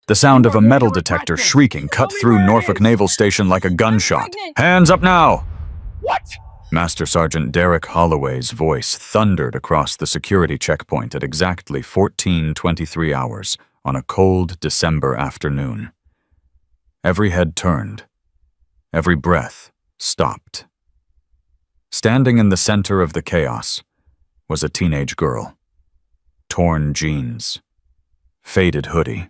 The sound of a metal detector shrieking cut through Norfolk Naval Station like a gunshot. "Hands up now!" What? Master Sergeant Derek Holloway's voice thundered across the security checkpoint at exactly 14:23 hours on a cold December afternoon. Every head turned. Every breath stopped. Standing in the center of the chaos was a teenage girl. Torn jeans. Faded hoodie.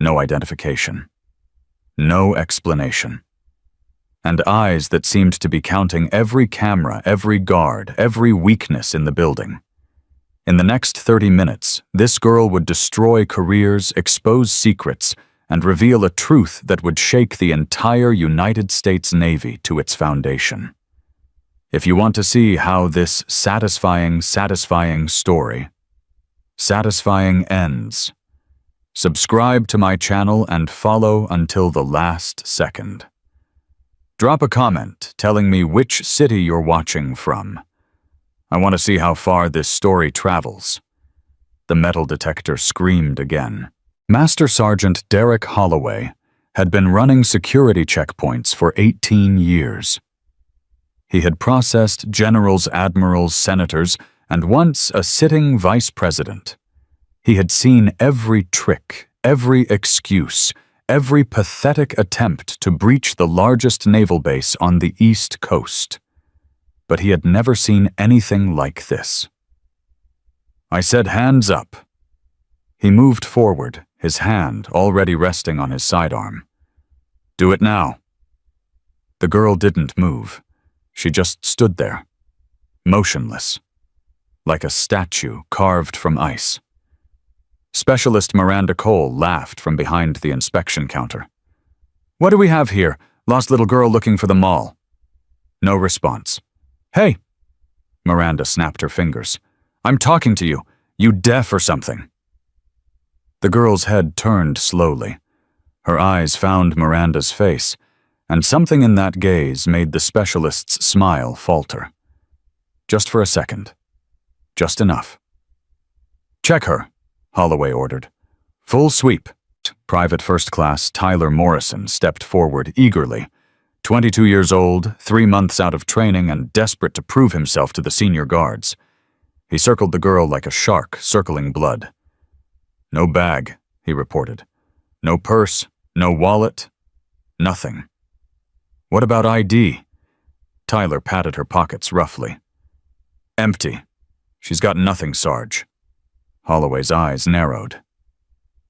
No identification. No explanation. And eyes that seemed to be counting every camera, every guard, every weakness in the building. In the next 30 minutes, this girl would destroy careers, expose secrets, and reveal a truth that would shake the entire United States Navy to its foundation. If you want to see how this satisfying story ends, subscribe to my channel and follow until the last second. Drop a comment telling me which city you're watching from. I want to see how far this story travels. The metal detector screamed again. Master Sergeant Derek Holloway had been running security checkpoints for 18 years. He had processed generals, admirals, senators, and once a sitting vice president. He had seen every trick, every excuse, every pathetic attempt to breach the largest naval base on the East Coast. But he had never seen anything like this. I said, "Hands up." He moved forward, his hand already resting on his sidearm. "Do it now." The girl didn't move. She just stood there, motionless, like a statue carved from ice. Specialist Miranda Cole laughed from behind the inspection counter. "What do we have here? Lost little girl looking for the mall." No response. "Hey!" Miranda snapped her fingers. "I'm talking to you. You deaf or something?" The girl's head turned slowly. Her eyes found Miranda's face, and something in that gaze made the specialist's smile falter. Just for a second. Just enough. "Check her," Holloway ordered. "Full sweep." Private First Class Tyler Morrison stepped forward eagerly. 22 years old, 3 months out of training, and desperate to prove himself to the senior guards. He circled the girl like a shark circling blood. "No bag," he reported. "No purse, no wallet, nothing." "What about ID?" Tyler patted her pockets roughly. "Empty. She's got nothing, Sarge." Holloway's eyes narrowed.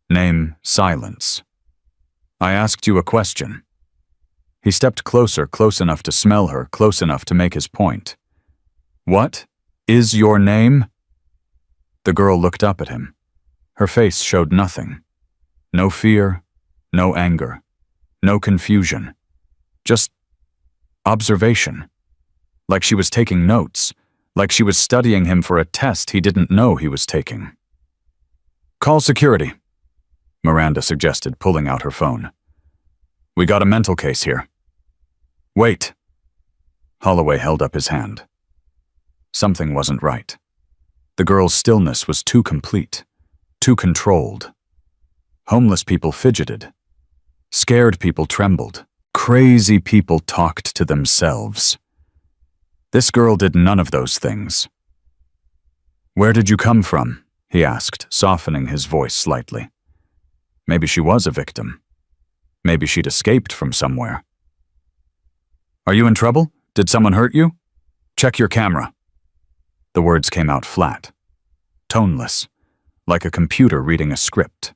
"Name, silence. I asked you a question." He stepped closer, close enough to smell her, close enough to make his point. "What is your name?" The girl looked up at him. Her face showed nothing. No fear, no anger, no confusion. Just observation. Like she was taking notes. Like she was studying him for a test he didn't know he was taking. "Call security," Miranda suggested, pulling out her phone. "We got a mental case here." "Wait." Holloway held up his hand. Something wasn't right. The girl's stillness was too complete, too controlled. Homeless people fidgeted. Scared people trembled. Crazy people talked to themselves. This girl did none of those things. "Where did you come from?" he asked, softening his voice slightly. Maybe she was a victim. Maybe she'd escaped from somewhere. "Are you in trouble? Did someone hurt you? Check your camera." The words came out flat, toneless, like a computer reading a script.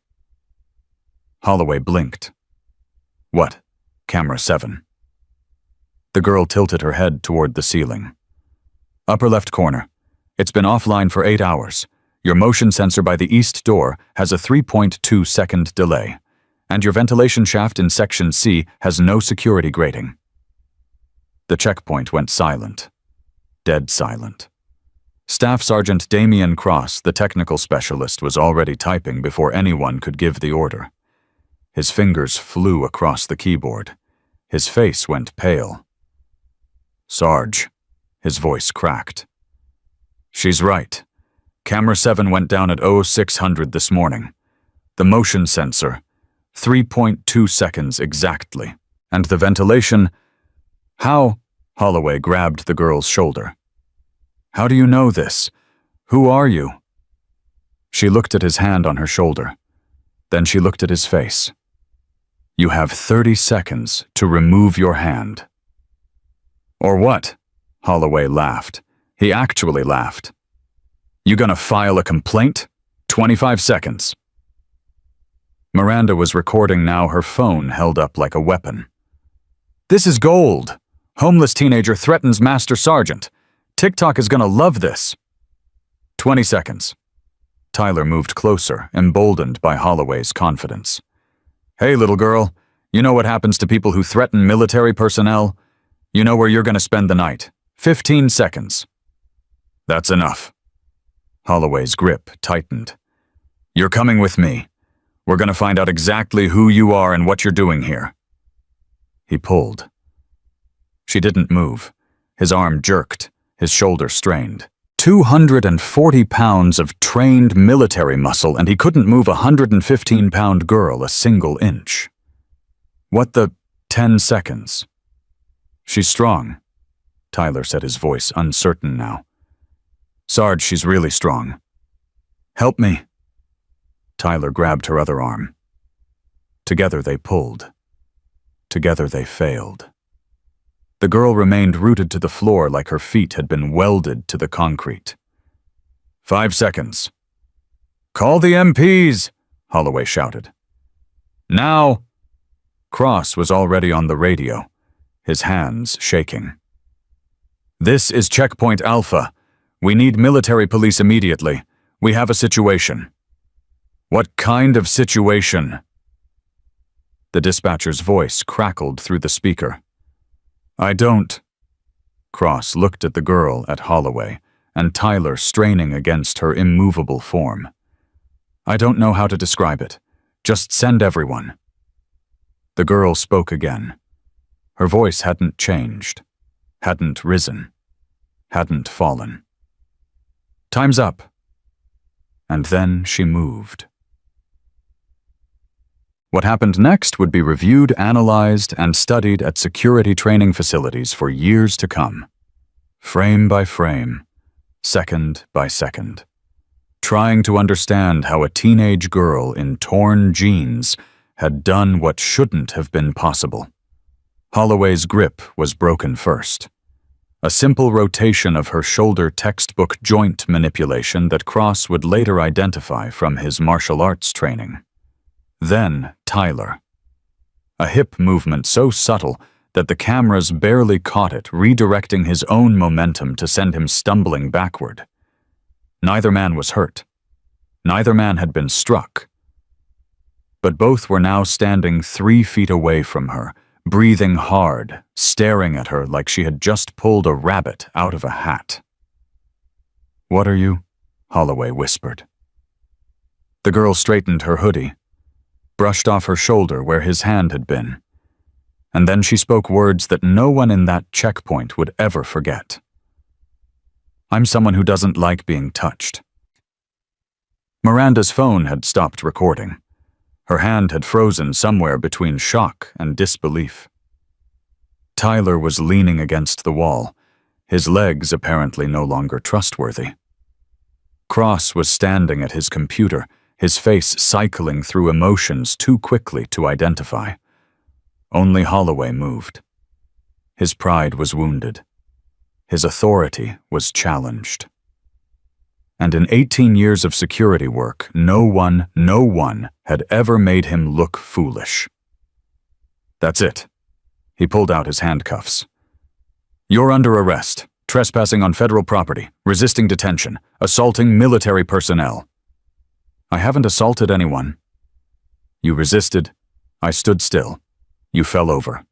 Holloway blinked. "What? Camera 7. The girl tilted her head toward the ceiling. "Upper left corner. It's been offline for 8 hours. Your motion sensor by the east door has a 3.2-second delay, and your ventilation shaft in Section C has no security grating." The checkpoint went silent. Dead silent. Staff Sergeant Damian Cross, the technical specialist, was already typing before anyone could give the order. His fingers flew across the keyboard. His face went pale. "Sarge," his voice cracked. "She's right. Camera 7 went down at 0600 this morning. The motion sensor, 3.2 seconds exactly. And the ventilation... How? Holloway grabbed the girl's shoulder. How do you know this? Who are you? She looked at his hand on her shoulder. Then she looked at his face. You have 30 seconds to remove your hand. Or what? Holloway laughed. He actually laughed. You gonna file a complaint? 25 seconds. Miranda was recording now, her phone held up like a weapon. This is gold. Homeless teenager threatens Master Sergeant. TikTok is gonna love this. 20 seconds. Tyler moved closer, emboldened by Holloway's confidence. Hey, little girl, you know what happens to people who threaten military personnel? You know where you're gonna spend the night. 15 seconds. That's enough. Holloway's grip tightened. You're coming with me. We're gonna find out exactly who you are and what you're doing here. He pulled. She didn't move. His arm jerked, his shoulder strained. 240 pounds of trained military muscle, and he couldn't move a 115-pound girl a single inch. What the... 10 seconds. She's strong, Tyler said, his voice uncertain now. Sarge, she's really strong. Help me. Tyler grabbed her other arm. Together they pulled. Together they failed. The girl remained rooted to the floor like her feet had been welded to the concrete. 5 seconds. Call the MPs, Holloway shouted. Now! Cross was already on the radio, his hands shaking. This is Checkpoint Alpha. We need military police immediately. We have a situation. What kind of situation? The dispatcher's voice crackled through the speaker. I don't. Cross looked at the girl, at Holloway, and Tyler straining against her immovable form. I don't know how to describe it. Just send everyone. The girl spoke again. Her voice hadn't changed, hadn't risen, hadn't fallen. Time's up. And then she moved. What happened next would be reviewed, analyzed, and studied at security training facilities for years to come. Frame by frame, second by second. Trying to understand how a teenage girl in torn jeans had done what shouldn't have been possible. Holloway's grip was broken first. A simple rotation of her shoulder textbook joint manipulation that Cross would later identify from his martial arts training. Then Tyler. A hip movement so subtle that the cameras barely caught it, redirecting his own momentum to send him stumbling backward. Neither man was hurt. Neither man had been struck. But both were now standing 3 feet away from her, breathing hard, staring at her like she had just pulled a rabbit out of a hat. What are you? Holloway whispered. The girl straightened her hoodie, brushed off her shoulder where his hand had been, and then she spoke words that no one in that checkpoint would ever forget. I'm someone who doesn't like being touched. Miranda's phone had stopped recording. Her hand had frozen somewhere between shock and disbelief. Tyler was leaning against the wall, his legs apparently no longer trustworthy. Cross was standing at his computer, his face cycling through emotions too quickly to identify. Only Holloway moved. His pride was wounded. His authority was challenged. And in 18 years of security work, no one had ever made him look foolish. That's it. He pulled out his handcuffs. You're under arrest, trespassing on federal property, resisting detention, assaulting military personnel. I haven't assaulted anyone. You resisted. I stood still. You fell over.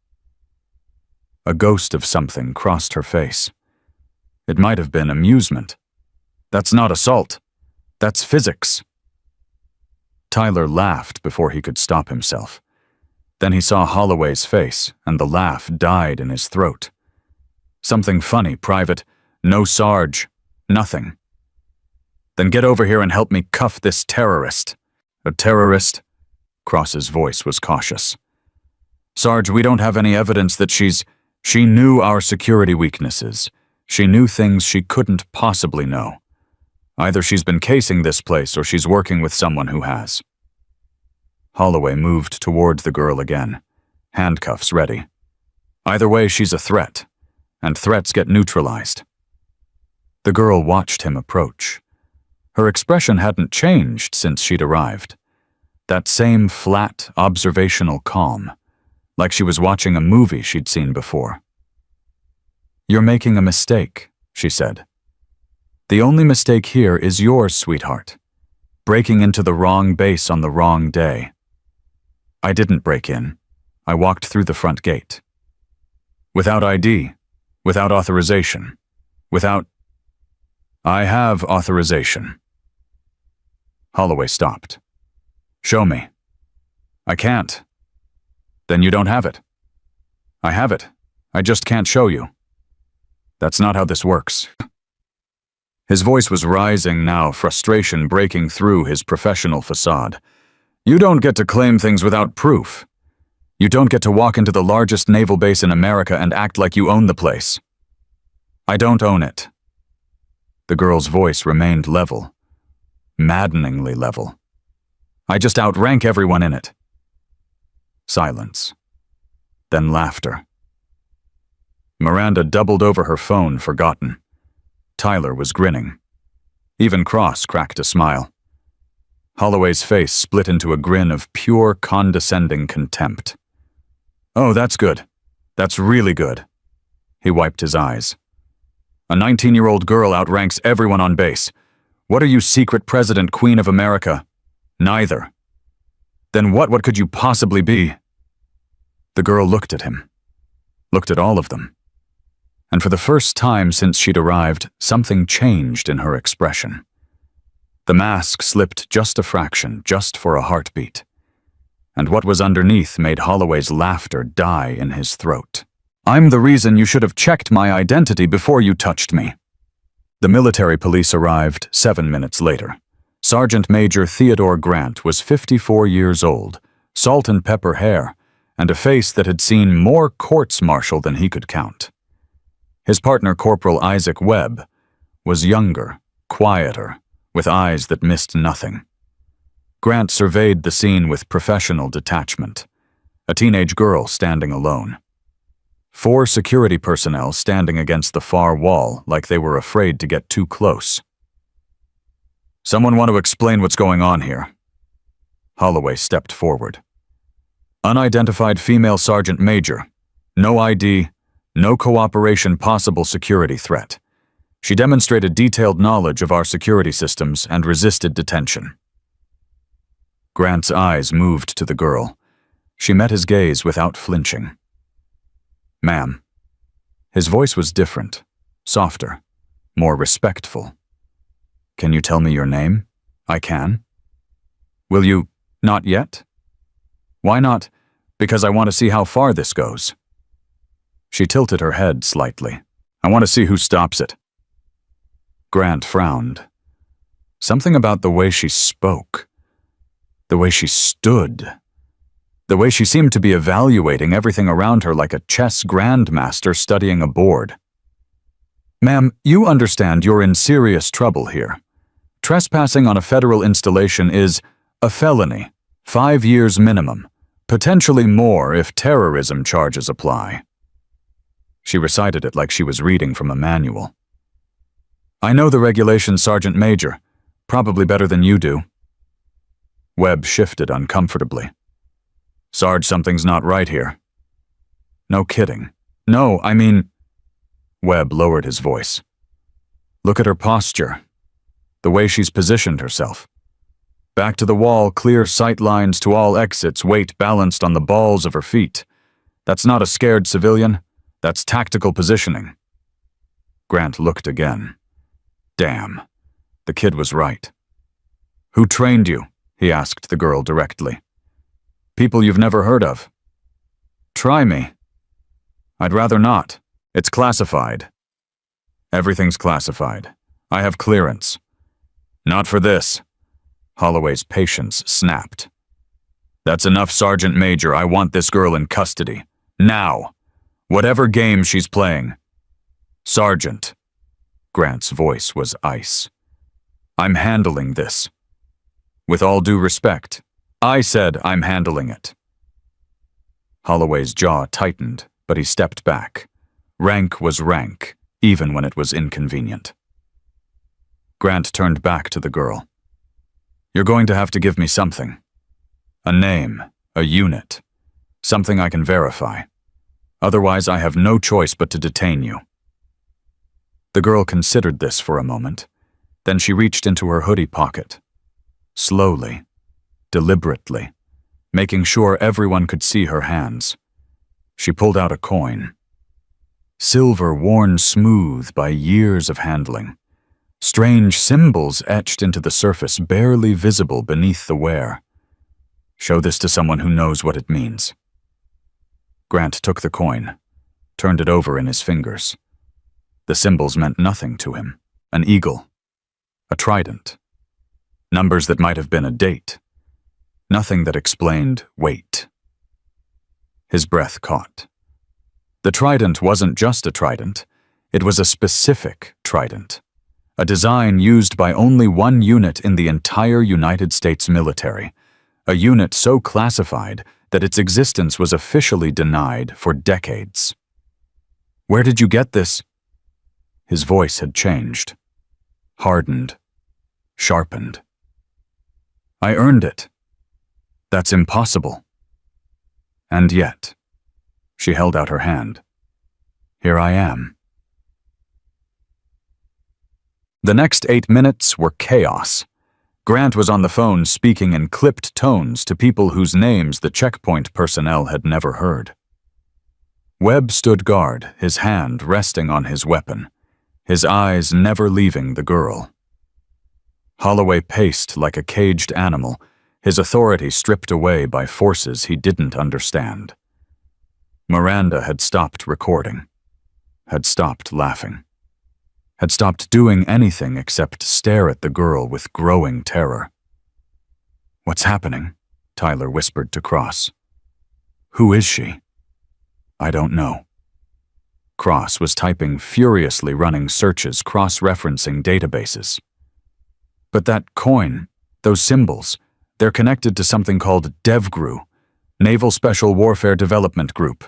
A ghost of something crossed her face. It might have been amusement. That's not assault. That's physics. Tyler laughed before he could stop himself. Then he saw Holloway's face, and the laugh died in his throat. Something funny, private. No Sarge. Nothing. Then get over here and help me cuff this terrorist. A terrorist? Cross's voice was cautious. Sarge, we don't have any evidence that She knew our security weaknesses. She knew things she couldn't possibly know. Either she's been casing this place or she's working with someone who has. Holloway moved toward the girl again, handcuffs ready. Either way, she's a threat, and threats get neutralized. The girl watched him approach. Her expression hadn't changed since she'd arrived. That same flat, observational calm, like she was watching a movie she'd seen before. You're making a mistake, she said. The only mistake here is yours, sweetheart. Breaking into the wrong base on the wrong day. I didn't break in. I walked through the front gate. Without ID, without authorization, without... I have authorization. Holloway stopped. Show me. I can't. Then you don't have it. I have it. I just can't show you. That's not how this works. His voice was rising now, frustration breaking through his professional facade. You don't get to claim things without proof. You don't get to walk into the largest naval base in America and act like you own the place. I don't own it. The girl's voice remained level, maddeningly level. I just outrank everyone in it. Silence. Then laughter. Miranda doubled over her phone, forgotten. Tyler was grinning. Even Cross cracked a smile. Holloway's face split into a grin of pure, condescending contempt. Oh, that's good. That's really good. He wiped his eyes. A 19-year-old girl outranks everyone on base. What are you, secret president, queen of America? Neither. Then what could you possibly be? The girl looked at him. Looked at all of them. And for the first time since she'd arrived, something changed in her expression. The mask slipped just a fraction, just for a heartbeat. And what was underneath made Holloway's laughter die in his throat. I'm the reason you should have checked my identity before you touched me. The military police arrived 7 minutes later. Sergeant Major Theodore Grant was 54 years old, salt and pepper hair, and a face that had seen more courts-martial than he could count. His partner, Corporal Isaac Webb, was younger, quieter, with eyes that missed nothing. Grant surveyed the scene with professional detachment. A teenage girl standing alone. 4 security personnel standing against the far wall like they were afraid to get too close. Someone want to explain what's going on here? Holloway stepped forward. Unidentified female sergeant major. No ID, no cooperation, possible security threat. She demonstrated detailed knowledge of our security systems and resisted detention. Grant's eyes moved to the girl. She met his gaze without flinching. Ma'am. His voice was different, softer, more respectful. Can you tell me your name? I can. Will you? Not yet? Why not? Because I want to see how far this goes. She tilted her head slightly. I want to see who stops it. Grant frowned. Something about the way she spoke, the way she stood, the way she seemed to be evaluating everything around her like a chess grandmaster studying a board. Ma'am, you understand you're in serious trouble here. Trespassing on a federal installation is a felony, 5 years minimum, potentially more if terrorism charges apply. She recited it like she was reading from a manual. I know the regulations, Sergeant Major, probably better than you do. Webb shifted uncomfortably. Sarge, something's not right here. No kidding. No, I mean... Webb lowered his voice. Look at her posture. The way she's positioned herself. Back to the wall, clear sight lines to all exits, weight balanced on the balls of her feet. That's not a scared civilian. That's tactical positioning. Grant looked again. Damn. The kid was right. Who trained you? He asked the girl directly. People you've never heard of. Try me. I'd rather not. It's classified. Everything's classified. I have clearance. Not for this. Holloway's patience snapped. That's enough, Sergeant Major. I want this girl in custody. Now. Whatever game she's playing. Sergeant. Grant's voice was ice. I'm handling this. With all due respect, I said I'm handling it. Holloway's jaw tightened, but he stepped back. Rank was rank, even when it was inconvenient. Grant turned back to the girl. You're going to have to give me something. A name, a unit, something I can verify. Otherwise, I have no choice but to detain you. The girl considered this for a moment. Then she reached into her hoodie pocket. Slowly, deliberately, making sure everyone could see her hands. She pulled out a coin. Silver worn smooth by years of handling. Strange symbols etched into the surface, barely visible beneath the wear. Show this to someone who knows what it means. Grant took the coin, turned it over in his fingers. The symbols meant nothing to him. An eagle. A trident. Numbers that might have been a date. Nothing that explained weight. His breath caught. The trident wasn't just a trident. It was a specific trident. A design used by only one unit in the entire United States military. A unit so classified that its existence was officially denied for decades. Where did you get this? His voice had changed. Hardened. Sharpened. I earned it. That's impossible. And yet, she held out her hand. Here I am. The next 8 minutes were chaos. Grant was on the phone speaking in clipped tones to people whose names the checkpoint personnel had never heard. Webb stood guard, his hand resting on his weapon, his eyes never leaving the girl. Holloway paced like a caged animal, his authority stripped away by forces he didn't understand. Miranda had stopped recording, had stopped laughing, had stopped doing anything except stare at the girl with growing terror. What's happening? Tyler whispered to Cross. Who is she? I don't know. Cross was typing furiously, running searches, cross-referencing databases. But that coin, those symbols, they're connected to something called DevGru, Naval Special Warfare Development Group.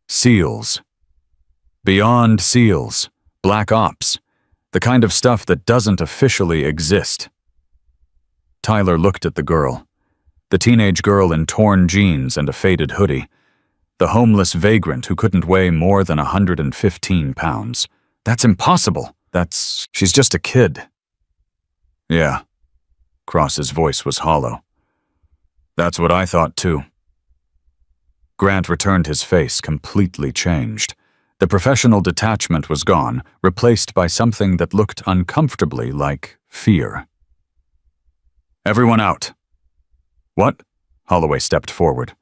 SEALs. Beyond SEALs. Black Ops. The kind of stuff that doesn't officially exist. Tyler looked at the girl. The teenage girl in torn jeans and a faded hoodie. The homeless vagrant who couldn't weigh more than 115 pounds. That's impossible. She's just a kid. Yeah. Cross's voice was hollow. That's what I thought too. Grant returned, his face completely changed. The professional detachment was gone, replaced by something that looked uncomfortably like fear. Everyone out. What? Holloway stepped forward.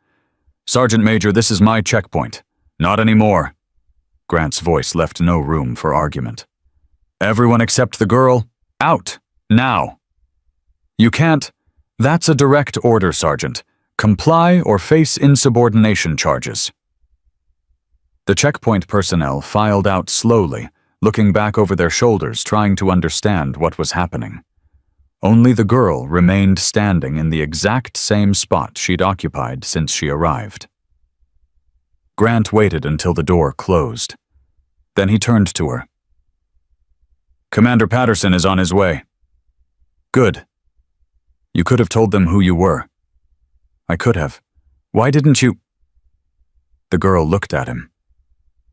Sergeant Major, this is my checkpoint. Not anymore. Grant's voice left no room for argument. Everyone except the girl, out. Now. You can't. That's a direct order, Sergeant. Comply or face insubordination charges. The checkpoint personnel filed out slowly, looking back over their shoulders, trying to understand what was happening. Only the girl remained standing in the exact same spot she'd occupied since she arrived. Grant waited until the door closed. Then he turned to her. Commander Patterson is on his way. Good. You could have told them who you were. I could have. Why didn't you? The girl looked at him.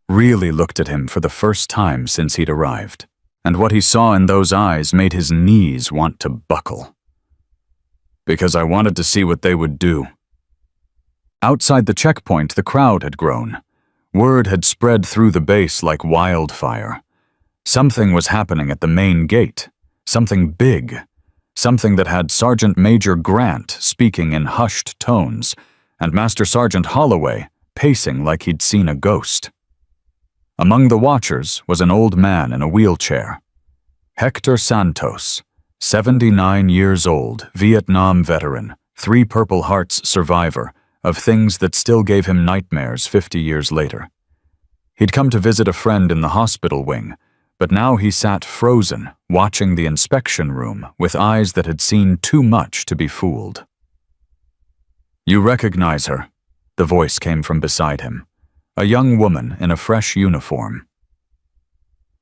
Really looked at him for the first time since he'd arrived. And what he saw in those eyes made his knees want to buckle. Because I wanted to see what they would do. Outside the checkpoint, the crowd had grown. Word had spread through the base like wildfire. Something was happening at the main gate. Something big. Something that had Sergeant Major Grant speaking in hushed tones, and Master Sergeant Holloway pacing like he'd seen a ghost. Among the watchers was an old man in a wheelchair. Hector Santos, 79 years old, Vietnam veteran, 3 Purple Hearts survivor of things that still gave him nightmares 50 years later. He'd come to visit a friend in the hospital wing, but now he sat frozen, watching the inspection room with eyes that had seen too much to be fooled. "You recognize her," the voice came from beside him, a young woman in a fresh uniform.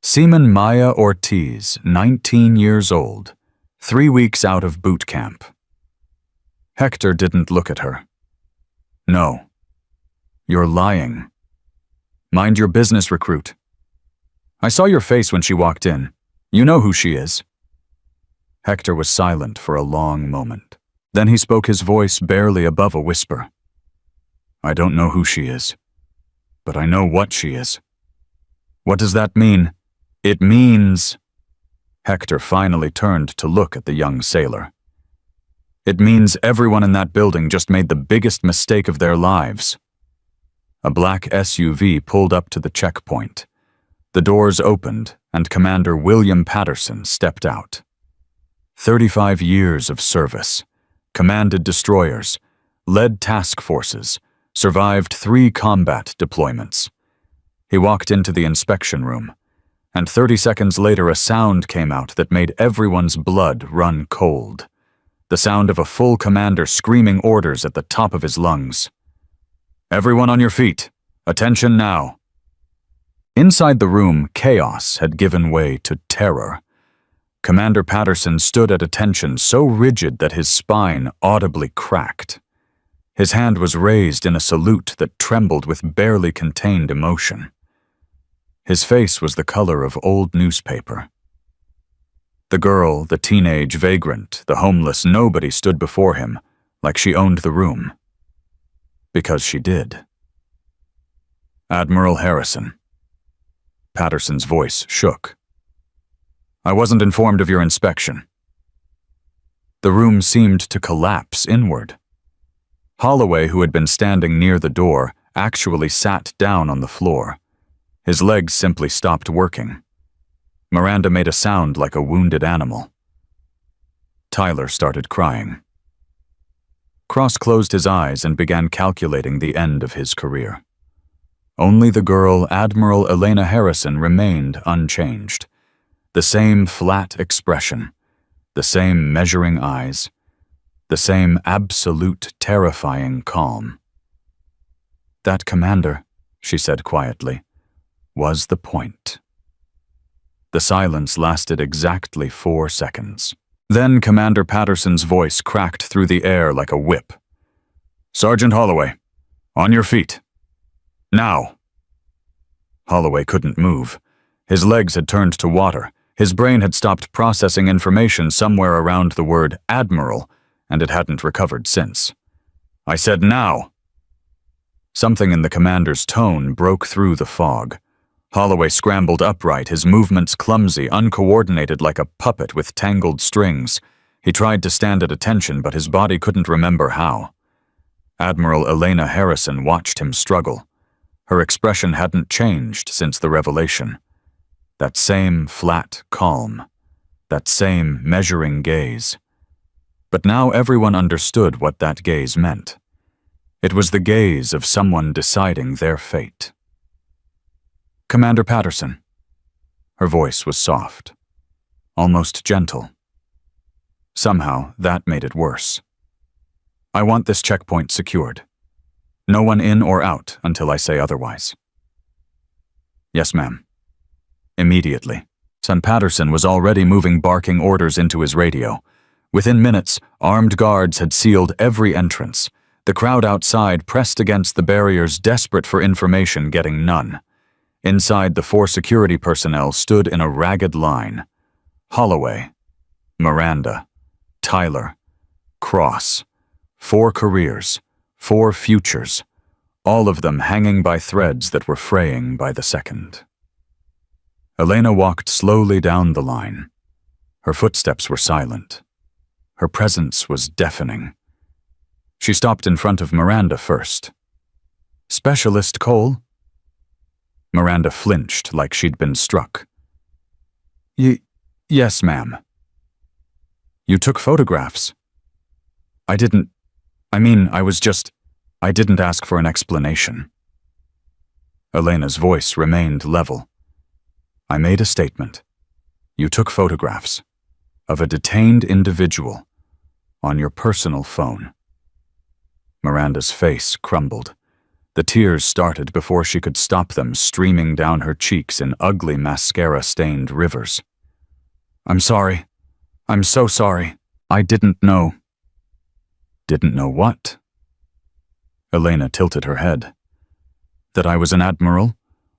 Seaman Maya Ortiz, 19 years old, 3 weeks out of boot camp. Hector didn't look at her. "No. You're lying. Mind your business, recruit. I saw your face when she walked in. You know who she is." Hector was silent for a long moment. Then he spoke, his voice barely above a whisper. "I don't know who she is, but I know what she is." "What does that mean?" "It means—" Hector finally turned to look at the young sailor. "It means everyone in that building just made the biggest mistake of their lives." A black SUV pulled up to the checkpoint. The doors opened, and Commander William Patterson stepped out. 35 years of service, commanded destroyers, led task forces, survived 3 combat deployments. He walked into the inspection room, and 30 seconds later a sound came out that made everyone's blood run cold. The sound of a full commander screaming orders at the top of his lungs. "Everyone on your feet. Attention now." Inside the room, chaos had given way to terror. Commander Patterson stood at attention so rigid that his spine audibly cracked. His hand was raised in a salute that trembled with barely contained emotion. His face was the color of old newspaper. The girl, the teenage vagrant, the homeless nobody stood before him, like she owned the room. Because she did. "Admiral Harrison." Patterson's voice shook. "I wasn't informed of your inspection." The room seemed to collapse inward. Holloway, who had been standing near the door, actually sat down on the floor. His legs simply stopped working. Miranda made a sound like a wounded animal. Tyler started crying. Cross closed his eyes and began calculating the end of his career. Only the girl, Admiral Elena Harrison, remained unchanged. The same flat expression, the same measuring eyes, the same absolute terrifying calm. "That commander," she said quietly, "was the point." The silence lasted exactly 4 seconds. Then Commander Patterson's voice cracked through the air like a whip. "Sergeant Holloway, on your feet. Now." Holloway couldn't move. His legs had turned to water. His brain had stopped processing information somewhere around the word Admiral, and it hadn't recovered since. "I said now." Something in the commander's tone broke through the fog. Holloway scrambled upright, his movements clumsy, uncoordinated like a puppet with tangled strings. He tried to stand at attention, but his body couldn't remember how. Admiral Elena Harrison watched him struggle. Her expression hadn't changed since the revelation. That same flat calm, that same measuring gaze. But now everyone understood what that gaze meant. It was the gaze of someone deciding their fate. "Commander Patterson." Her voice was soft, almost gentle. Somehow, that made it worse. "I want this checkpoint secured. No one in or out until I say otherwise." "Yes, ma'am." Immediately. Son Patterson was already moving barking orders into his radio. Within minutes, armed guards had sealed every entrance. The crowd outside pressed against the barriers, desperate for information, getting none. Inside, the 4 security personnel stood in a ragged line. Holloway, Miranda, Tyler, Cross. 4 careers, 4 futures, all of them hanging by threads that were fraying by the second. Elena walked slowly down the line. Her footsteps were silent. Her presence was deafening. She stopped in front of Miranda first. "Specialist Cole?" Miranda flinched like she'd been struck. Yes, ma'am." "You took photographs." "I didn't. I didn't ask for an explanation. Elena's voice remained level. I made a statement. You took photographs of a detained individual on your personal phone. Miranda's face crumbled. The tears started before she could stop them streaming down her cheeks in ugly mascara-stained rivers. I'm sorry. I'm so sorry. I didn't know. Didn't know what? Elena tilted her head. That I was an admiral,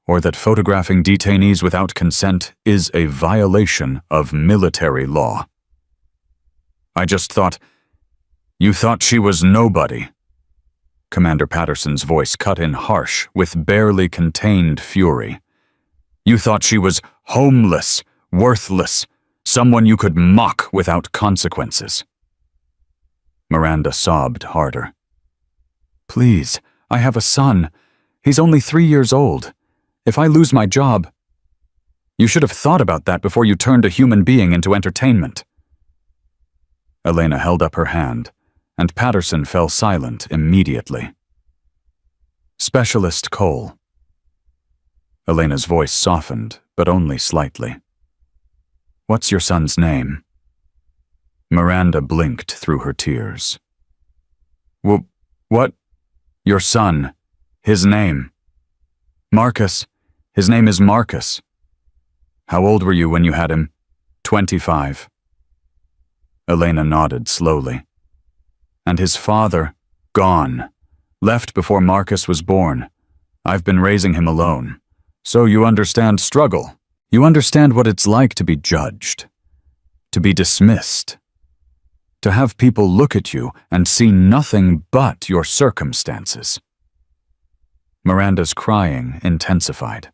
or that photographing detainees without consent is a violation of military law. I just thought, you thought she was nobody. Commander Patterson's voice cut in harsh with barely contained fury. You thought she was homeless, worthless, someone you could mock without consequences. Miranda sobbed harder. Please, I have a son. He's only 3 years old. If I lose my job... You should have thought about that before you turned a human being into entertainment. Elena held up her hand, and Patterson fell silent immediately. Specialist Cole. Elena's voice softened, but only slightly. What's your son's name? Miranda blinked through her tears. What? Your son. His name. Marcus. His name is Marcus. How old were you when you had him? 25. Elena nodded slowly. And his father, gone. Left before Marcus was born. I've been raising him alone. So you understand struggle. You understand what it's like to be judged. To be dismissed. To have people look at you and see nothing but your circumstances. Miranda's crying intensified.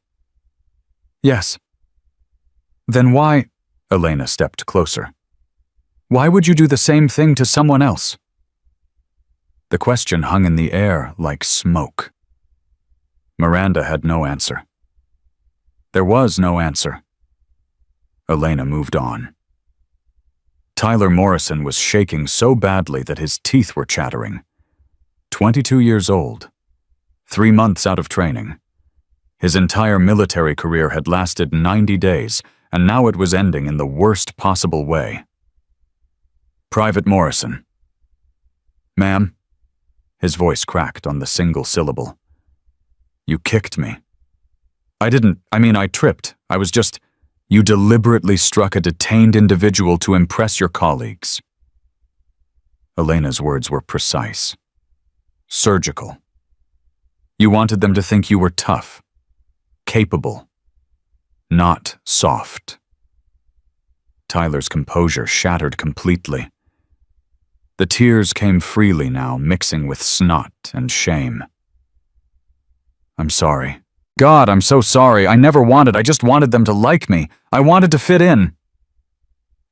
Yes. Then why... Elena stepped closer. Why would you do the same thing to someone else? The question hung in the air like smoke. Miranda had no answer. There was no answer. Elena moved on. Tyler Morrison was shaking so badly that his teeth were chattering. 22 years old. 3 months out of training. His entire military career had lasted 90 days, and now it was ending in the worst possible way. Private Morrison. Ma'am? His voice cracked on the single syllable. You kicked me. I tripped. You deliberately struck a detained individual to impress your colleagues. Elena's words were precise. Surgical. You wanted them to think you were tough. Capable. Not soft. Tyler's composure shattered completely. The tears came freely now, mixing with snot and shame. I'm sorry. God, I'm so sorry. I just wanted them to like me. I wanted to fit in.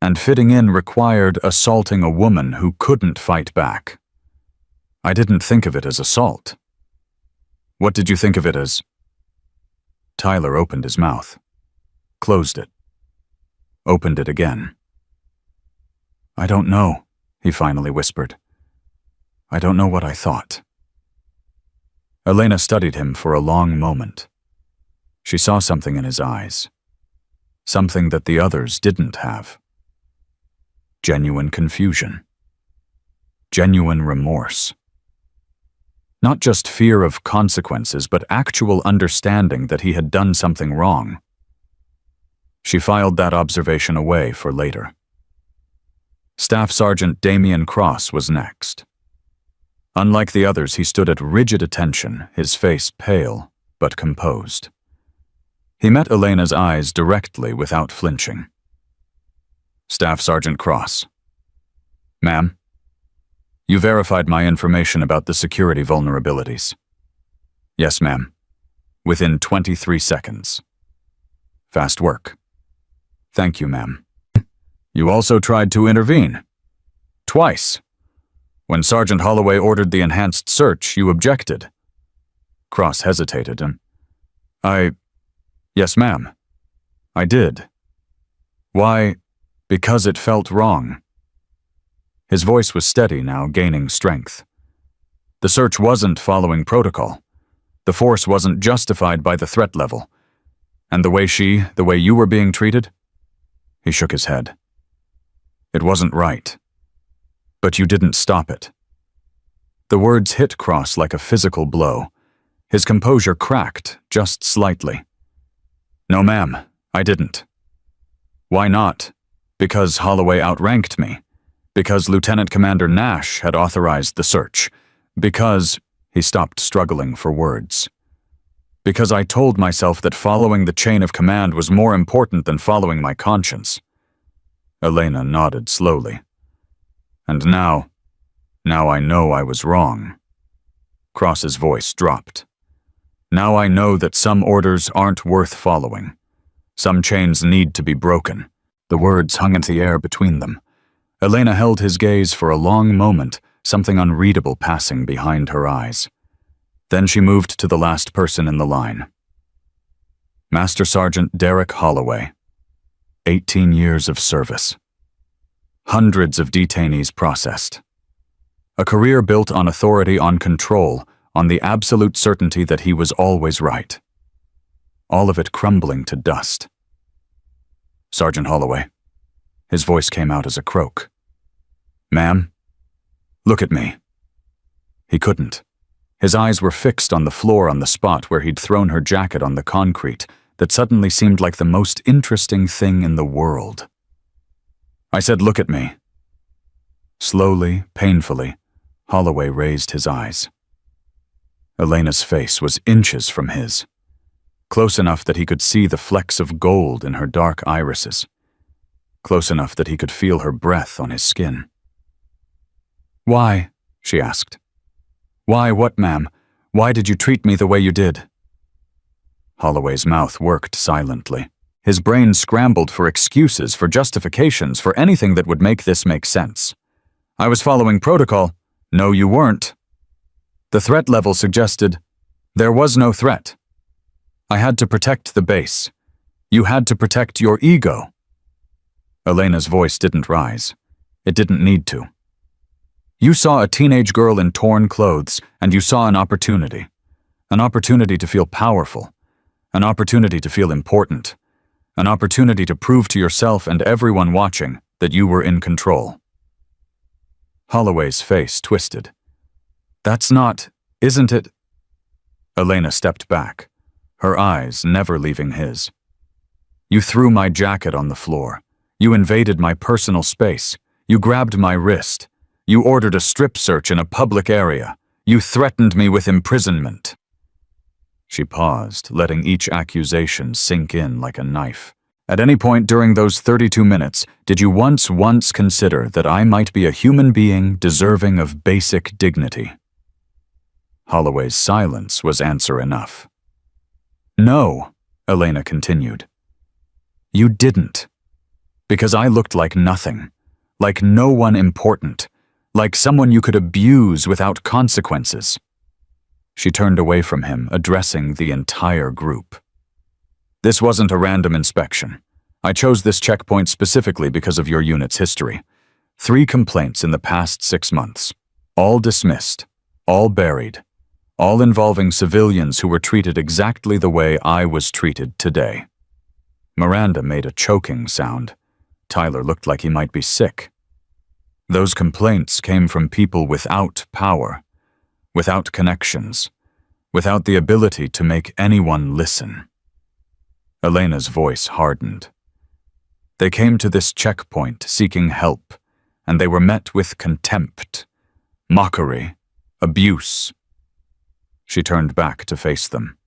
And fitting in required assaulting a woman who couldn't fight back. I didn't think of it as assault. What did you think of it as? Tyler opened his mouth. Closed it. Opened it again. I don't know, he finally whispered. I don't know what I thought. Elena studied him for a long moment. She saw something in his eyes. Something that the others didn't have. Genuine confusion. Genuine remorse. Not just fear of consequences, but actual understanding that he had done something wrong. She filed that observation away for later. Staff Sergeant Damian Cross was next. Unlike the others, he stood at rigid attention, his face pale but composed. He met Elena's eyes directly without flinching. Staff Sergeant Cross. Ma'am, you verified my information about the security vulnerabilities. Yes, ma'am. Within 23 seconds. Fast work. Thank you, ma'am. You also tried to intervene. Twice. When Sergeant Holloway ordered the enhanced search, you objected. Cross hesitated and... Yes, ma'am. I did. Why? Because it felt wrong. His voice was steady now, gaining strength. The search wasn't following protocol. The force wasn't justified by the threat level. And the way you were being treated? He shook his head. It wasn't right. But you didn't stop it. The words hit Cross like a physical blow. His composure cracked, just slightly. No, ma'am, I didn't. Why not? Because Holloway outranked me. Because Lieutenant Commander Nash had authorized the search. Because he stopped struggling for words. Because I told myself that following the chain of command was more important than following my conscience. Elena nodded slowly. And now I know I was wrong. Cross's voice dropped. Now I know that some orders aren't worth following. Some chains need to be broken. The words hung in the air between them. Elena held his gaze for a long moment, something unreadable passing behind her eyes. Then she moved to the last person in the line. Master Sergeant Derek Holloway. 18 years of service. Hundreds of detainees processed. A career built on authority, on control, on the absolute certainty that he was always right. All of it crumbling to dust. Sergeant Holloway. His voice came out as a croak. Ma'am, look at me. He couldn't. His eyes were fixed on the floor, on the spot where he'd thrown her jacket on the concrete that suddenly seemed like the most interesting thing in the world. I said, look at me. Slowly, painfully, Holloway raised his eyes. Elena's face was inches from his, close enough that he could see the flecks of gold in her dark irises, close enough that he could feel her breath on his skin. Why? She asked. Why what, ma'am? Why did you treat me the way you did? Holloway's mouth worked silently. His brain scrambled for excuses, for justifications, for anything that would make this make sense. I was following protocol. No, you weren't. The threat level suggested there was no threat. I had to protect the base. You had to protect your ego. Elena's voice didn't rise. It didn't need to. You saw a teenage girl in torn clothes, and you saw an opportunity. An opportunity to feel powerful. An opportunity to feel important. An opportunity to prove to yourself and everyone watching that you were in control. Holloway's face twisted. That's not, isn't it? Elena stepped back, her eyes never leaving his. You threw my jacket on the floor. You invaded my personal space. You grabbed my wrist. You ordered a strip search in a public area. You threatened me with imprisonment. She paused, letting each accusation sink in like a knife. At any point during those 32 minutes, did you once consider that I might be a human being deserving of basic dignity? Holloway's silence was answer enough. No, Elena continued. You didn't. Because I looked like nothing, like no one important, like someone you could abuse without consequences. She turned away from him, addressing the entire group. This wasn't a random inspection. I chose this checkpoint specifically because of your unit's history. 3 complaints in the past 6 months. All dismissed, all buried, all involving civilians who were treated exactly the way I was treated today. Miranda made a choking sound. Tyler looked like he might be sick. Those complaints came from people without power, without connections, without the ability to make anyone listen. Elena's voice hardened. They came to this checkpoint seeking help, and they were met with contempt, mockery, abuse. She turned back to face them.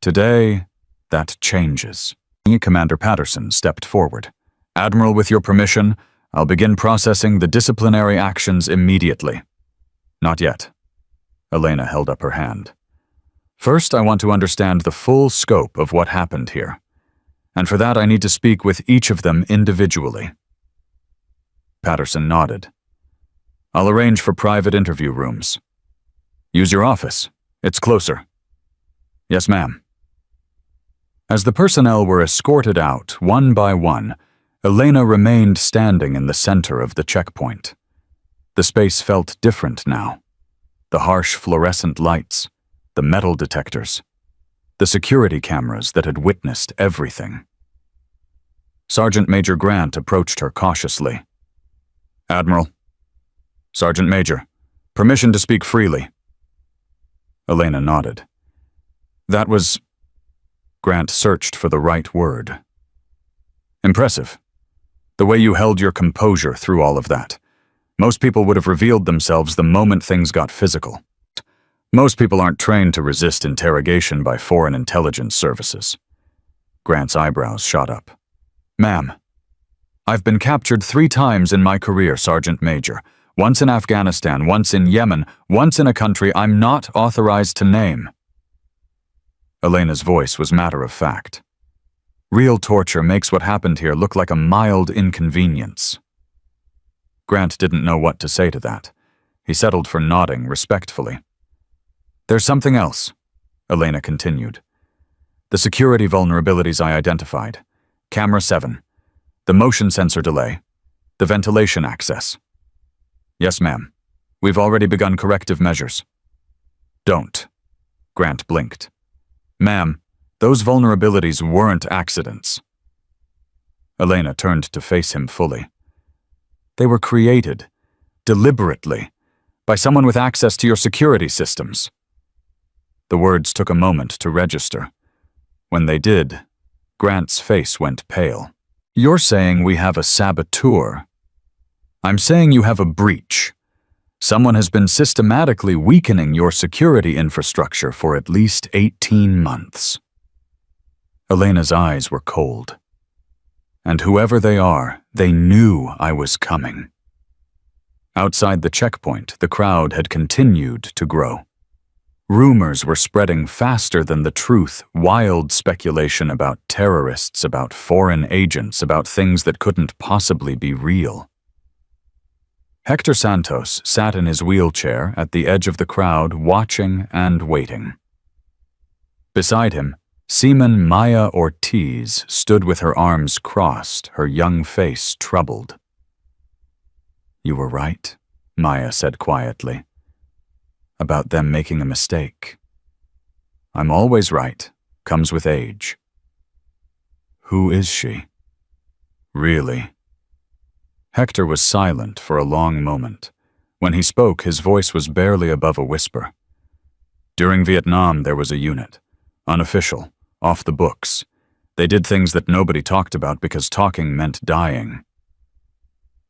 Today, that changes. Commander Patterson stepped forward. Admiral, with your permission, I'll begin processing the disciplinary actions immediately. Not yet. Elena held up her hand. First, I want to understand the full scope of what happened here. And for that, I need to speak with each of them individually. Patterson nodded. I'll arrange for private interview rooms. Use your office. It's closer. Yes, ma'am. As the personnel were escorted out, one by one, Elena remained standing in the center of the checkpoint. The space felt different now. the harsh fluorescent lights, the metal detectors, the security cameras that had witnessed everything. Sergeant Major Grant approached her cautiously. "Admiral." "Sergeant Major, permission to speak freely." Elena nodded. "That was—" Grant searched for the right word. "Impressive. The way you held your composure through all of that. Most people would have revealed themselves the moment things got physical. Most people aren't trained to resist interrogation by foreign intelligence services." Grant's eyebrows shot up. "Ma'am, I've been captured 3 times in my career, Sergeant Major. Once in Afghanistan, once in Yemen, once in a country I'm not authorized to name." Elena's voice was matter-of-fact. "Real torture makes what happened here look like a mild inconvenience." Grant didn't know what to say to that. He settled for nodding respectfully. "There's something else," Elena continued. "The security vulnerabilities I identified. Camera 7, the motion sensor delay, the ventilation access." "Yes, ma'am. We've already begun corrective measures." "Don't." Grant blinked. "Ma'am, those vulnerabilities weren't accidents." Elena turned to face him fully. "They were created, deliberately, by someone with access to your security systems." The words took a moment to register. When they did, Grant's face went pale. "You're saying we have a saboteur. I'm saying you have a breach. Someone has been systematically weakening your security infrastructure for at least 18 months. Elena's eyes were cold. "And whoever they are, they knew I was coming." Outside the checkpoint, the crowd had continued to grow. Rumors were spreading faster than the truth, wild speculation about terrorists, about foreign agents, about things that couldn't possibly be real. Hector Santos sat in his wheelchair at the edge of the crowd, watching and waiting. Beside him, Seaman Maya Ortiz stood with her arms crossed, her young face troubled. "You were right," Maya said quietly, "about them making a mistake. I'm always right, comes with age." "Who is she?" "Really?" Hector was silent for a long moment. When he spoke, his voice was barely above a whisper. "During Vietnam, there was a unit. Unofficial, off the books. They did things that nobody talked about because talking meant dying."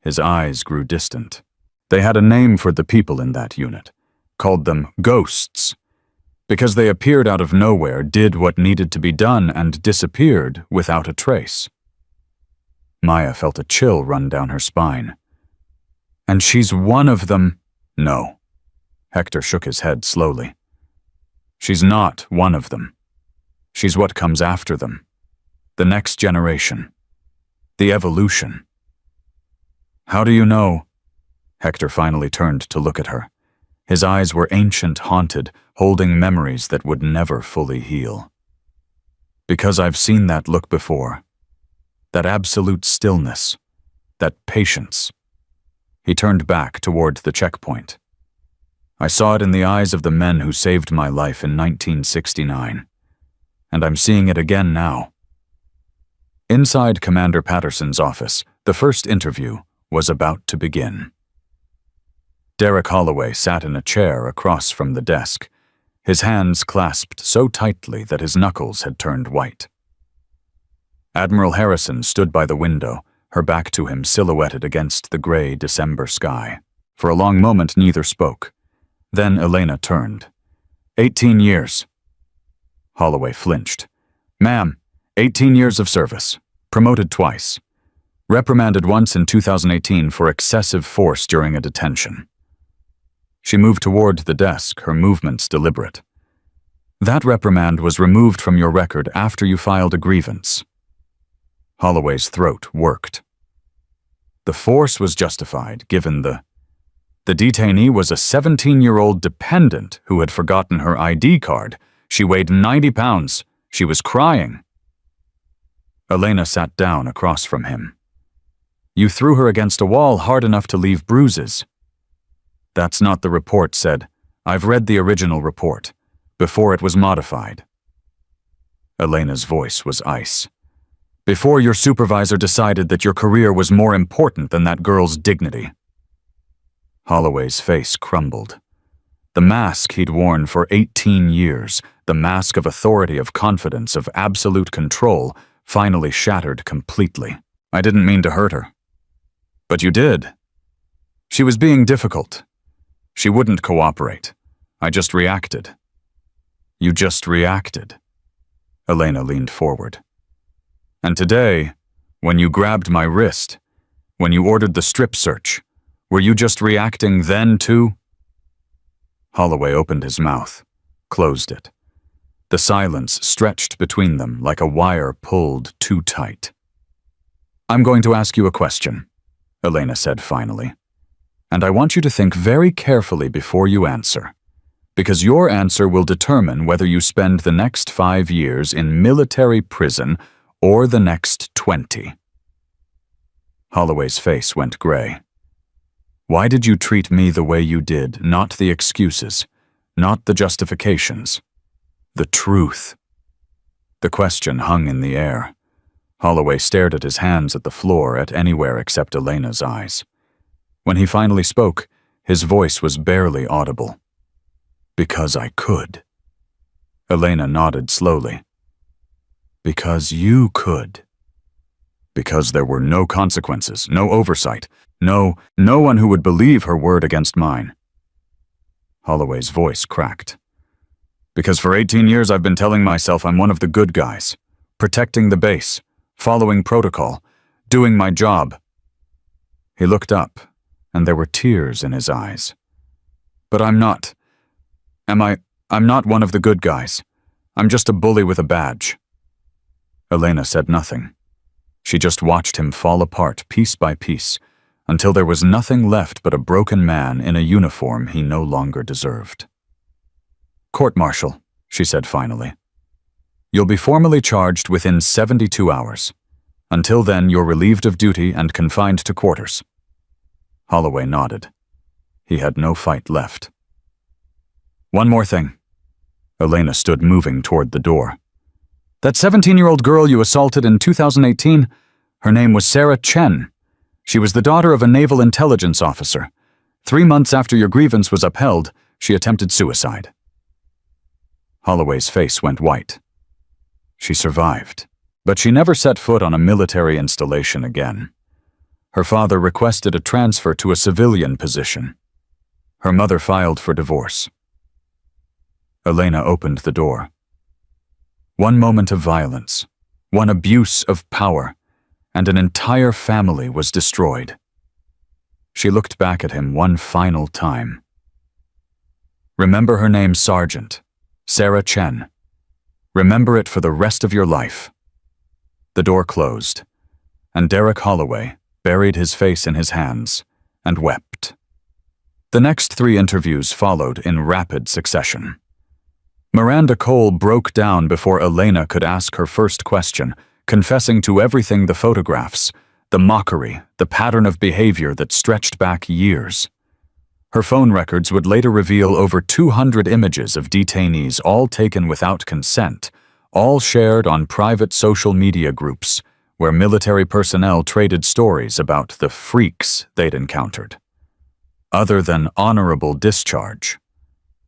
His eyes grew distant. "They had a name for the people in that unit. Called them ghosts. Because they appeared out of nowhere, did what needed to be done, and disappeared without a trace." Maya felt a chill run down her spine. "And she's one of them?" "No." Hector shook his head slowly. "She's not one of them. She's what comes after them. The next generation. The evolution." "How do you know?" Hector finally turned to look at her. His eyes were ancient, haunted, holding memories that would never fully heal. "Because I've seen that look before. That absolute stillness. That patience." He turned back toward the checkpoint. "I saw it in the eyes of the men who saved my life in 1969. And I'm seeing it again now." Inside Commander Patterson's office, the first interview was about to begin. Derek Holloway sat in a chair across from the desk, his hands clasped so tightly that his knuckles had turned white. Admiral Harrison stood by the window, her back to him silhouetted against the gray December sky. For a long moment, neither spoke. Then Elena turned. 18 years. Holloway flinched. "Ma'am, 18 years of service. Promoted twice. Reprimanded once in 2018 for excessive force during a detention." She moved toward the desk, her movements deliberate. "That reprimand was removed from your record after you filed a grievance." Holloway's throat worked. "The force was justified, given the detainee was a 17-year-old dependent who had forgotten her ID card. She weighed 90 pounds. She was crying." Elena sat down across from him. "You threw her against a wall hard enough to leave bruises." "That's not the report said. I've read the original report, before it was modified. Elena's voice was ice. Before your supervisor decided that your career was more important than that girl's dignity. Holloway's face crumbled. The mask he'd worn for 18 years, the mask of authority, of confidence, of absolute control, finally shattered completely. I didn't mean to hurt her. But you did. She was being difficult. She wouldn't cooperate. I just reacted. You just reacted. Elena leaned forward. And today, when you grabbed my wrist, when you ordered the strip search, were you just reacting then too? Holloway opened his mouth, closed it. The silence stretched between them like a wire pulled too tight. I'm going to ask you a question, Elena said finally. And I want you to think very carefully before you answer, because your answer will determine whether you spend the next 5 years in military prison or the next 20. Holloway's face went gray. Why did you treat me the way you did? Not the excuses, not the justifications. The truth. The question hung in the air. Holloway stared at his hands, at the floor, at anywhere except Elena's eyes. When he finally spoke, his voice was barely audible. Because I could. Elena nodded slowly. Because you could. Because there were no consequences, no oversight, no one who would believe her word against mine. Holloway's voice cracked. Because for 18 years I've been telling myself I'm one of the good guys, protecting the base, following protocol, doing my job. He looked up, and there were tears in his eyes. But I'm not. I'm not one of the good guys. I'm just a bully with a badge. Elena said nothing. She just watched him fall apart piece by piece, until there was nothing left but a broken man in a uniform he no longer deserved. Court-martial, she said finally. You'll be formally charged within 72 hours. Until then, you're relieved of duty and confined to quarters. Holloway nodded. He had no fight left. One more thing. Elena stood moving toward the door. That 17-year-old girl you assaulted in 2018, her name was Sarah Chen. She was the daughter of a naval intelligence officer. 3 months after your grievance was upheld, she attempted suicide. Holloway's face went white. She survived, but she never set foot on a military installation again. Her father requested a transfer to a civilian position. Her mother filed for divorce. Elena opened the door. One moment of violence, one abuse of power, and an entire family was destroyed. She looked back at him one final time. Remember her name, Sergeant, Sarah Chen. Remember it for the rest of your life. The door closed, and Derek Holloway buried his face in his hands and wept. The next 3 interviews followed in rapid succession. Miranda Cole broke down before Elena could ask her first question, confessing to everything: the photographs, the mockery, the pattern of behavior that stretched back years. Her phone records would later reveal over 200 images of detainees, all taken without consent, all shared on private social media groups, where military personnel traded stories about the freaks they'd encountered. Other than honorable discharge,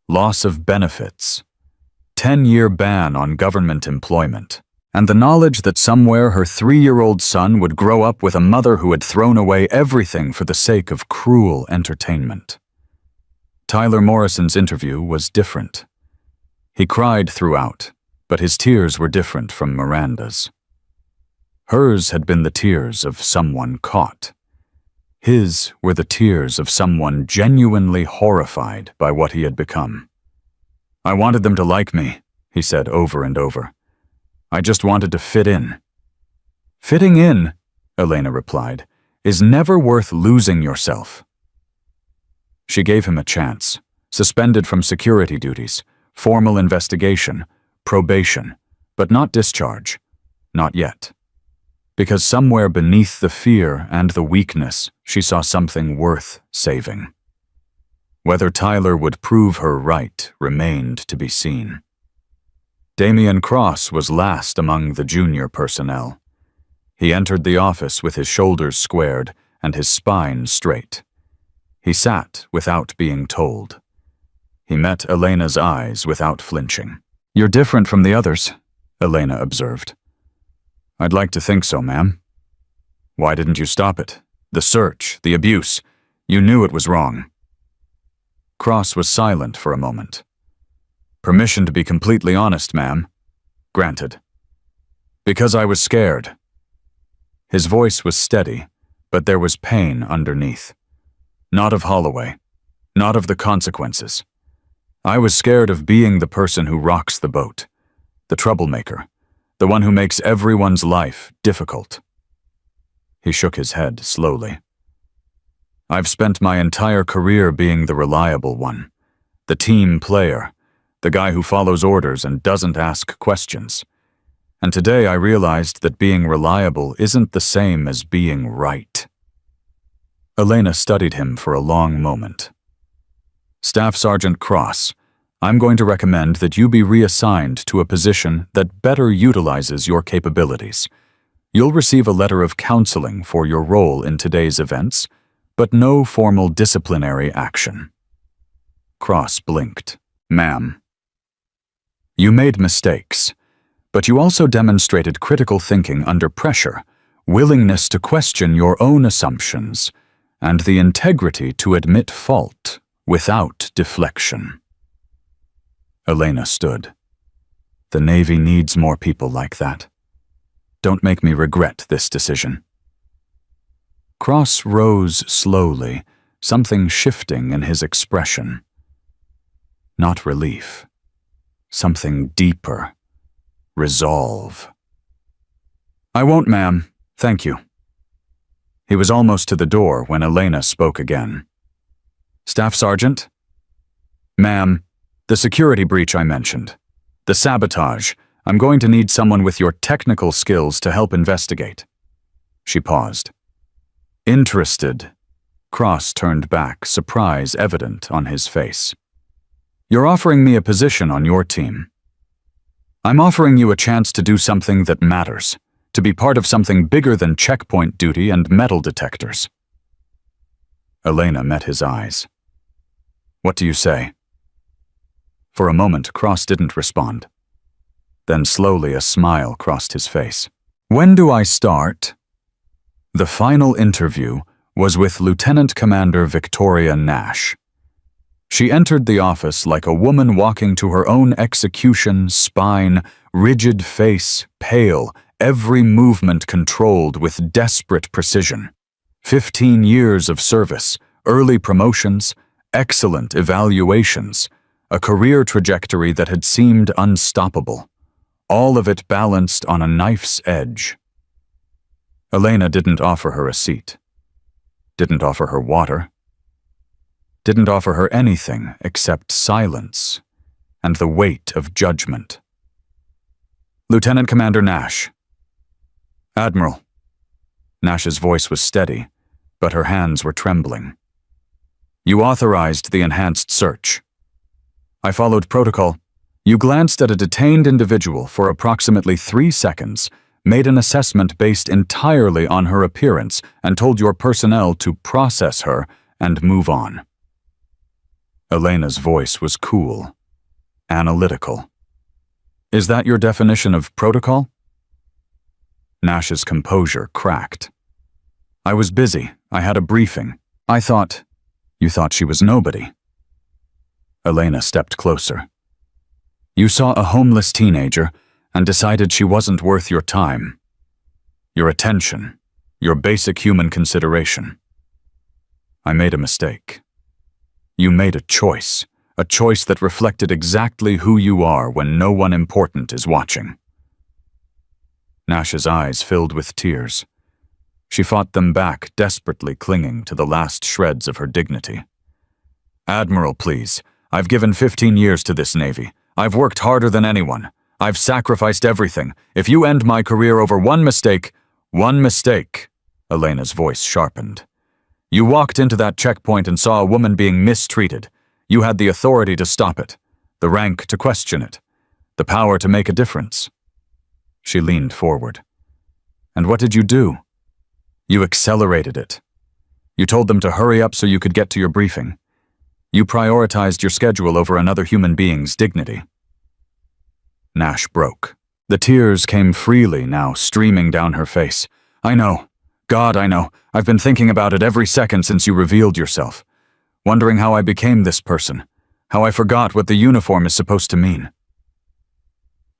loss of benefits, 10-year ban on government employment, and the knowledge that somewhere her 3-year-old son would grow up with a mother who had thrown away everything for the sake of cruel entertainment. Tyler Morrison's interview was different. He cried throughout, but his tears were different from Miranda's. Hers had been the tears of someone caught. His were the tears of someone genuinely horrified by what he had become. I wanted them to like me, he said over and over. I just wanted to fit in. Fitting in, Elena replied, is never worth losing yourself. She gave him a chance, suspended from security duties, formal investigation, probation, but not discharge, not yet. Because somewhere beneath the fear and the weakness, she saw something worth saving. Whether Tyler would prove her right remained to be seen. Damian Cross was last among the junior personnel. He entered the office with his shoulders squared and his spine straight. He sat without being told. He met Elena's eyes without flinching. "You're different from the others," Elena observed. "I'd like to think so, ma'am." "Why didn't you stop it? The search, the abuse. You knew it was wrong." Cross was silent for a moment. "Permission to be completely honest, ma'am." "Granted." "Because I was scared." His voice was steady, but there was pain underneath. Not of Holloway. Not of the consequences. I was scared of being the person who rocks the boat. The troublemaker. The one who makes everyone's life difficult. He shook his head slowly. "I've spent my entire career being the reliable one. The team player. The guy who follows orders and doesn't ask questions. And today I realized that being reliable isn't the same as being right." Elena studied him for a long moment. "Staff Sergeant Cross, I'm going to recommend that you be reassigned to a position that better utilizes your capabilities. You'll receive a letter of counseling for your role in today's events, but no formal disciplinary action." Cross blinked. "Ma'am." "You made mistakes, but you also demonstrated critical thinking under pressure, willingness to question your own assumptions, and the integrity to admit fault without deflection." Elena stood. "The Navy needs more people like that. Don't make me regret this decision." Cross rose slowly, something shifting in his expression. Not relief. Something deeper. Resolve. "I won't, ma'am. Thank you." He was almost to the door when Elena spoke again. "Staff Sergeant?" "Ma'am, the security breach I mentioned. The sabotage. I'm going to need someone with your technical skills to help investigate." She paused. "Interested?" Cross turned back, surprise evident on his face. "You're offering me a position on your team. I'm offering you a chance to do something that matters, to be part of something bigger than checkpoint duty and metal detectors." Elena met his eyes. "What do you say?" For a moment, Cross didn't respond. Then slowly a smile crossed his face. "When do I start?" The final interview was with Lieutenant Commander Victoria Nash. She entered the office like a woman walking to her own execution, spine, rigid face, pale, every movement controlled with desperate precision. 15 years of service, early promotions, excellent evaluations, a career trajectory that had seemed unstoppable, all of it balanced on a knife's edge. Elena didn't offer her a seat, didn't offer her water, didn't offer her anything except silence and the weight of judgment. "Lieutenant Commander Nash." "Admiral." Nash's voice was steady, but her hands were trembling. "You authorized the enhanced search. I followed protocol. You glanced at a detained individual for approximately 3 seconds, made an assessment based entirely on her appearance, and told your personnel to process her and move on." Elena's voice was cool, analytical. "Is that your definition of protocol?" Nash's composure cracked. "I was busy. I had a briefing. You thought she was nobody." Elena stepped closer. "You saw a homeless teenager and decided she wasn't worth your time, your attention, your basic human consideration. I made a mistake. You made a choice that reflected exactly who you are when no one important is watching." Nash's eyes filled with tears. She fought them back, desperately clinging to the last shreds of her dignity. "Admiral, please. I've given 15 years to this Navy. I've worked harder than anyone. I've sacrificed everything. If you end my career over one mistake, Elena's voice sharpened. "You walked into that checkpoint and saw a woman being mistreated. You had the authority to stop it, the rank to question it, the power to make a difference. She leaned forward. And what did you do? You accelerated it. You told them to hurry up so you could get to your briefing. You prioritized your schedule over another human being's dignity. Nash broke. The tears came freely now, streaming down her face. I know. God, I know. I've been thinking about it every second since you revealed yourself. Wondering how I became this person. How I forgot what the uniform is supposed to mean.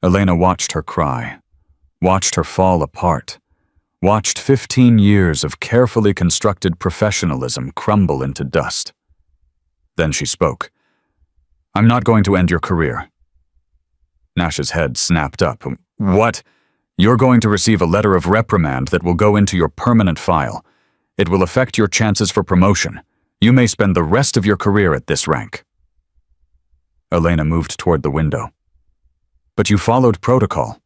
Elena watched her cry. Watched her fall apart. Watched 15 years of carefully constructed professionalism crumble into dust. Then she spoke. I'm not going to end your career. Nash's head snapped up. What? You're going to receive a letter of reprimand that will go into your permanent file. It will affect your chances for promotion. You may spend the rest of your career at this rank. Elena moved toward the window. But you followed protocol.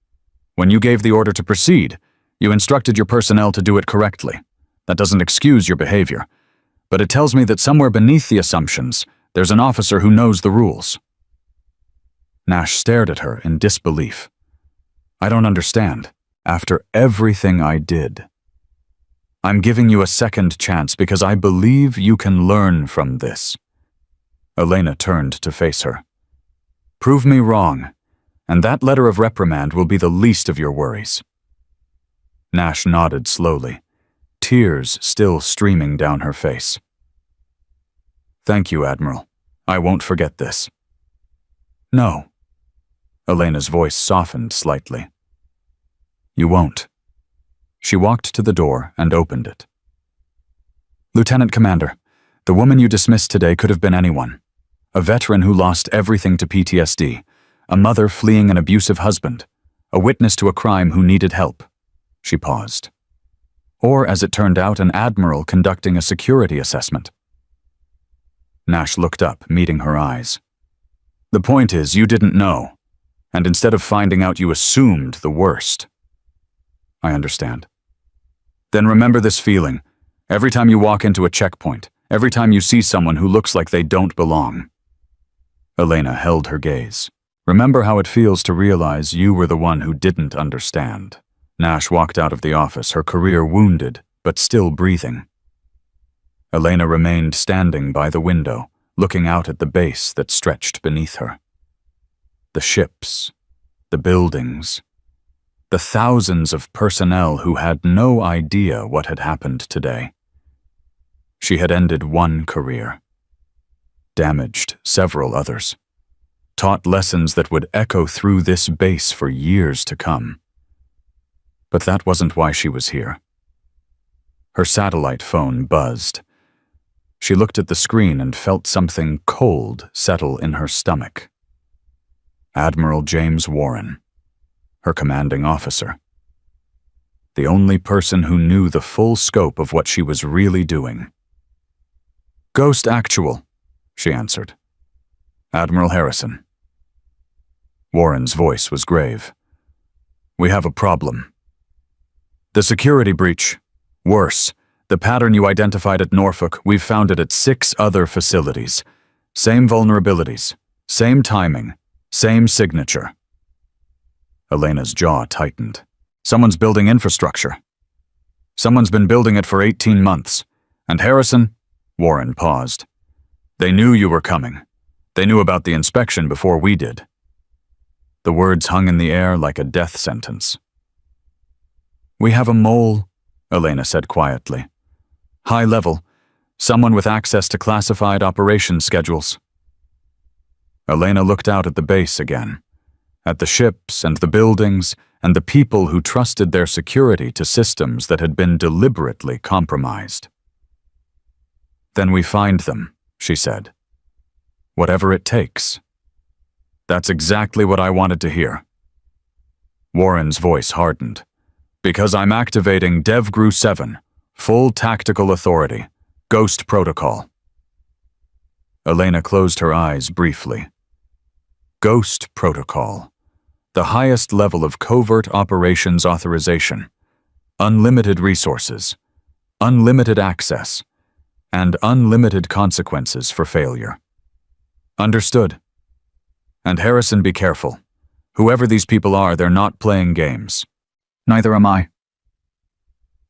When you gave the order to proceed, you instructed your personnel to do it correctly. That doesn't excuse your behavior, but it tells me that somewhere beneath the assumptions, there's an officer who knows the rules. Nash stared at her in disbelief. I don't understand. After everything I did. I'm giving you a second chance because I believe you can learn from this. Elena turned to face her. Prove me wrong, and that letter of reprimand will be the least of your worries. Nash nodded slowly, tears still streaming down her face. Thank you, Admiral. I won't forget this. No. Elena's voice softened slightly. You won't. She walked to the door and opened it. Lieutenant Commander, the woman you dismissed today could have been anyone. A veteran who lost everything to PTSD, a mother fleeing an abusive husband, a witness to a crime who needed help. She paused. Or, as it turned out, an admiral conducting a security assessment. Nash looked up, meeting her eyes. The point is, you didn't know, and instead of finding out, you assumed the worst. I understand. Then remember this feeling. Every time you walk into a checkpoint, every time you see someone who looks like they don't belong. Elena held her gaze. Remember how it feels to realize you were the one who didn't understand. Nash walked out of the office, her career wounded, but still breathing. Elena remained standing by the window, looking out at the base that stretched beneath her. The ships, the buildings, the thousands of personnel who had no idea what had happened today. She had ended one career, damaged several others, taught lessons that would echo through this base for years to come. But that wasn't why she was here. Her satellite phone buzzed. She looked at the screen and felt something cold settle in her stomach. Admiral James Warren, her commanding officer. The only person who knew the full scope of what she was really doing. Ghost Actual, she answered. Admiral Harrison. Warren's voice was grave. We have a problem. The security breach. Worse, the pattern you identified at Norfolk, we've found it at 6 other facilities. Same vulnerabilities, same timing, same signature. Elena's jaw tightened. Someone's building infrastructure. Someone's been building it for 18 months. And Harrison? Warren paused. They knew you were coming. They knew about the inspection before we did. The words hung in the air like a death sentence. We have a mole, Elena said quietly. High level. Someone with access to classified operation schedules. Elena looked out at the base again. At the ships and the buildings and the people who trusted their security to systems that had been deliberately compromised. Then we find them, she said. Whatever it takes. That's exactly what I wanted to hear. Warren's voice hardened. Because I'm activating DevGru 7, full tactical authority, Ghost Protocol. Elena closed her eyes briefly. Ghost Protocol. The highest level of covert operations authorization. Unlimited resources. Unlimited access. And unlimited consequences for failure. Understood. And Harrison, be careful. Whoever these people are, they're not playing games. Neither am I.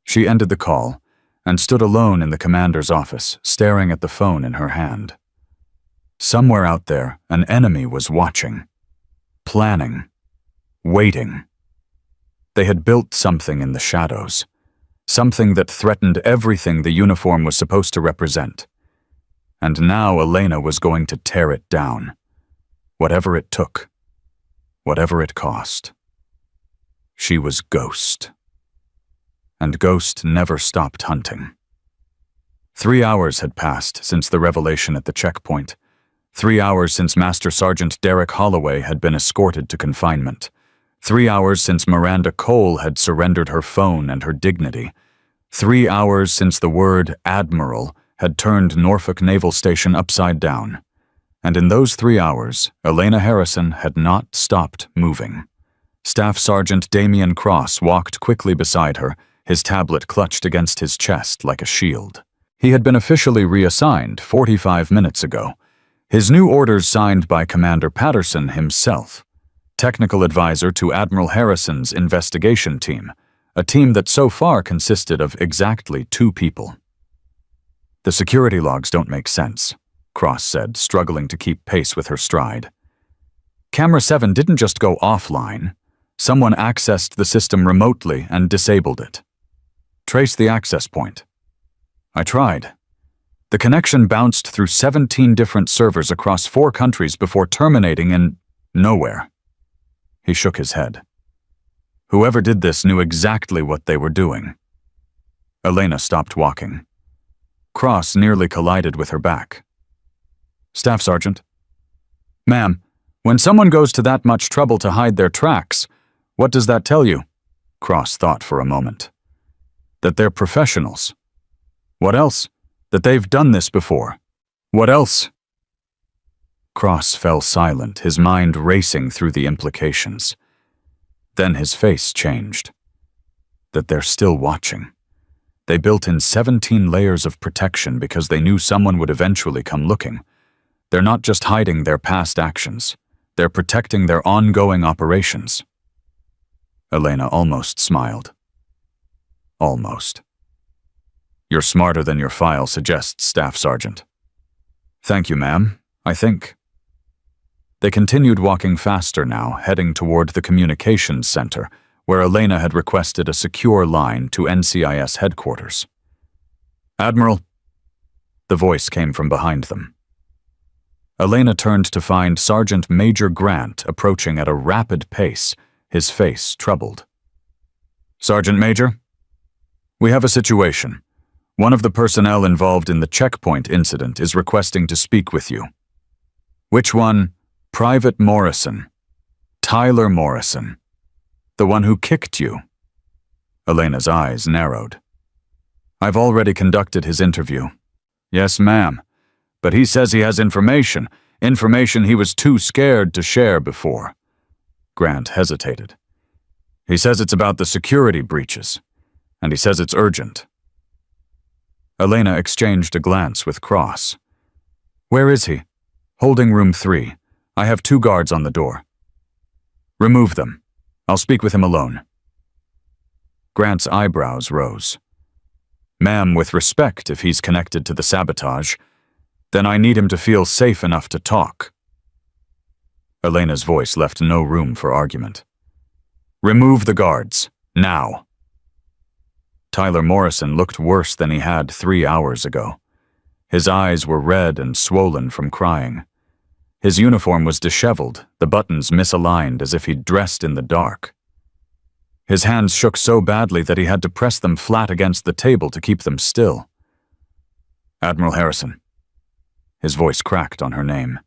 She ended the call and stood alone in the commander's office, staring at the phone in her hand. Somewhere out there, an enemy was watching, planning, waiting. They had built something in the shadows, something that threatened everything the uniform was supposed to represent. And now Elena was going to tear it down, whatever it took, whatever it cost. She was Ghost. And Ghost never stopped hunting. 3 hours had passed since the revelation at the checkpoint. 3 hours since Master Sergeant Derek Holloway had been escorted to confinement. 3 hours since Miranda Cole had surrendered her phone and her dignity. 3 hours since the word Admiral had turned Norfolk Naval Station upside down. And in those 3 hours, Elena Harrison had not stopped moving. Staff Sergeant Damian Cross walked quickly beside her, his tablet clutched against his chest like a shield. He had been officially reassigned 45 minutes ago. His new orders signed by Commander Patterson himself, technical advisor to Admiral Harrison's investigation team, a team that so far consisted of exactly 2 people. The security logs don't make sense, Cross said, struggling to keep pace with her stride. Camera 7 didn't just go offline. Someone accessed the system remotely and disabled it. Trace the access point. I tried. The connection bounced through 17 different servers across 4 countries before terminating in nowhere. He shook his head. Whoever did this knew exactly what they were doing. Elena stopped walking. Cross nearly collided with her back. Staff Sergeant. Ma'am, when someone goes to that much trouble to hide their tracks, what does that tell you? Cross thought for a moment. That they're professionals. What else? That they've done this before. What else? Cross fell silent, his mind racing through the implications. Then his face changed. That they're still watching. They built in 17 layers of protection because they knew someone would eventually come looking. They're not just hiding their past actions. They're protecting their ongoing operations. Elena almost smiled. Almost. You're smarter than your file suggests, Staff Sergeant. Thank you, ma'am, I think. They continued walking faster now, heading toward the communications center, where Elena had requested a secure line to NCIS headquarters. Admiral. The voice came from behind them. Elena turned to find Sergeant Major Grant approaching at a rapid pace, his face troubled. Sergeant Major? We have a situation. One of the personnel involved in the checkpoint incident is requesting to speak with you. Which one? Private Morrison. Tyler Morrison. The one who kicked you. Elena's eyes narrowed. I've already conducted his interview. Yes, ma'am. But he says he has information he was too scared to share before. Grant hesitated. He says it's about the security breaches, and he says it's urgent. Elena exchanged a glance with Cross. Where is he? Holding room 3. I have 2 guards on the door. Remove them. I'll speak with him alone. Grant's eyebrows rose. Ma'am, with respect, if he's connected to the sabotage, then I need him to feel safe enough to talk. Elena's voice left no room for argument. Remove the guards, now. Tyler Morrison looked worse than he had 3 hours ago. His eyes were red and swollen from crying. His uniform was disheveled, the buttons misaligned as if he'd dressed in the dark. His hands shook so badly that he had to press them flat against the table to keep them still. Admiral Harrison. His voice cracked on her name.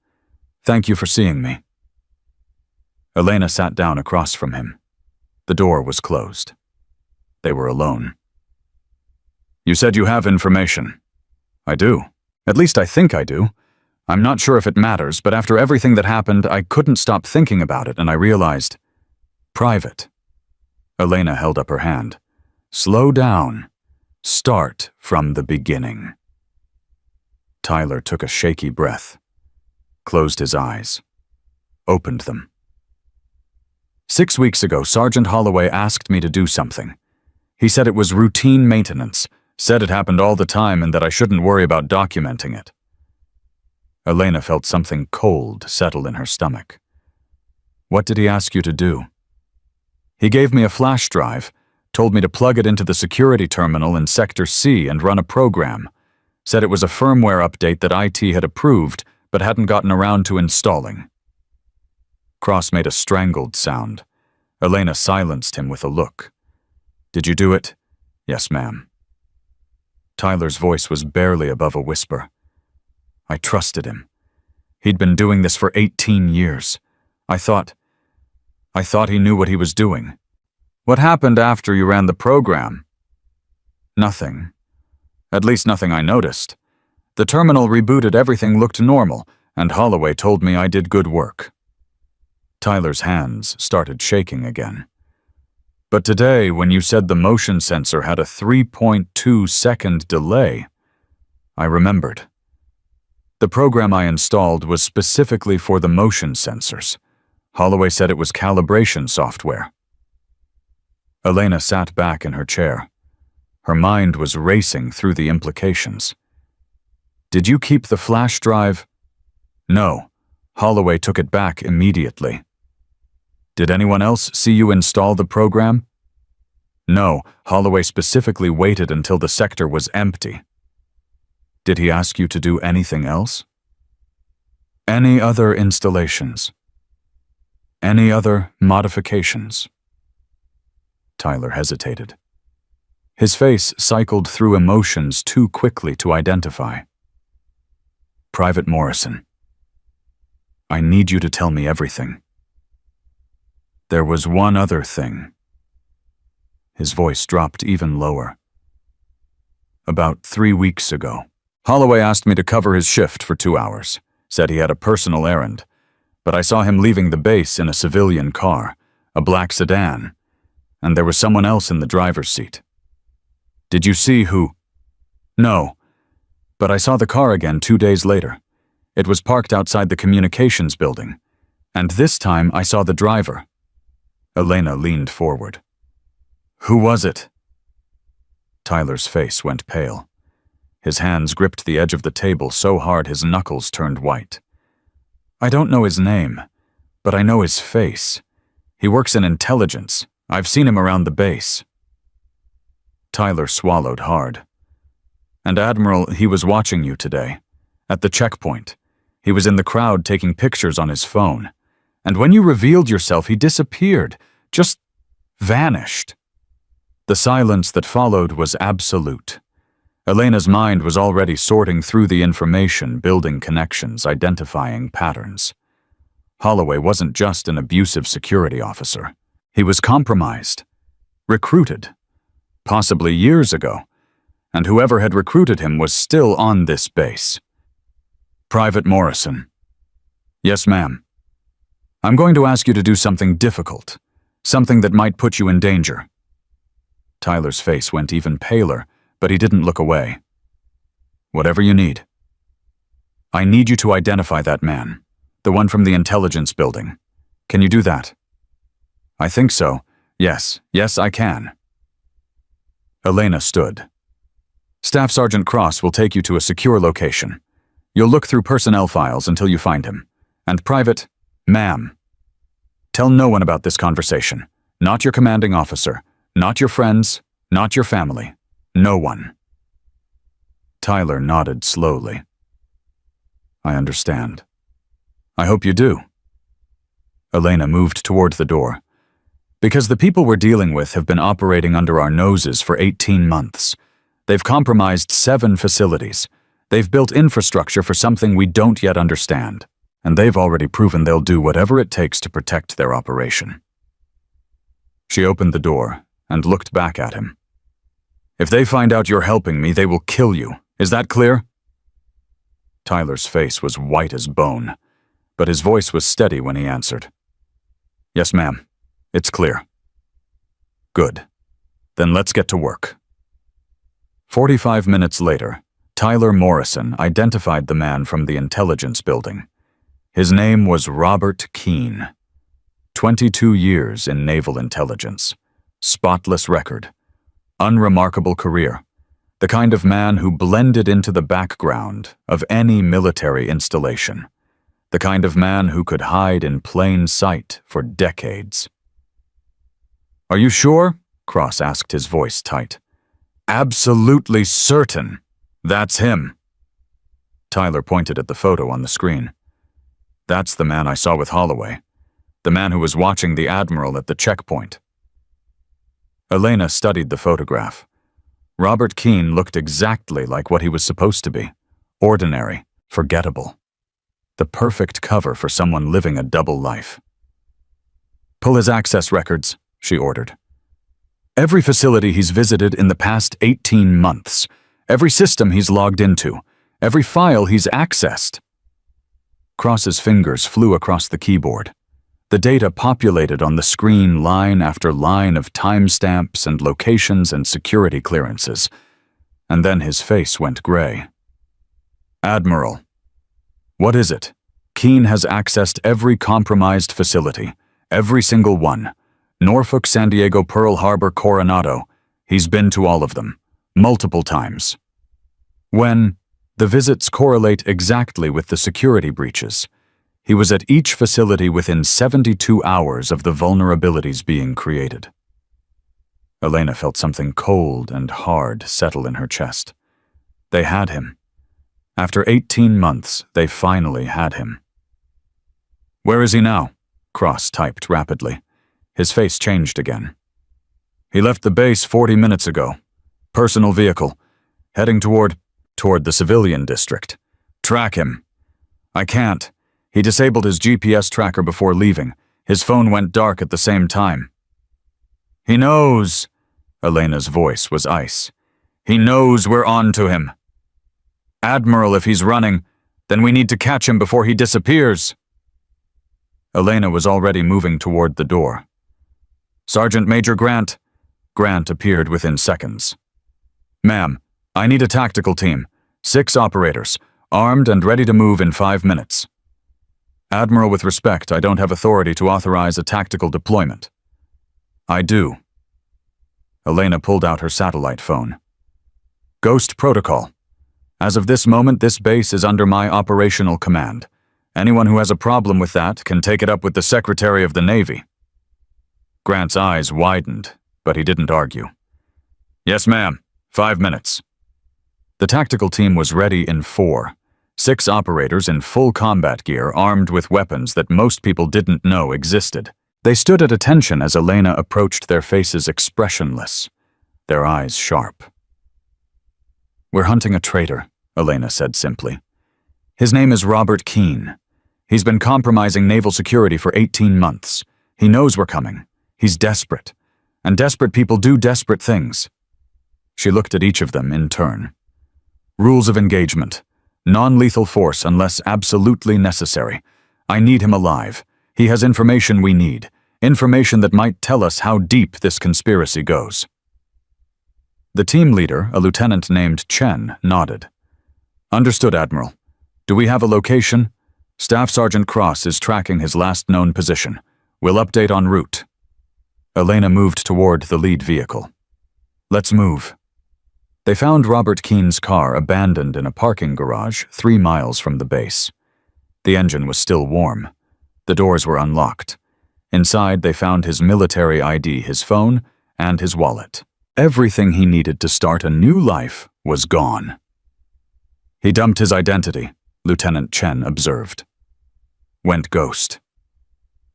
Thank you for seeing me. Elena sat down across from him. The door was closed. They were alone. You said you have information. I do. At least I think I do. I'm not sure if it matters, but after everything that happened, I couldn't stop thinking about it, and I realized... Private. Elena held up her hand. Slow down. Start from the beginning. Tyler took a shaky breath. closed his eyes, opened them. 6 weeks ago, Sergeant Holloway asked me to do something. He said it was routine maintenance, said it happened all the time and that I shouldn't worry about documenting it. Elena felt something cold settle in her stomach. What did he ask you to do? He gave me a flash drive, told me to plug it into the security terminal in Sector C and run a program. Said it was a firmware update that IT had approved but hadn't gotten around to installing. Cross made a strangled sound. Elena silenced him with a look. Did you do it? Yes, ma'am. Tyler's voice was barely above a whisper. I trusted him. He'd been doing this for 18 years. I thought he knew what he was doing. What happened after you ran the program? Nothing. At least nothing I noticed. The terminal rebooted, everything looked normal, and Holloway told me I did good work. Tyler's hands started shaking again. But today, when you said the motion sensor had a 3.2-second delay, I remembered. The program I installed was specifically for the motion sensors. Holloway said it was calibration software. Elena sat back in her chair. Her mind was racing through the implications. Did you keep the flash drive? No. Holloway took it back immediately. Did anyone else see you install the program? No. Holloway specifically waited until the sector was empty. Did he ask you to do anything else? Any other installations? Any other modifications? Tyler hesitated. His face cycled through emotions too quickly to identify. Private Morrison, I need you to tell me everything. There was one other thing. His voice dropped even lower. About 3 weeks ago, Holloway asked me to cover his shift for 2 hours, said he had a personal errand, but I saw him leaving the base in a civilian car, a black sedan, and there was someone else in the driver's seat. Did you see who? No, but I saw the car again 2 days later. It was parked outside the communications building, and this time I saw the driver. Elena leaned forward. Who was it? Tyler's face went pale. His hands gripped the edge of the table so hard his knuckles turned white. I don't know his name, but I know his face. He works in intelligence. I've seen him around the base. Tyler swallowed hard. And Admiral, he was watching you today. At the checkpoint. He was in the crowd taking pictures on his phone. And when you revealed yourself, he disappeared. Just vanished. The silence that followed was absolute. Elena's mind was already sorting through the information, building connections, identifying patterns. Holloway wasn't just an abusive security officer. He was compromised, recruited, possibly years ago, and whoever had recruited him was still on this base. Private Morrison. Yes, ma'am. I'm going to ask you to do something difficult, something that might put you in danger. Tyler's face went even paler, but he didn't look away. Whatever you need. I need you to identify that man, the one from the intelligence building. Can you do that? I think so. Yes, I can. Elena stood. Staff Sergeant Cross will take you to a secure location. You'll look through personnel files until you find him. And Private, ma'am, tell no one about this conversation. Not your commanding officer, not your friends, not your family. No one. Tyler nodded slowly. I understand. I hope you do. Elena moved toward the door. Because the people we're dealing with have been operating under our noses for 18 months. They've compromised 7 facilities. They've built infrastructure for something we don't yet understand. And they've already proven they'll do whatever it takes to protect their operation. She opened the door and looked back at him. If they find out you're helping me, they will kill you. Is that clear? Tyler's face was white as bone, but his voice was steady when he answered. Yes, ma'am. It's clear. Good. Then let's get to work. 45 minutes later, Tyler Morrison identified the man from the intelligence building. His name was Robert Keane. 22 years in naval intelligence. Spotless record. Unremarkable career. The kind of man who blended into the background of any military installation. The kind of man who could hide in plain sight for decades. "Are you sure?" Cross asked, his voice tight. "Absolutely certain. That's him." Tyler pointed at the photo on the screen. "That's the man I saw with Holloway. The man who was watching the Admiral at the checkpoint." Elena studied the photograph. Robert Keane looked exactly like what he was supposed to be. Ordinary, forgettable. The perfect cover for someone living a double life. "Pull his access records," she ordered. "Every facility he's visited in the past 18 months. Every system he's logged into. Every file he's accessed." Cross's fingers flew across the keyboard. The data populated on the screen line after line of timestamps and locations and security clearances. And then his face went gray. "Admiral. What is it?" "Keane has accessed every compromised facility. Every single one. Norfolk, San Diego, Pearl Harbor, Coronado. He's been to all of them. Multiple times." "When?" "The visits correlate exactly with the security breaches. He was at each facility within 72 hours of the vulnerabilities being created." Elena felt something cold and hard settle in her chest. They had him. After 18 months, they finally had him. "Where is he now?" Cross typed rapidly. His face changed again. "He left the base 40 minutes ago. Personal vehicle. Heading toward the civilian district. Track him." "I can't. He disabled his GPS tracker before leaving. His phone went dark at the same time." "He knows." Elena's voice was ice. "He knows we're on to him. Admiral, if he's running, then we need to catch him before he disappears." Elena was already moving toward the door. "Sergeant Major Grant." Grant appeared within seconds. "Ma'am, I need a tactical team. 6 operators, armed and ready to move in 5 minutes." "Admiral, with respect, I don't have authority to authorize a tactical deployment." "I do." Elena pulled out her satellite phone. "Ghost protocol. As of this moment, this base is under my operational command. Anyone who has a problem with that can take it up with the Secretary of the Navy." Grant's eyes widened, but he didn't argue. "Yes, ma'am. 5 minutes." The tactical team was ready in 4. 6 operators in full combat gear, armed with weapons that most people didn't know existed. They stood at attention as Elena approached, their faces expressionless, their eyes sharp. "We're hunting a traitor," Elena said simply. "His name is Robert Keane. He's been compromising naval security for 18 months. He knows we're coming. He's desperate. And desperate people do desperate things." She looked at each of them in turn. "Rules of engagement. Non-lethal force unless absolutely necessary. I need him alive. He has information we need. Information that might tell us how deep this conspiracy goes." The team leader, a lieutenant named Chen, nodded. "Understood, Admiral. Do we have a location?" "Staff Sergeant Cross is tracking his last known position. We'll update en route." Elena moved toward the lead vehicle. "Let's move." They found Robert Keane's car abandoned in a parking garage 3 miles from the base. The engine was still warm. The doors were unlocked. Inside, they found his military ID, his phone, and his wallet. Everything he needed to start a new life was gone. "He dumped his identity," Lieutenant Chen observed. "Went ghost.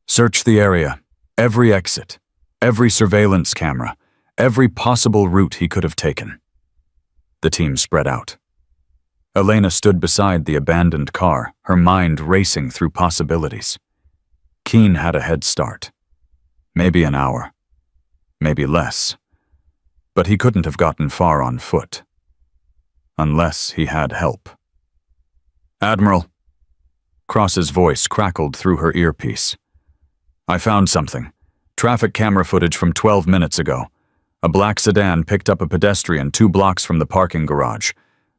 Search the area, every exit, every surveillance camera, every possible route he could have taken." The team spread out. Elena stood beside the abandoned car, her mind racing through possibilities. Keane had a head start. Maybe an hour. Maybe less. But he couldn't have gotten far on foot. Unless he had help. "Admiral." Cross's voice crackled through her earpiece. "I found something. Traffic camera footage from 12 minutes ago. A black sedan picked up a pedestrian 2 blocks from the parking garage.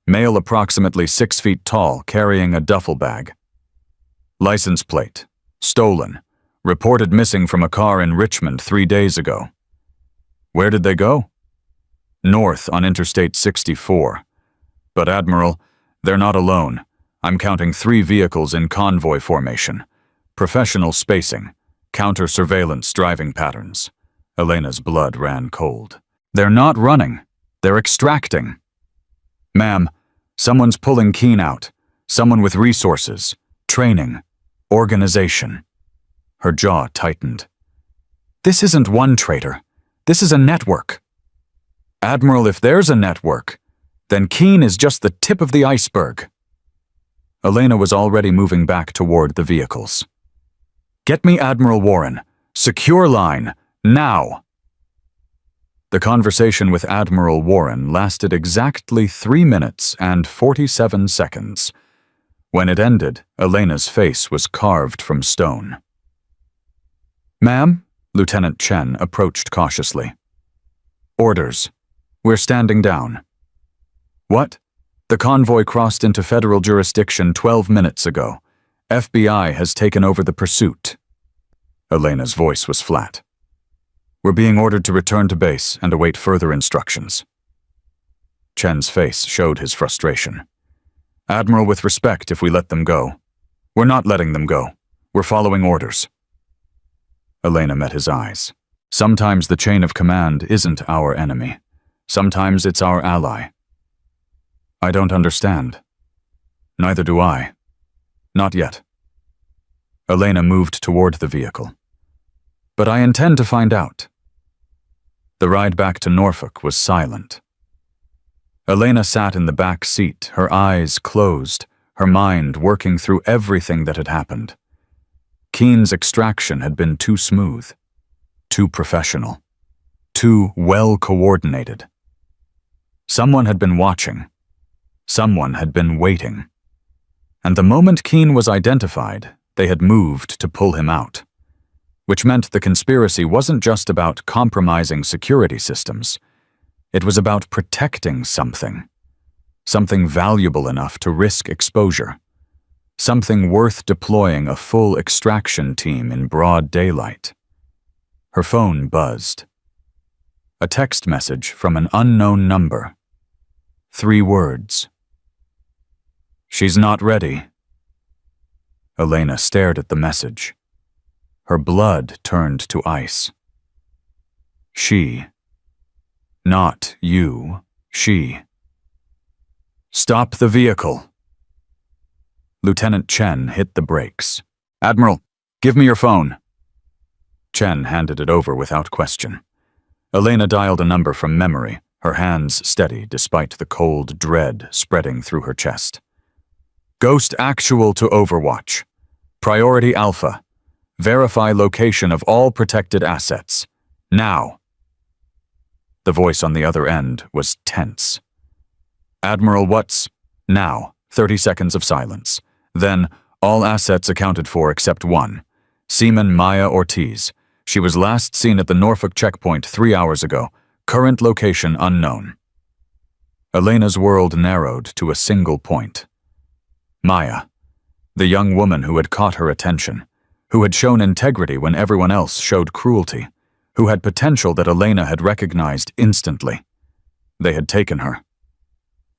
Male approximately 6 feet tall, carrying a duffel bag." License plate. Stolen. Reported missing from a car in Richmond 3 days ago. Where did they go? North on Interstate 64. But Admiral, they're not alone. I'm counting 3 vehicles in convoy formation. Professional spacing. Counter-surveillance driving patterns. Elena's blood ran cold. They're not running. They're extracting. Ma'am, someone's pulling Keen out. Someone with resources, training, organization. Her jaw tightened. This isn't one traitor. This is a network. Admiral, if there's a network, then Keen is just the tip of the iceberg. Elena was already moving back toward the vehicles. Get me Admiral Warren. Secure line, now. The conversation with Admiral Warren lasted exactly 3 minutes and 47 seconds. When it ended, Elena's face was carved from stone. Ma'am, Lieutenant Chen approached cautiously. Orders. We're standing down. What? The convoy crossed into federal jurisdiction 12 minutes ago. FBI has taken over the pursuit. Elena's voice was flat. We're being ordered to return to base and await further instructions. Chen's face showed his frustration. Admiral, with respect, if we let them go. We're not letting them go. We're following orders. Elena met his eyes. Sometimes the chain of command isn't our enemy. Sometimes it's our ally. I don't understand. Neither do I. Not yet. Elena moved toward the vehicle. But I intend to find out. The ride back to Norfolk was silent. Elena sat in the back seat, her eyes closed, her mind working through everything that had happened. Keen's extraction had been too smooth, too professional, too well-coordinated. Someone had been watching. Someone had been waiting. And the moment Keen was identified, they had moved to pull him out. Which meant the conspiracy wasn't just about compromising security systems. It was about protecting something. Something valuable enough to risk exposure. Something worth deploying a full extraction team in broad daylight. Her phone buzzed. A text message from an unknown number. 3 words. She's not ready. Elena stared at the message. Her blood turned to ice. She. Not you. She. Stop the vehicle. Lieutenant Chen hit the brakes. Admiral, give me your phone. Chen handed it over without question. Elena dialed a number from memory, her hands steady despite the cold dread spreading through her chest. Ghost Actual to Overwatch. Priority Alpha. Verify location of all protected assets. Now. The voice on the other end was tense. Admiral, what's... Now. 30 seconds of silence. Then, all assets accounted for except one. Seaman Maya Ortiz. She was last seen at the Norfolk checkpoint 3 hours ago. Current location unknown. Elena's world narrowed to a single point. Maya. The young woman who had caught her attention. Who had shown integrity when everyone else showed cruelty. Who had potential that Elena had recognized instantly. They had taken her.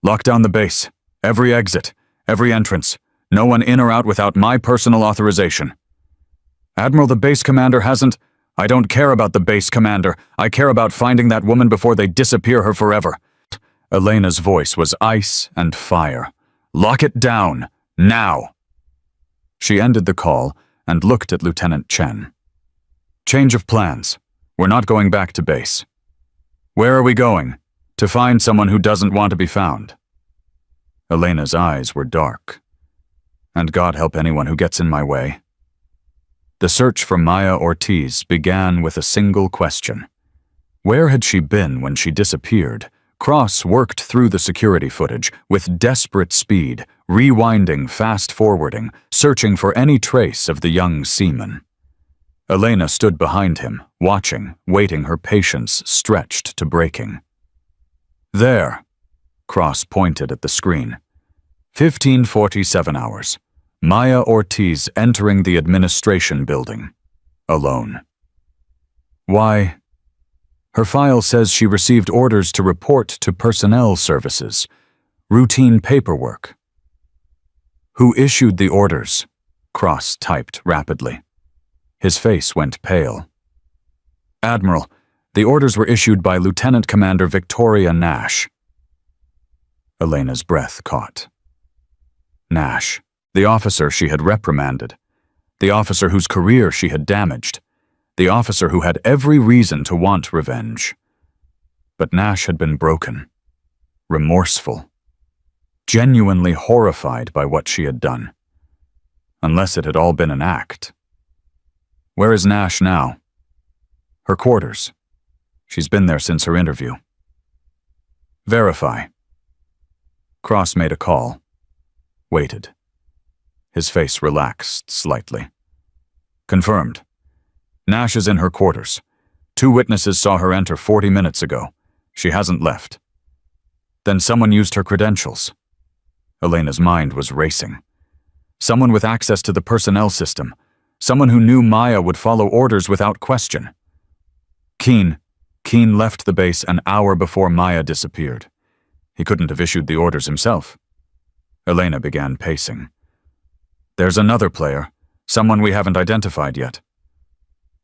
Lock down the base. Every exit. Every entrance. No one in or out without my personal authorization. Admiral, the base commander hasn't... I don't care about the base commander. I care about finding that woman before they disappear her forever. Elena's voice was ice and fire. Lock it down. Now. She ended the call and looked at Lieutenant Chen. Change of plans. We're not going back to base. Where are we going? To find someone who doesn't want to be found. Elena's eyes were dark. And God help anyone who gets in my way. The search for Maya Ortiz began with a single question. Where had she been when she disappeared? Cross worked through the security footage with desperate speed, rewinding, fast-forwarding, searching for any trace of the young seaman. Elena stood behind him, watching, waiting, her patience stretched to breaking. There, Cross pointed at the screen. 1547 hours. Maya Ortiz entering the administration building, alone. Why? Her file says she received orders to report to personnel services, routine paperwork. Who issued the orders? Cross typed rapidly. His face went pale. Admiral, the orders were issued by Lieutenant Commander Victoria Nash. Elena's breath caught. Nash, the officer she had reprimanded, the officer whose career she had damaged, the officer who had every reason to want revenge. But Nash had been broken, remorseful, genuinely horrified by what she had done. Unless it had all been an act. Where is Nash now? Her quarters. She's been there since her interview. Verify. Cross made a call. Waited. His face relaxed slightly. Confirmed. Nash is in her quarters. 2 witnesses saw her enter 40 minutes ago. She hasn't left. Then someone used her credentials. Elena's mind was racing. Someone with access to the personnel system. Someone who knew Maya would follow orders without question. Keene left the base an hour before Maya disappeared. He couldn't have issued the orders himself. Elena began pacing. There's another player, someone we haven't identified yet.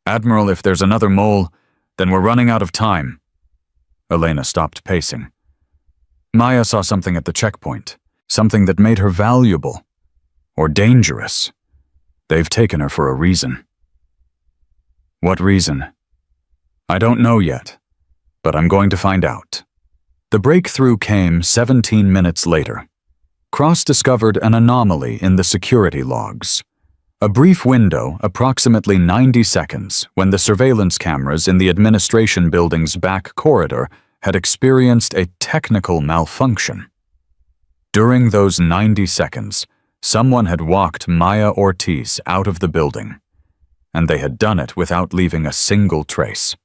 Admiral, if there's another mole, then we're running out of time. Elena stopped pacing. Maya saw something at the checkpoint, something that made her valuable, or dangerous. They've taken her for a reason. What reason? I don't know yet, but I'm going to find out. The breakthrough came 17 minutes later. Cross discovered an anomaly in the security logs. A brief window, approximately 90 seconds, when the surveillance cameras in the administration building's back corridor had experienced a technical malfunction. During those 90 seconds, someone had walked Maya Ortiz out of the building, and they had done it without leaving a single trace.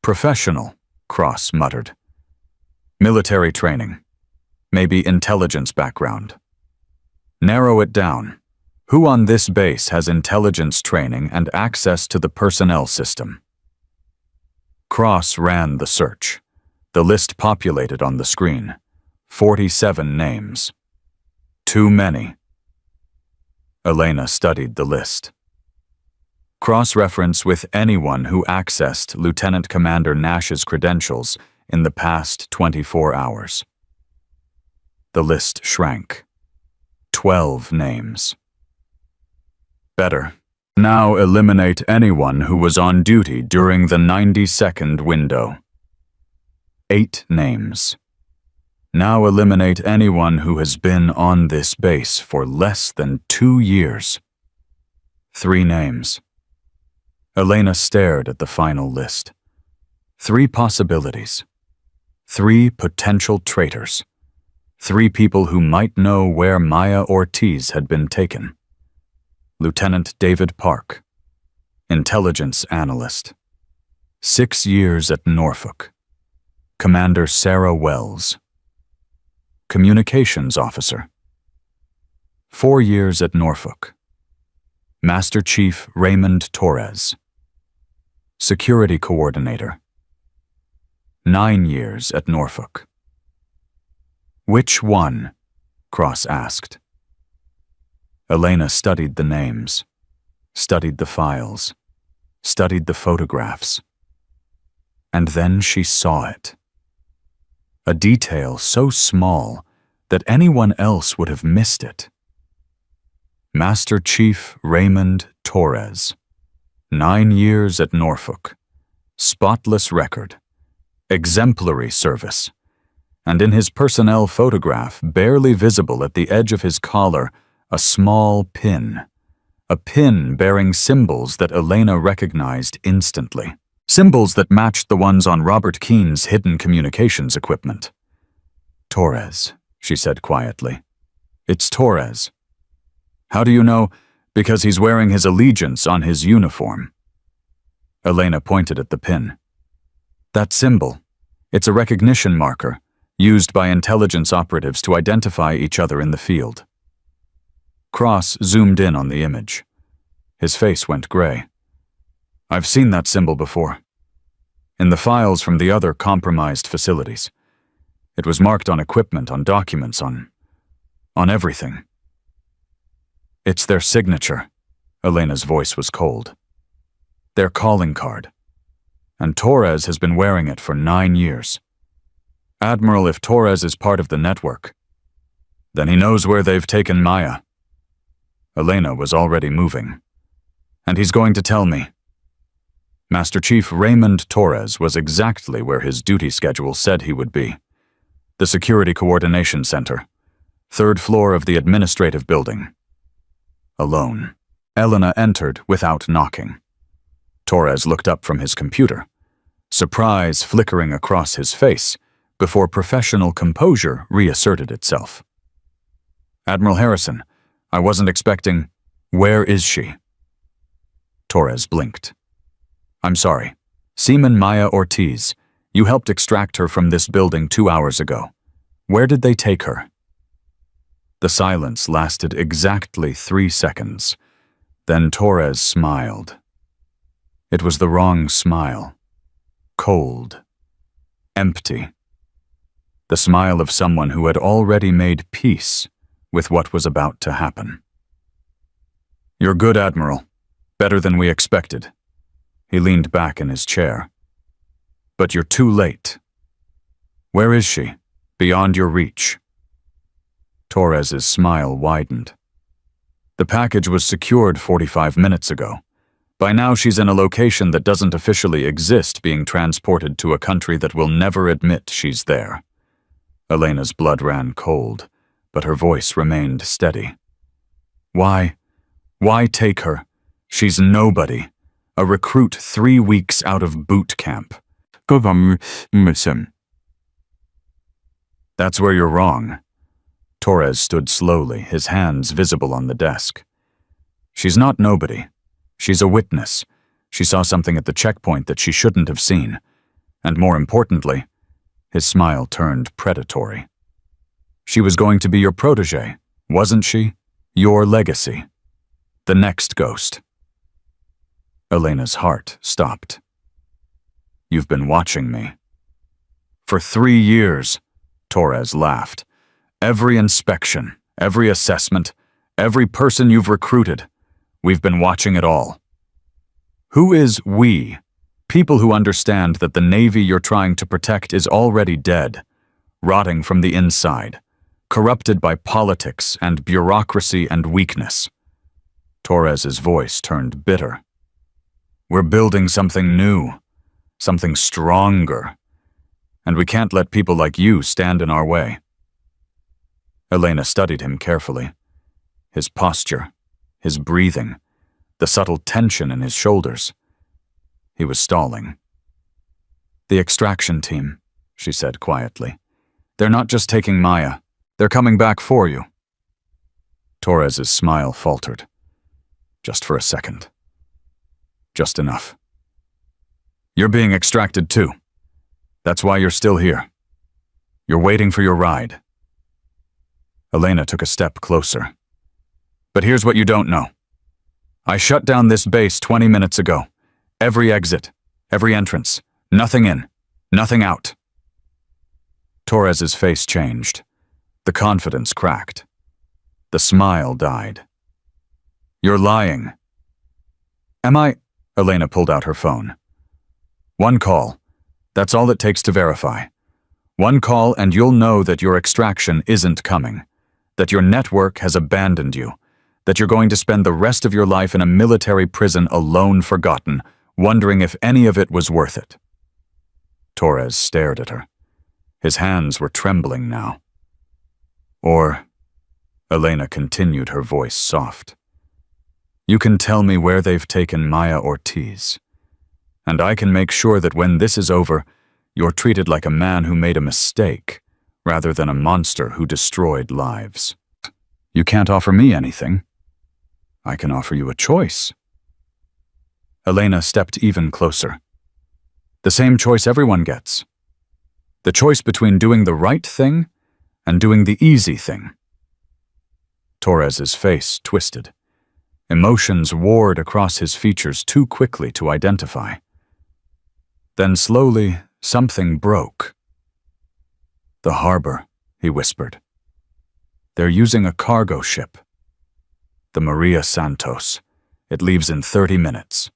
Professional, Cross muttered. Military training. Maybe intelligence background. Narrow it down. Who on this base has intelligence training and access to the personnel system? Cross ran the search. The list populated on the screen. 47 names. Too many. Elena studied the list. Cross-reference with anyone who accessed Lieutenant Commander Nash's credentials in the past 24 hours. The list shrank. 12 names. Better. Now eliminate anyone who was on duty during the 90-second window. 8 names. Now eliminate anyone who has been on this base for less than 2 years. 3 names. Elena stared at the final list. 3 possibilities. 3 potential traitors. 3 people who might know where Maya Ortiz had been taken. Lieutenant David Park, intelligence analyst. 6 years at Norfolk. Commander Sarah Wells. Communications officer. 4 years at Norfolk. Master Chief Raymond Torres. Security coordinator. 9 years at Norfolk. Which one? Cross asked. Elena studied the names, studied the files, studied the photographs. And then she saw it. A detail so small that anyone else would have missed it. Master Chief Raymond Torres. 9 years at Norfolk. Spotless record. Exemplary service. And in his personnel photograph, barely visible at the edge of his collar, a small pin. A pin bearing symbols that Elena recognized instantly. Symbols that matched the ones on Robert Keene's hidden communications equipment. Torres, she said quietly. It's Torres. How do you know? Because he's wearing his allegiance on his uniform. Elena pointed at the pin. That symbol, it's a recognition marker, used by intelligence operatives to identify each other in the field. Cross zoomed in on the image. His face went gray. I've seen that symbol before. In the files from the other compromised facilities. It was marked on equipment, on documents, on everything. It's their signature. Elena's voice was cold. Their calling card. And Torres has been wearing it for 9 years. Admiral, if Torres is part of the network, then he knows where they've taken Maya. Elena was already moving. And he's going to tell me. Master Chief Raymond Torres was exactly where his duty schedule said he would be. The Security Coordination Center, 3rd floor of the administrative building. Alone. Elena entered without knocking. Torres looked up from his computer, surprise flickering across his face before professional composure reasserted itself. Admiral Harrison, I wasn't expecting. Where is she? Torres blinked. I'm sorry. Seaman Maya Ortiz, you helped extract her from this building 2 hours ago. Where did they take her? The silence lasted exactly 3 seconds. Then Torres smiled. It was the wrong smile. Cold. Empty. The smile of someone who had already made peace with what was about to happen. You're good, Admiral. Better than we expected. He leaned back in his chair. But you're too late. Where is she? Beyond your reach. Torres's smile widened. The package was secured 45 minutes ago. By now she's in a location that doesn't officially exist, being transported to a country that will never admit she's there. Elena's blood ran cold, but her voice remained steady. Why? Why take her? She's nobody. A recruit 3 weeks out of boot camp. That's where you're wrong. Torres stood slowly, his hands visible on the desk. She's not nobody. She's a witness. She saw something at the checkpoint that she shouldn't have seen. And more importantly, his smile turned predatory. She was going to be your protege, wasn't she? Your legacy. The next ghost. Elena's heart stopped. You've been watching me. For 3 years, Torres laughed. Every inspection, every assessment, every person you've recruited, we've been watching it all. Who is we? People who understand that the Navy you're trying to protect is already dead, rotting from the inside, corrupted by politics and bureaucracy and weakness. Torres's voice turned bitter. We're building something new, something stronger, and we can't let people like you stand in our way. Elena studied him carefully. His posture, his breathing, the subtle tension in his shoulders. He was stalling. The extraction team, she said quietly. They're not just taking Maya. They're coming back for you. Torres's smile faltered. Just for a second. Just enough. You're being extracted too. That's why you're still here. You're waiting for your ride. Elena took a step closer. But here's what you don't know. I shut down this base 20 minutes ago. Every exit, every entrance, nothing in, nothing out. Torres's face changed. The confidence cracked. The smile died. You're lying. Am I? Elena pulled out her phone. One call. That's all it takes to verify. One call and you'll know that your extraction isn't coming. That your network has abandoned you, that you're going to spend the rest of your life in a military prison alone, forgotten, wondering if any of it was worth it. Torres stared at her. His hands were trembling now. Or, Elena continued, her voice soft. You can tell me where they've taken Maya Ortiz, and I can make sure that when this is over, you're treated like a man who made a mistake, rather than a monster who destroyed lives. You can't offer me anything. I can offer you a choice. Elena stepped even closer. The same choice everyone gets. The choice between doing the right thing and doing the easy thing. Torres's face twisted. Emotions warred across his features too quickly to identify. Then slowly, something broke. "The harbor," he whispered. "They're using a cargo ship. The Maria Santos. It leaves in 30 minutes.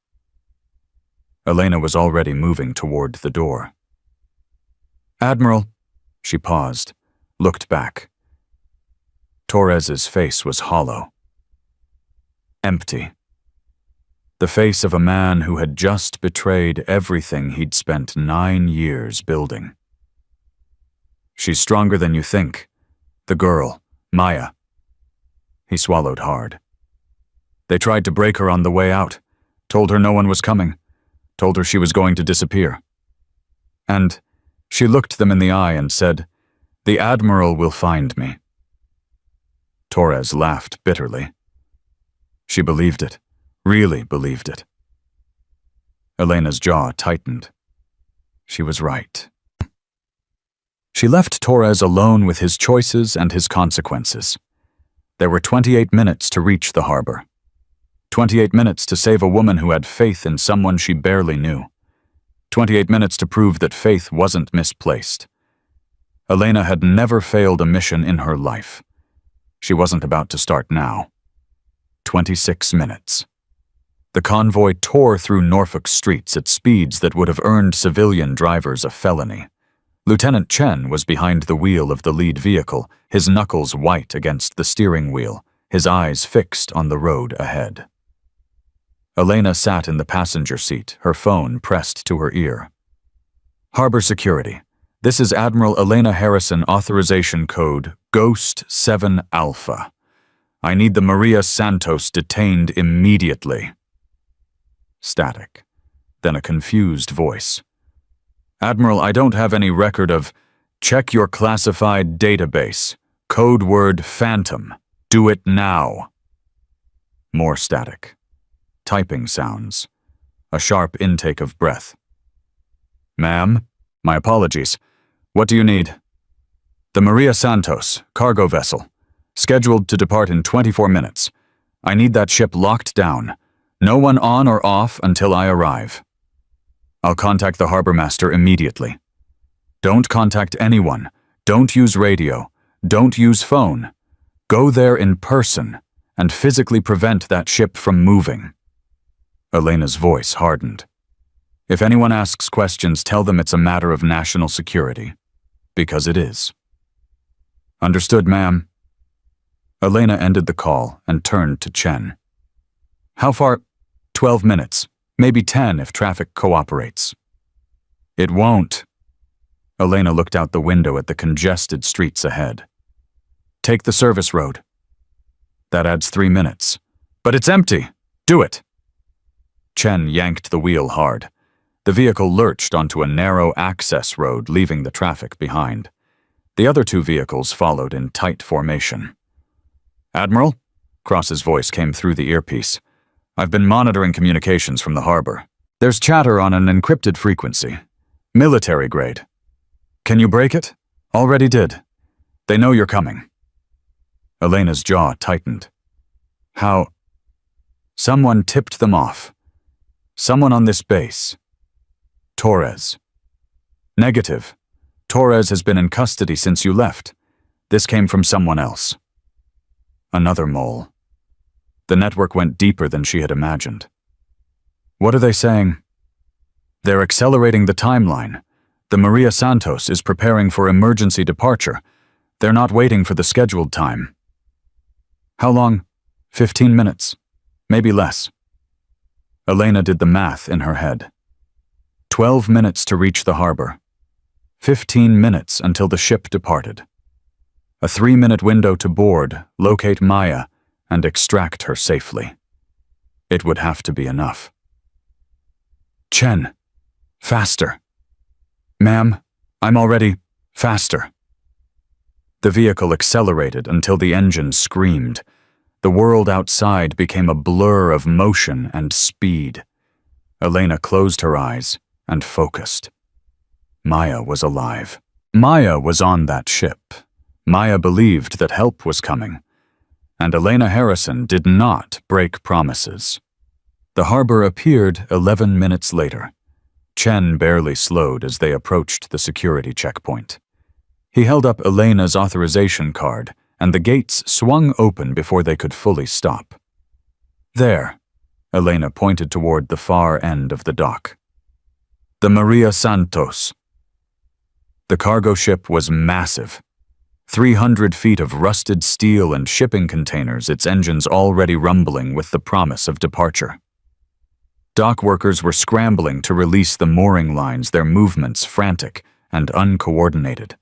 Elena was already moving toward the door. "Admiral," she paused, looked back. Torres's face was hollow. Empty. The face of a man who had just betrayed everything he'd spent 9 years building. "She's stronger than you think. The girl, Maya." He swallowed hard. "They tried to break her on the way out, told her no one was coming, told her she was going to disappear. And she looked them in the eye and said, 'The Admiral will find me.'" Torres laughed bitterly. She believed it, really believed it. Elena's jaw tightened. She was right. She left Torres alone with his choices and his consequences. There were 28 minutes to reach the harbor. 28 minutes to save a woman who had faith in someone she barely knew. 28 minutes to prove that faith wasn't misplaced. Elena had never failed a mission in her life. She wasn't about to start now. 26 minutes. The convoy tore through Norfolk streets at speeds that would have earned civilian drivers a felony. Lieutenant Chen was behind the wheel of the lead vehicle, his knuckles white against the steering wheel, his eyes fixed on the road ahead. Elena sat in the passenger seat, her phone pressed to her ear. "Harbor Security. This is Admiral Elena Harrison, authorization code Ghost 7 Alpha. I need the Maria Santos detained immediately." Static. Then a confused voice. "Admiral, I don't have any record of... Check your classified database. Code word Phantom. Do it now." More static. Typing sounds. A sharp intake of breath. "Ma'am, my apologies. What do you need?" "The Maria Santos, cargo vessel. Scheduled to depart in 24 minutes. I need that ship locked down. No one on or off until I arrive. I'll contact the harbor master immediately. Don't contact anyone. Don't use radio. Don't use phone. Go there in person and physically prevent that ship from moving." Elena's voice hardened. "If anyone asks questions, tell them it's a matter of national security. Because it is." "Understood, ma'am." Elena ended the call and turned to Chen. "How far?" 12 minutes, maybe 10 if traffic cooperates." "It won't." Elena looked out the window at the congested streets ahead. "Take the service road." "That adds 3 minutes." "But it's empty. Do it." Chen yanked the wheel hard. The vehicle lurched onto a narrow access road, leaving the traffic behind. The other 2 vehicles followed in tight formation. "Admiral?" Cross's voice came through the earpiece. "I've been monitoring communications from the harbor. There's chatter on an encrypted frequency. Military grade. Can you break it?" "Already did. They know you're coming." Elena's jaw tightened. "How?" "Someone tipped them off. Someone on this base. Torres." "Negative. Torres has been in custody since you left. This came from someone else." Another mole. The network went deeper than she had imagined. "What are they saying?" "They're accelerating the timeline. The Maria Santos is preparing for emergency departure. They're not waiting for the scheduled time." "How long?" 15 minutes. Maybe less." Elena did the math in her head. 12 minutes to reach the harbor. 15 minutes until the ship departed. A 3-minute window to board, locate Maya, and extract her safely. It would have to be enough. "Chen, faster." "Ma'am, I'm already faster." The vehicle accelerated until the engine screamed. The world outside became a blur of motion and speed. Elena closed her eyes and focused. Maya was alive. Maya was on that ship. Maya believed that help was coming. And Elena Harrison did not break promises. The harbor appeared 11 minutes later. Chen barely slowed as they approached the security checkpoint. He held up Elena's authorization card, and the gates swung open before they could fully stop. There, Elena pointed toward the far end of the dock. The Maria Santos. The cargo ship was massive. 300 feet of rusted steel and shipping containers, its engines already rumbling with the promise of departure. Dock workers were scrambling to release the mooring lines, their movements frantic and uncoordinated.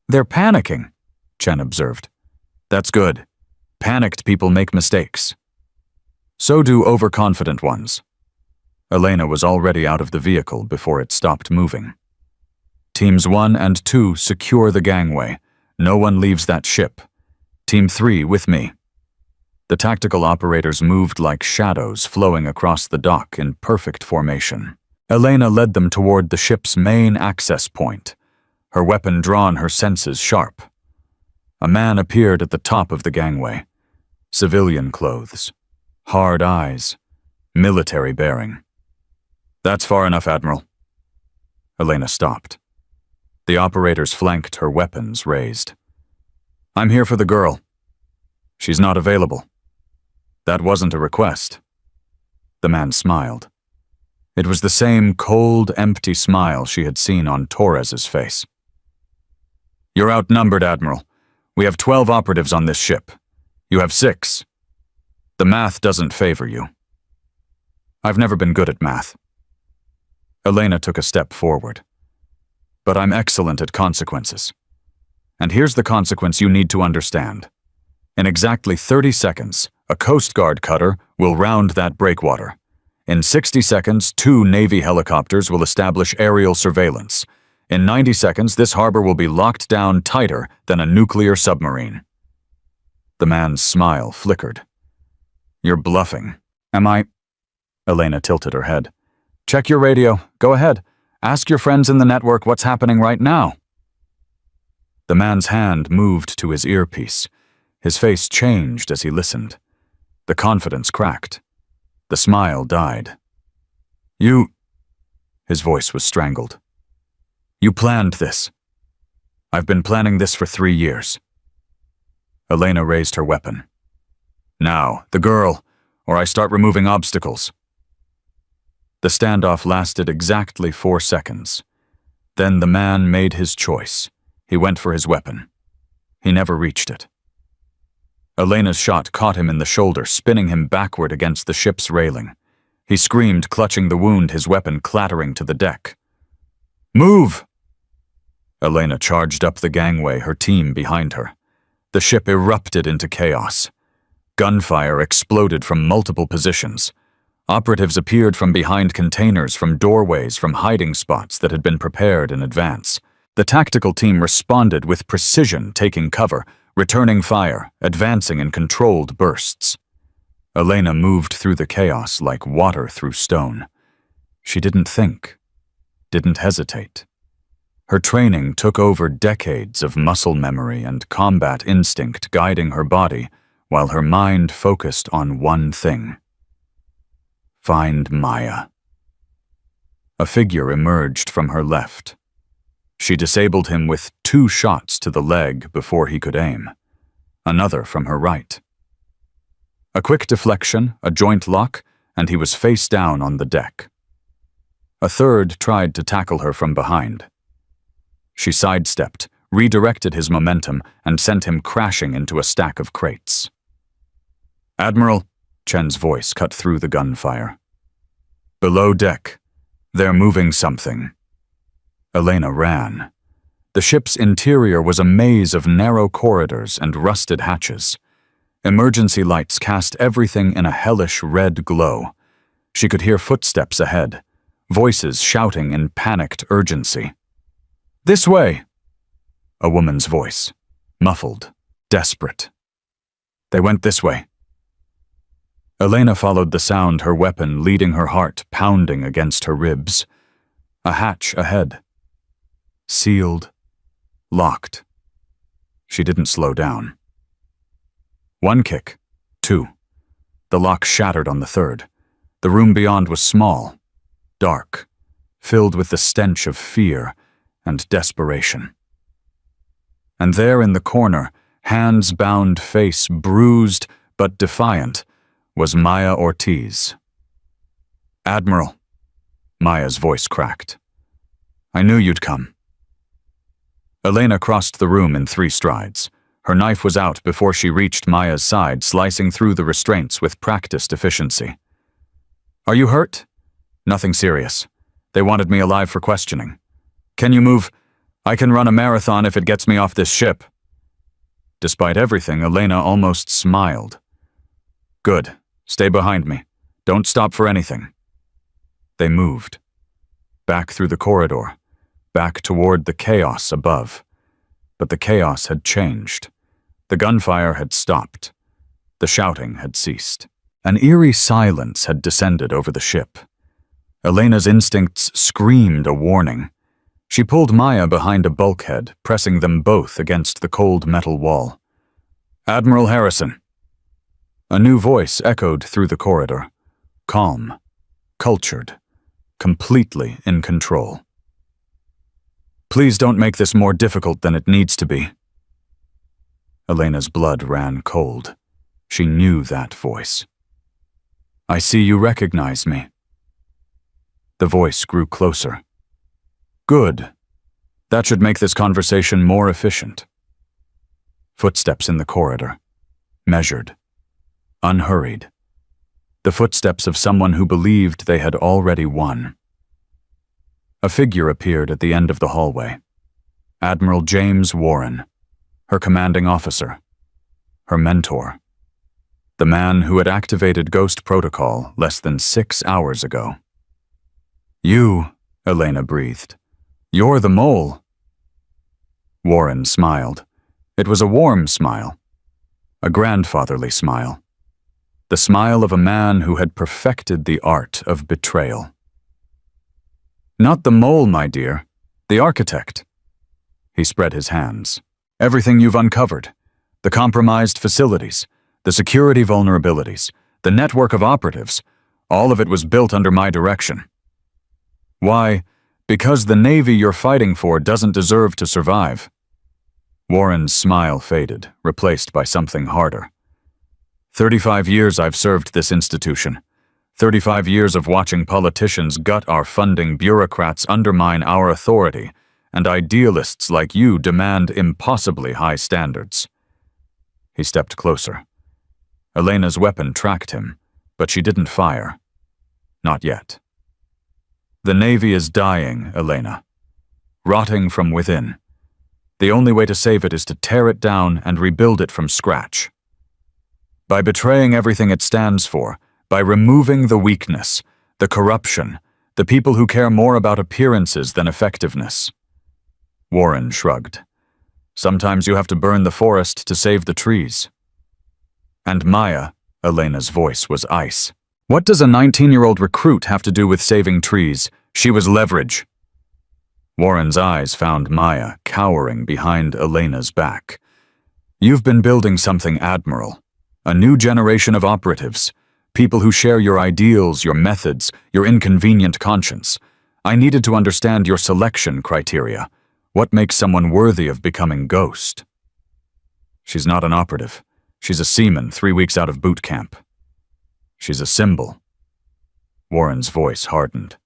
"They're panicking," Chen observed. "That's good. Panicked people make mistakes. So do overconfident ones." Elena was already out of the vehicle before it stopped moving. Teams 1 and 2 secure the gangway. No one leaves that ship. Team 3 with me. The tactical operators moved like shadows flowing across the dock in perfect formation. Elena led them toward the ship's main access point, her weapon drawn, her senses sharp. A man appeared at the top of the gangway. Civilian clothes, hard eyes, military bearing. "That's far enough, Admiral." Elena stopped. The operators flanked, her weapons raised. "I'm here for the girl. She's not available." "That wasn't a request." The man smiled. It was the same cold, empty smile she had seen on Torres's face. "You're outnumbered, Admiral. We have 12 operatives on this ship. You have 6. The math doesn't favor you." "I've never been good at math." Elena took a step forward. "But I'm excellent at consequences. And here's the consequence you need to understand. In exactly 30 seconds, a Coast Guard cutter will round that breakwater. In 60 seconds, 2 Navy helicopters will establish aerial surveillance. In 90 seconds, this harbor will be locked down tighter than a nuclear submarine." The man's smile flickered. "You're bluffing." "Am I?" Elena tilted her head. "Check your radio. Go ahead. Ask your friends in the network what's happening right now." The man's hand moved to his earpiece. His face changed as he listened. The confidence cracked. The smile died. "You..." His voice was strangled. "You planned this." "I've been planning this for 3 years." Elena raised her weapon. "Now, the girl, or I start removing obstacles." The standoff lasted exactly 4 seconds. Then the man made his choice. He went for his weapon. He never reached it. Elena's shot caught him in the shoulder, spinning him backward against the ship's railing. He screamed, clutching the wound, his weapon clattering to the deck. "Move!" Elena charged up the gangway, her team behind her. The ship erupted into chaos. Gunfire exploded from multiple positions. Operatives appeared from behind containers, from doorways, from hiding spots that had been prepared in advance. The tactical team responded with precision, taking cover, returning fire, advancing in controlled bursts. Elena moved through the chaos like water through stone. She didn't think, didn't hesitate. Her training took over decades of muscle memory and combat instinct guiding her body, while her mind focused on one thing: find Maya. A figure emerged from her left. She disabled him with 2 shots to the leg before he could aim. Another from her right. A quick deflection, a joint lock, and he was face down on the deck. A third tried to tackle her from behind. She sidestepped, redirected his momentum, and sent him crashing into a stack of crates. "Admiral," Chen's voice cut through the gunfire. "Below deck. They're moving something." Elena ran. The ship's interior was a maze of narrow corridors and rusted hatches. Emergency lights cast everything in a hellish red glow. She could hear footsteps ahead, voices shouting in panicked urgency. "This way!" A woman's voice, muffled, desperate. "They went this way." Elena followed the sound, her weapon leading, her heart pounding against her ribs. A hatch ahead. Sealed. Locked. She didn't slow down. One kick. Two. The lock shattered on the third. The room beyond was small, dark, filled with the stench of fear and desperation. And there in the corner, hands-bound face bruised but defiant, was Maya Ortiz. "Admiral," Maya's voice cracked. "I knew you'd come." Elena crossed the room in 3 strides. Her knife was out before she reached Maya's side, slicing through the restraints with practiced efficiency. "Are you hurt?" "Nothing serious. They wanted me alive for questioning." "Can you move? I can run a marathon if it gets me off this ship." Despite everything, Elena almost smiled. "Good. Stay behind me. Don't stop for anything." They moved. Back through the corridor. Back toward the chaos above. But the chaos had changed. The gunfire had stopped. The shouting had ceased. An eerie silence had descended over the ship. Elena's instincts screamed a warning. She pulled Maya behind a bulkhead, pressing them both against the cold metal wall. "Admiral Harrison." A new voice echoed through the corridor. Calm, cultured, completely in control. "Please don't make this more difficult than it needs to be." Elena's blood ran cold. She knew that voice. "I see you recognize me." The voice grew closer. "Good. That should make this conversation more efficient." Footsteps in the corridor. Measured. Unhurried. The footsteps of someone who believed they had already won. A figure appeared at the end of the hallway. Admiral James Warren, her commanding officer, her mentor. The man who had activated Ghost Protocol less than 6 hours ago. "You," Elena breathed. "You're the mole." Warren smiled. It was a warm smile. A grandfatherly smile. The smile of a man who had perfected the art of betrayal. "Not the mole, my dear. The architect." He spread his hands. "Everything you've uncovered. The compromised facilities, the security vulnerabilities, the network of operatives, all of it was built under my direction. Why? Because the Navy you're fighting for doesn't deserve to survive." Warren's smile faded, replaced by something harder. 35 years I've served this institution. 35 years of watching politicians gut our funding, bureaucrats undermine our authority, and idealists like you demand impossibly high standards. He stepped closer. Elena's weapon tracked him, but she didn't fire. Not yet. "The Navy is dying, Elena. Rotting from within. The only way to save it is to tear it down and rebuild it from scratch. By betraying everything it stands for, by removing the weakness, the corruption, the people who care more about appearances than effectiveness." Warren shrugged. "Sometimes you have to burn the forest to save the trees." "And Maya," Elena's voice was ice. "What does a 19-year-old recruit have to do with saving trees? She was leverage." Warren's eyes found Maya cowering behind Elena's back. "You've been building something, Admiral. A new generation of operatives. People who share your ideals, your methods, your inconvenient conscience. I needed to understand your selection criteria. What makes someone worthy of becoming Ghost?" "She's not an operative. She's a seaman 3 weeks out of boot camp." "She's a symbol." Warren's voice hardened.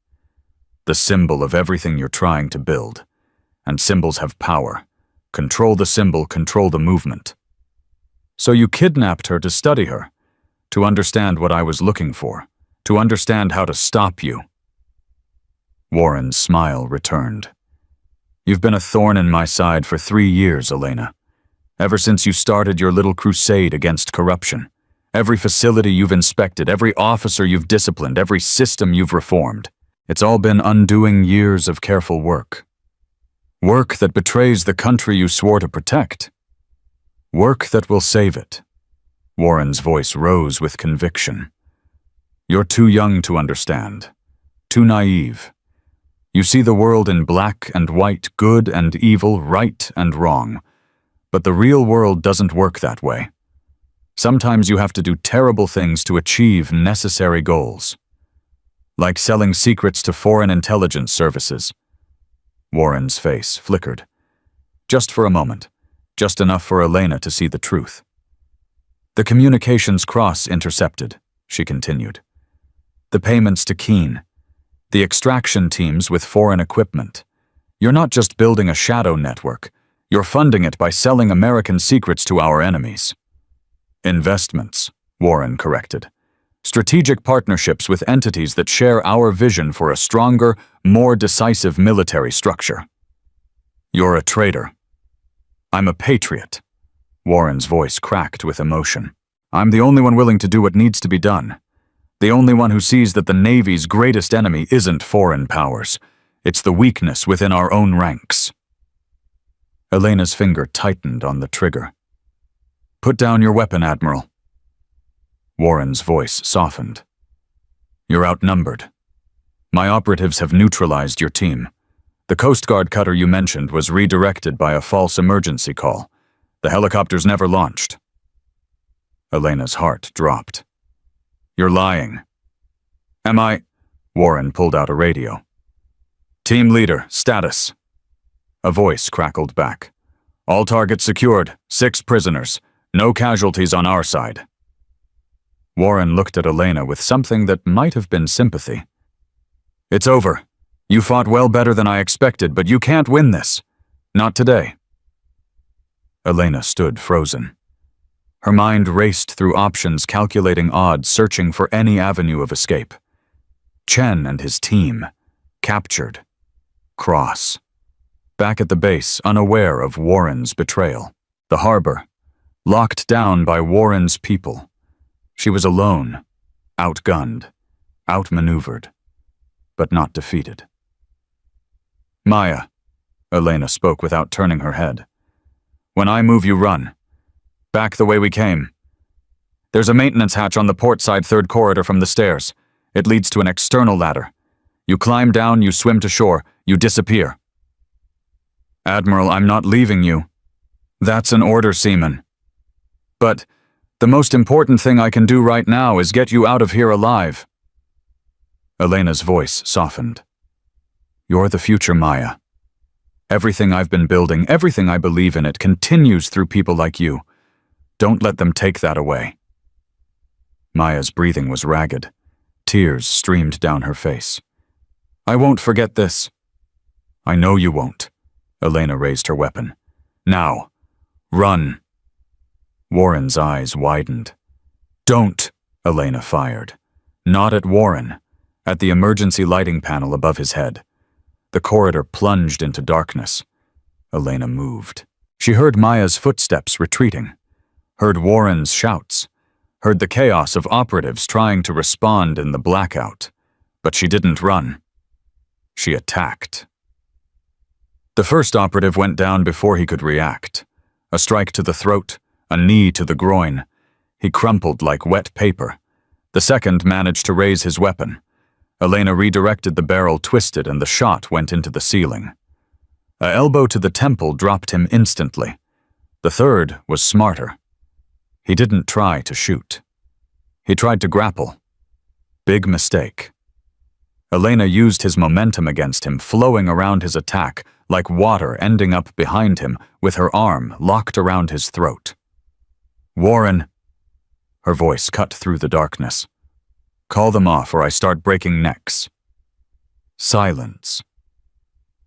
"The symbol of everything you're trying to build. And symbols have power. Control the symbol, control the movement. So you kidnapped her to study her, to understand what I was looking for, to understand how to stop you." Warren's smile returned. "You've been a thorn in my side for 3 years, Elena. Ever since you started your little crusade against corruption. Every facility you've inspected, every officer you've disciplined, every system you've reformed. It's all been undoing years of careful work. Work that betrays the country you swore to protect. Work that will save it." Warren's voice rose with conviction. "You're too young to understand. Too naive. You see the world in black and white, good and evil, right and wrong. But the real world doesn't work that way. Sometimes you have to do terrible things to achieve necessary goals. Like selling secrets to foreign intelligence services. Warren's face flickered. Just for a moment, just enough for Elena to see the truth. The communications cross intercepted, she continued. The payments to Keene. The extraction teams with foreign equipment. You're not just building a shadow network, you're funding it by selling American secrets to our enemies. Investments, Warren corrected. Strategic partnerships with entities that share our vision for a stronger, more decisive military structure. You're a traitor. I'm a patriot. Warren's voice cracked with emotion. I'm the only one willing to do what needs to be done. The only one who sees that the Navy's greatest enemy isn't foreign powers. It's the weakness within our own ranks. Elena's finger tightened on the trigger. Put down your weapon, Admiral. Warren's voice softened. You're outnumbered. My operatives have neutralized your team. The Coast Guard cutter you mentioned was redirected by a false emergency call. The helicopters never launched. Elena's heart dropped. You're lying. Am I? Warren pulled out a radio. Team leader, status. A voice crackled back. All targets secured, 6 prisoners. No casualties on our side. Warren looked at Elena with something that might have been sympathy. It's over. You fought well better than I expected, but you can't win this. Not today. Elena stood frozen. Her mind raced through options, calculating odds, searching for any avenue of escape. Chen and his team. Captured. Cross. Back at the base, unaware of Warren's betrayal. The harbor. Locked down by Warren's people. She was alone. Outgunned. Outmaneuvered. But not defeated. Maya. Elena spoke without turning her head. When I move, you run. Back the way we came. There's a maintenance hatch on the port side 3rd corridor from the stairs. It leads to an external ladder. You climb down, you swim to shore, you disappear. Admiral, I'm not leaving you. That's an order, Seaman. But the most important thing I can do right now is get you out of here alive. Elena's voice softened. You're the future, Maya. Everything I've been building, everything I believe in it, continues through people like you. Don't let them take that away. Maya's breathing was ragged. Tears streamed down her face. I won't forget this. I know you won't. Elena raised her weapon. Now, run. Warren's eyes widened. Don't, Elena fired. Not at Warren. At the emergency lighting panel above his head. The corridor plunged into darkness. Elena moved. She heard Maya's footsteps retreating. Heard Warren's shouts. Heard the chaos of operatives trying to respond in the blackout. But she didn't run. She attacked. The first operative went down before he could react. A strike to the throat, a knee to the groin. He crumpled like wet paper. The second managed to raise his weapon. Elena redirected the barrel, twisted, and the shot went into the ceiling. An elbow to the temple dropped him instantly. The third was smarter. He didn't try to shoot. He tried to grapple. Big mistake. Elena used his momentum against him, flowing around his attack, like water ending up behind him, with her arm locked around his throat. Warren! Her voice cut through the darkness. Call them off or I start breaking necks. Silence.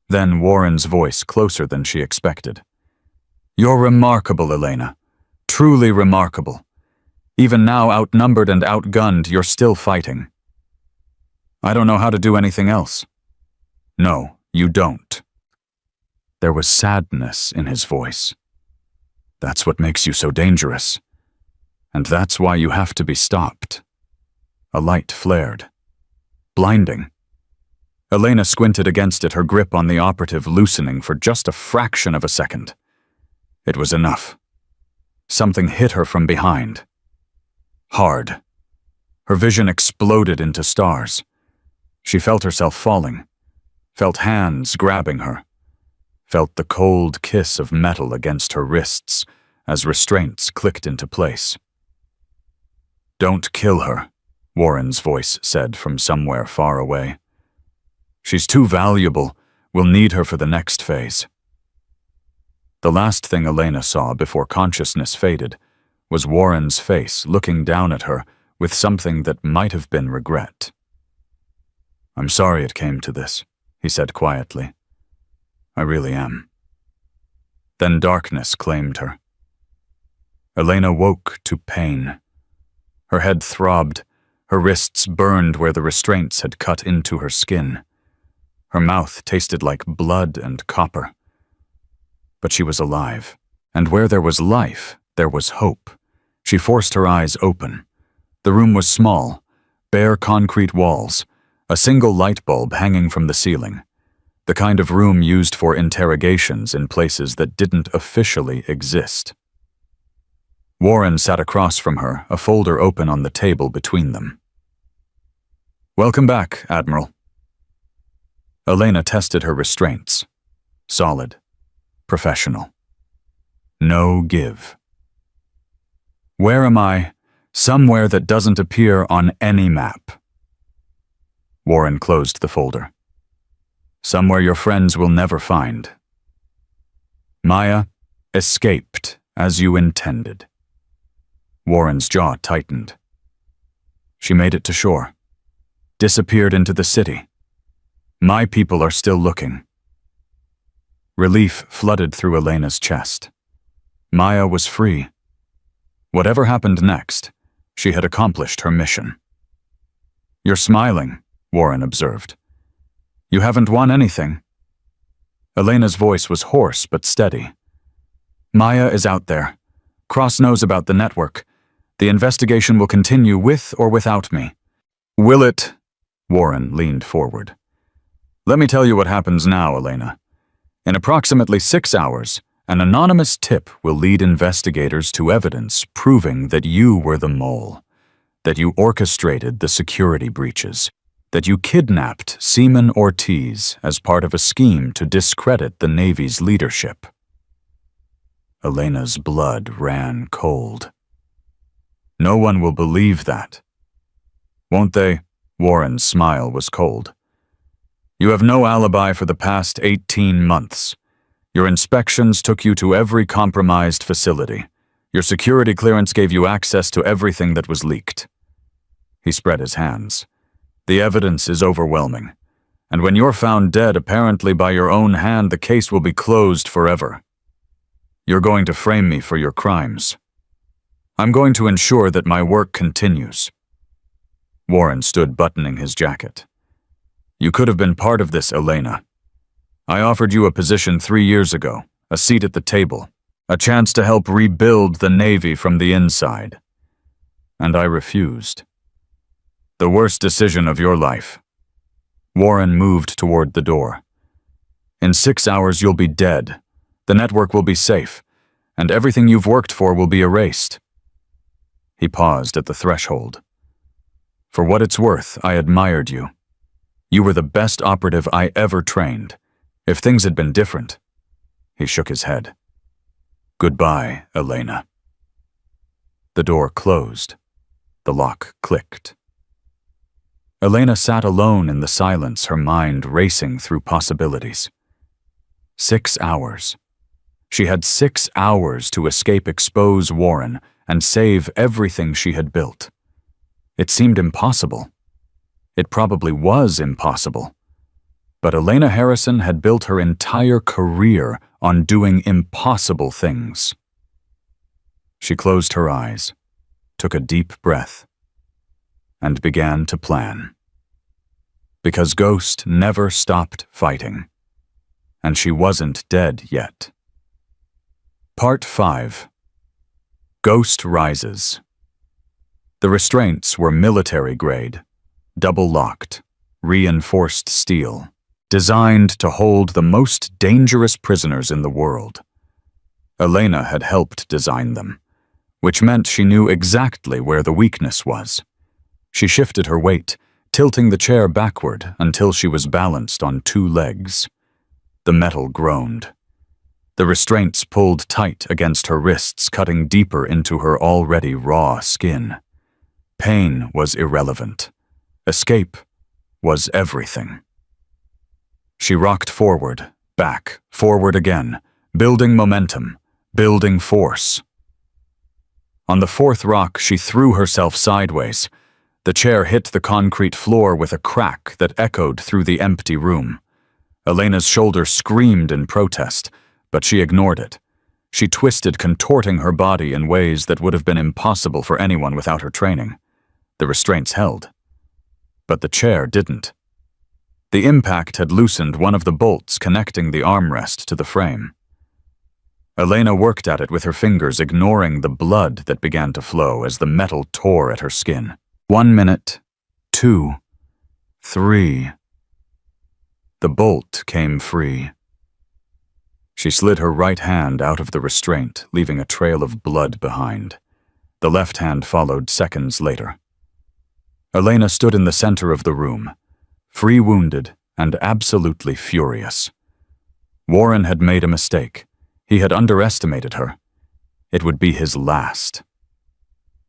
Then Warren's voice closer than she expected. You're remarkable, Elena. Truly remarkable. Even now outnumbered and outgunned, you're still fighting. I don't know how to do anything else. No, you don't. There was sadness in his voice. That's what makes you so dangerous. And that's why you have to be stopped. A light flared. Blinding. Elena squinted against it, her grip on the operative loosening for just a fraction of a second. It was enough. Something hit her from behind. Hard. Her vision exploded into stars. She felt herself falling. Felt hands grabbing her. Felt the cold kiss of metal against her wrists as restraints clicked into place. Don't kill her, Warren's voice said from somewhere far away. She's too valuable. We'll need her for the next phase. The last thing Elena saw before consciousness faded was Warren's face looking down at her with something that might have been regret. I'm sorry it came to this, he said quietly. I really am. Then darkness claimed her. Elena woke to pain. Her head throbbed, her wrists burned where the restraints had cut into her skin. Her mouth tasted like blood and copper. But she was alive, and where there was life, there was hope. She forced her eyes open. The room was small, bare concrete walls, a single light bulb hanging from the ceiling, the kind of room used for interrogations in places that didn't officially exist. Warren sat across from her, a folder open on the table between them. Welcome back, Admiral. Elena tested her restraints. Solid. Professional. No give. Where am I? Somewhere that doesn't appear on any map. Warren closed the folder. Somewhere your friends will never find. Maya escaped as you intended. Warren's jaw tightened. She made it to shore. Disappeared into the city. My people are still looking. Relief flooded through Elena's chest. Maya was free. Whatever happened next, she had accomplished her mission. You're smiling, Warren observed. You haven't won anything. Elena's voice was hoarse but steady. Maya is out there. Cross knows about the network. The investigation will continue with or without me. Will it? Warren leaned forward. Let me tell you what happens now, Elena. In approximately 6 hours, an anonymous tip will lead investigators to evidence proving that you were the mole, that you orchestrated the security breaches, that you kidnapped Seaman Ortiz as part of a scheme to discredit the Navy's leadership. Elena's blood ran cold. No one will believe that. Won't they? Warren's smile was cold. You have no alibi for the past 18 months. Your inspections took you to every compromised facility. Your security clearance gave you access to everything that was leaked. He spread his hands. The evidence is overwhelming. And when you're found dead apparently by your own hand, the case will be closed forever. You're going to frame me for your crimes. I'm going to ensure that my work continues. Warren stood buttoning his jacket. You could have been part of this, Elena. I offered you a position 3 years ago, a seat at the table, a chance to help rebuild the Navy from the inside. And I refused. The worst decision of your life. Warren moved toward the door. In 6 hours you'll be dead. The network will be safe, and everything you've worked for will be erased. He paused at the threshold. For what it's worth, I admired you. You were the best operative I ever trained. If things had been different. He shook his head. Goodbye, Elena. The door closed. The lock clicked. Elena sat alone in the silence, her mind racing through possibilities. 6 hours. She had 6 hours to expose Warren and save everything she had built. It seemed impossible. It probably was impossible. But Elena Harrison had built her entire career on doing impossible things. She closed her eyes, took a deep breath, and began to plan. Because Ghost never stopped fighting, and she wasn't dead yet. Part 5. Ghost Rises. The restraints were military-grade, double-locked, reinforced steel, designed to hold the most dangerous prisoners in the world. Elena had helped design them, which meant she knew exactly where the weakness was. She shifted her weight, tilting the chair backward until she was balanced on 2 legs. The metal groaned. The restraints pulled tight against her wrists, cutting deeper into her already raw skin. Pain was irrelevant. Escape was everything. She rocked forward, back, forward again, building momentum, building force. On the fourth rock, she threw herself sideways. The chair hit the concrete floor with a crack that echoed through the empty room. Elena's shoulder screamed in protest, but she ignored it. She twisted, contorting her body in ways that would have been impossible for anyone without her training. The restraints held. But the chair didn't. The impact had loosened one of the bolts connecting the armrest to the frame. Elena worked at it with her fingers, ignoring the blood that began to flow as the metal tore at her skin. 1 minute, 2, 3. The bolt came free. She slid her right hand out of the restraint, leaving a trail of blood behind. The left hand followed seconds later. Elena stood in the center of the room, free wounded and absolutely furious. Warren had made a mistake. He had underestimated her. It would be his last.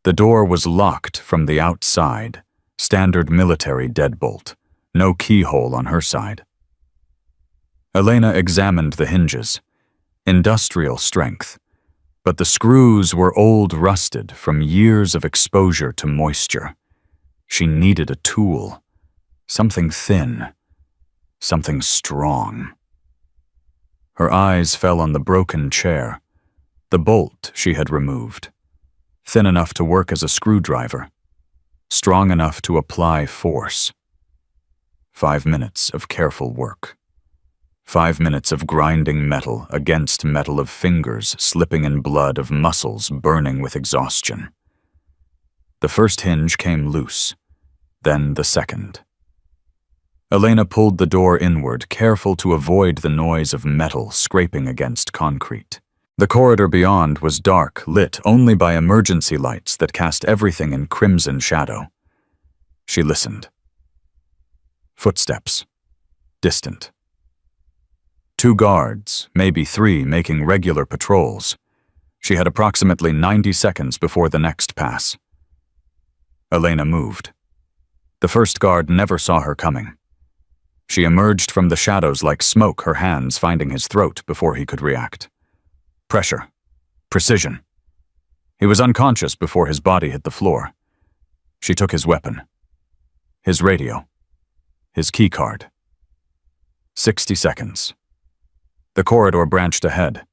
The door was locked from the outside, standard military deadbolt, no keyhole on her side. Elena examined the hinges. Industrial strength, but the screws were old, rusted from years of exposure to moisture. She needed a tool, something thin, something strong. Her eyes fell on the broken chair, the bolt she had removed, thin enough to work as a screwdriver, strong enough to apply force. 5 minutes of careful work. 5 minutes of grinding metal against metal, of fingers slipping in blood, of muscles burning with exhaustion. The first hinge came loose, then the second. Elena pulled the door inward, careful to avoid the noise of metal scraping against concrete. The corridor beyond was dark, lit only by emergency lights that cast everything in crimson shadow. She listened. Footsteps. Distant. 2 guards, maybe 3, making regular patrols. She had approximately 90 seconds before the next pass. Elena moved. The first guard never saw her coming. She emerged from the shadows like smoke, her hands finding his throat before he could react. Pressure. Precision. He was unconscious before his body hit the floor. She took his weapon. His radio. His keycard. 60 seconds. The corridor branched ahead.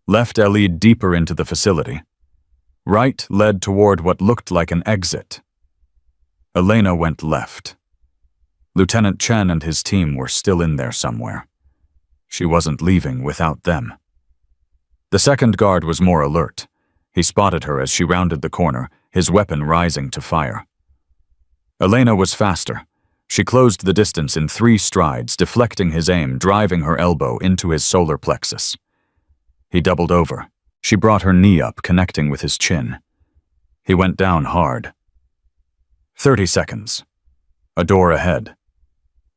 Left led deeper into the facility. Right led toward what looked like an exit. Elena went left. Lieutenant Chen and his team were still in there somewhere. She wasn't leaving without them. The second guard was more alert. He spotted her as she rounded the corner, his weapon rising to fire. Elena was faster. She closed the distance in 3 strides, deflecting his aim, driving her elbow into his solar plexus. He doubled over. She brought her knee up, connecting with his chin. He went down hard. 30 seconds. A door ahead.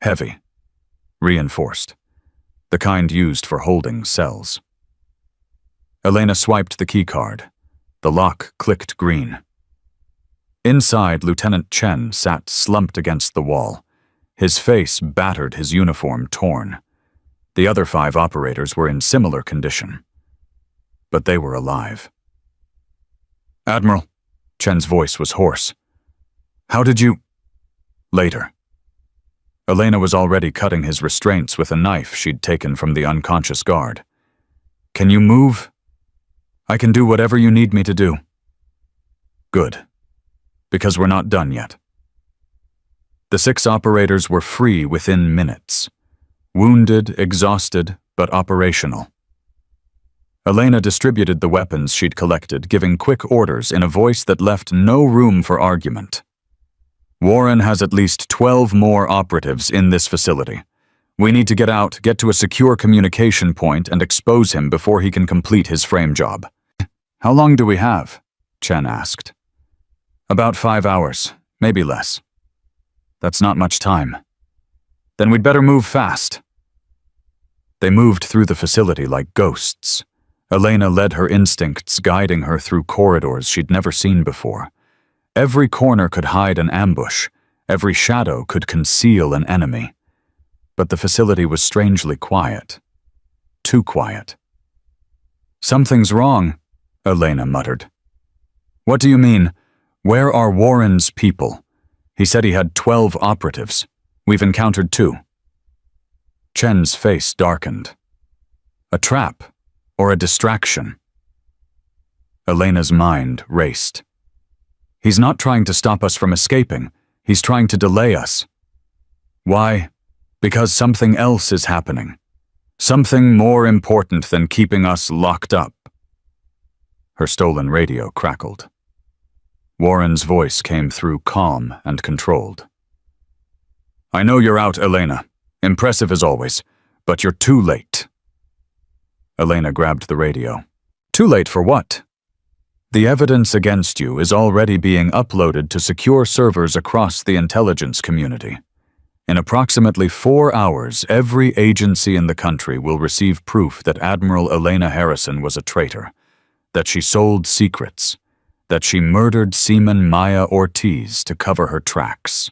Heavy. Reinforced. The kind used for holding cells. Elena swiped the keycard. The lock clicked green. Inside, Lieutenant Chen sat slumped against the wall. His face battered, his uniform torn. The other 5 operators were in similar condition. But they were alive. "Admiral," Chen's voice was hoarse. "How did you—" Later. Elena was already cutting his restraints with a knife she'd taken from the unconscious guard. "Can you move? I can do whatever you need me to do." "Good. Because we're not done yet." The 6 operators were free within minutes. Wounded, exhausted, but operational. Elena distributed the weapons she'd collected, giving quick orders in a voice that left no room for argument. "Warren has at least 12 more operatives in this facility. We need to get out, get to a secure communication point, and expose him before he can complete his frame job." "How long do we have?" Chen asked. "About 5 hours, maybe less." "That's not much time." "Then we'd better move fast." They moved through the facility like ghosts. Elena led her instincts, guiding her through corridors she'd never seen before. Every corner could hide an ambush. Every shadow could conceal an enemy. But the facility was strangely quiet. Too quiet. "Something's wrong," Elena muttered. "What do you mean? Where are Warren's people? He said he had 12 operatives. We've encountered 2. Chen's face darkened. A trap or a distraction? Elena's mind raced. He's not trying to stop us from escaping. He's trying to delay us. Why? Because something else is happening. Something more important than keeping us locked up. Her stolen radio crackled. Warren's voice came through calm and controlled. "I know you're out, Elena. Impressive as always, but you're too late." Elena grabbed the radio. "Too late for what?" "The evidence against you is already being uploaded to secure servers across the intelligence community. In approximately 4 hours, every agency in the country will receive proof that Admiral Elena Harrison was a traitor, that she sold secrets, that she murdered Seaman Maya Ortiz to cover her tracks."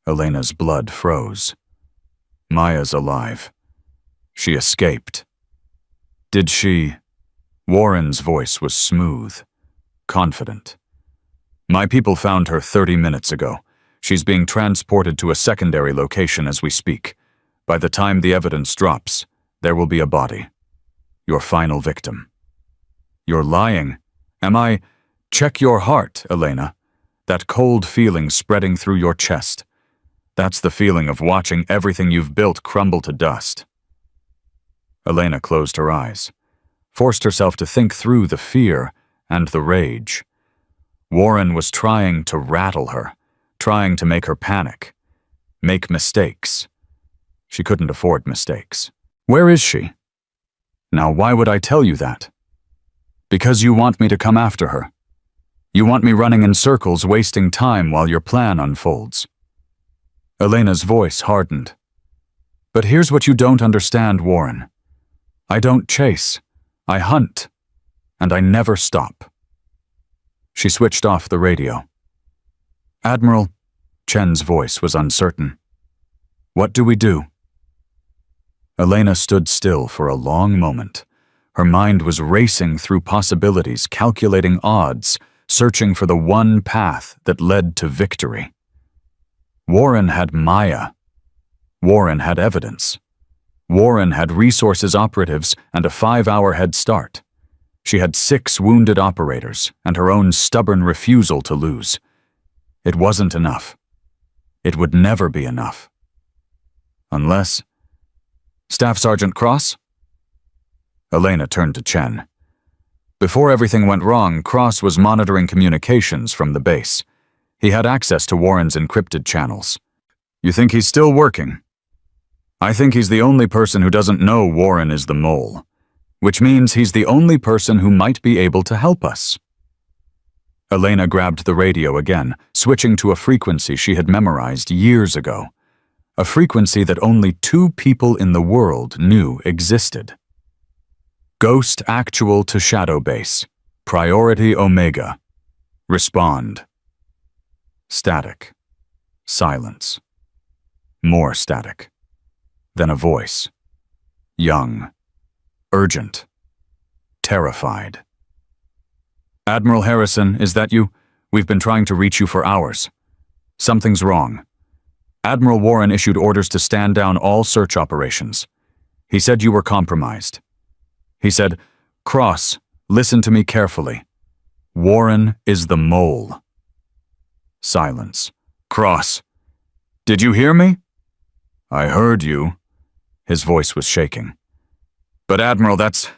Elena's blood froze. Maya's alive. She escaped. Did she? Warren's voice was smooth, confident. "My people found her 30 minutes ago. She's being transported to a secondary location as we speak. By the time the evidence drops, there will be a body. Your final victim." "You're lying. Am I? Check your heart, Elena. That cold feeling spreading through your chest. That's the feeling of watching everything you've built crumble to dust." Elena closed her eyes, forced herself to think through the fear and the rage. Warren was trying to rattle her, trying to make her panic, make mistakes. She couldn't afford mistakes. "Where is she?" "Now, why would I tell you that?" "Because you want me to come after her. You want me running in circles, wasting time while your plan unfolds." Elena's voice hardened. "But here's what you don't understand, Warren. I don't chase. I hunt. And I never stop." She switched off the radio. "Admiral," Chen's voice was uncertain. "What do we do?" Elena stood still for a long moment. Her mind was racing through possibilities, calculating odds, searching for the one path that led to victory. Warren had Maya. Warren had evidence. Warren had resources operatives and a 5-hour head start. She had 6 wounded operators and her own stubborn refusal to lose. It wasn't enough. It would never be enough. Unless... "Staff Sergeant Cross?" Elena turned to Chen. Before everything went wrong, Cross was monitoring communications from the base. He had access to Warren's encrypted channels. "You think he's still working?" "I think he's the only person who doesn't know Warren is the mole, which means he's the only person who might be able to help us." Elena grabbed the radio again, switching to a frequency she had memorized years ago. A frequency that only 2 people in the world knew existed. "Ghost actual to Shadow Base. Priority Omega. Respond." Static. Silence. More static. Then a voice. Young. Urgent. Terrified. "Admiral Harrison, is that you? We've been trying to reach you for hours. Something's wrong. Admiral Warren issued orders to stand down all search operations. He said you were compromised. He said, 'Cross, listen to me carefully. Warren is the mole.'" Silence. "Cross, did you hear me?" "I heard you." His voice was shaking. "But Admiral, that's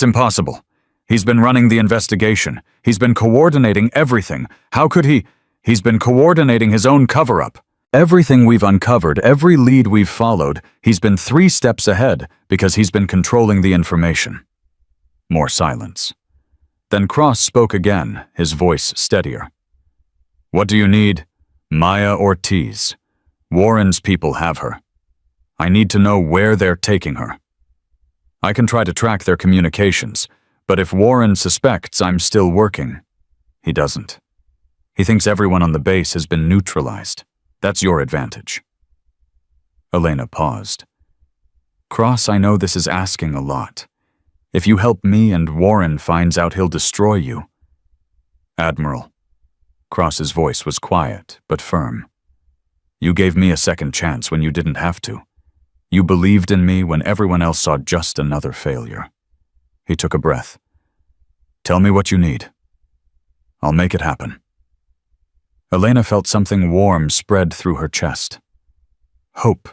impossible. He's been running the investigation. He's been coordinating everything. How could he? He's been coordinating his own cover-up. Everything we've uncovered, every lead we've followed, he's been 3 steps ahead because he's been controlling the information." More silence. Then Cross spoke again, his voice steadier. "What do you need?" "Maya Ortiz. Warren's people have her. I need to know where they're taking her. I can try to track their communications, but if Warren suspects I'm still working, he doesn't. He thinks everyone on the base has been neutralized. That's your advantage. Elena paused. Cross, I know this is asking a lot. If you help me and Warren finds out, he'll destroy you. Admiral. Cross's voice was quiet, but firm. You gave me a second chance when you didn't have to. You believed in me when everyone else saw just another failure. He took a breath. Tell me what you need. I'll make it happen. Elena felt something warm spread through her chest. Hope.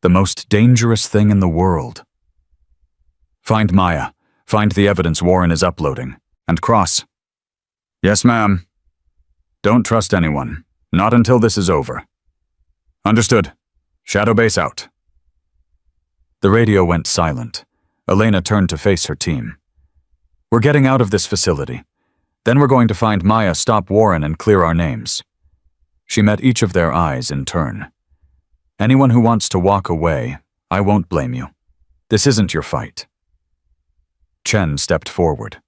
The most dangerous thing in the world. Find Maya. Find the evidence Warren is uploading. And Cross. Yes, ma'am. Don't trust anyone. Not until this is over. Understood. Shadow base out. The radio went silent. Elena turned to face her team. We're getting out of this facility. Then we're going to find Maya, stop Warren, and clear our names. She met each of their eyes in turn. Anyone who wants to walk away, I won't blame you. This isn't your fight. Chen stepped forward.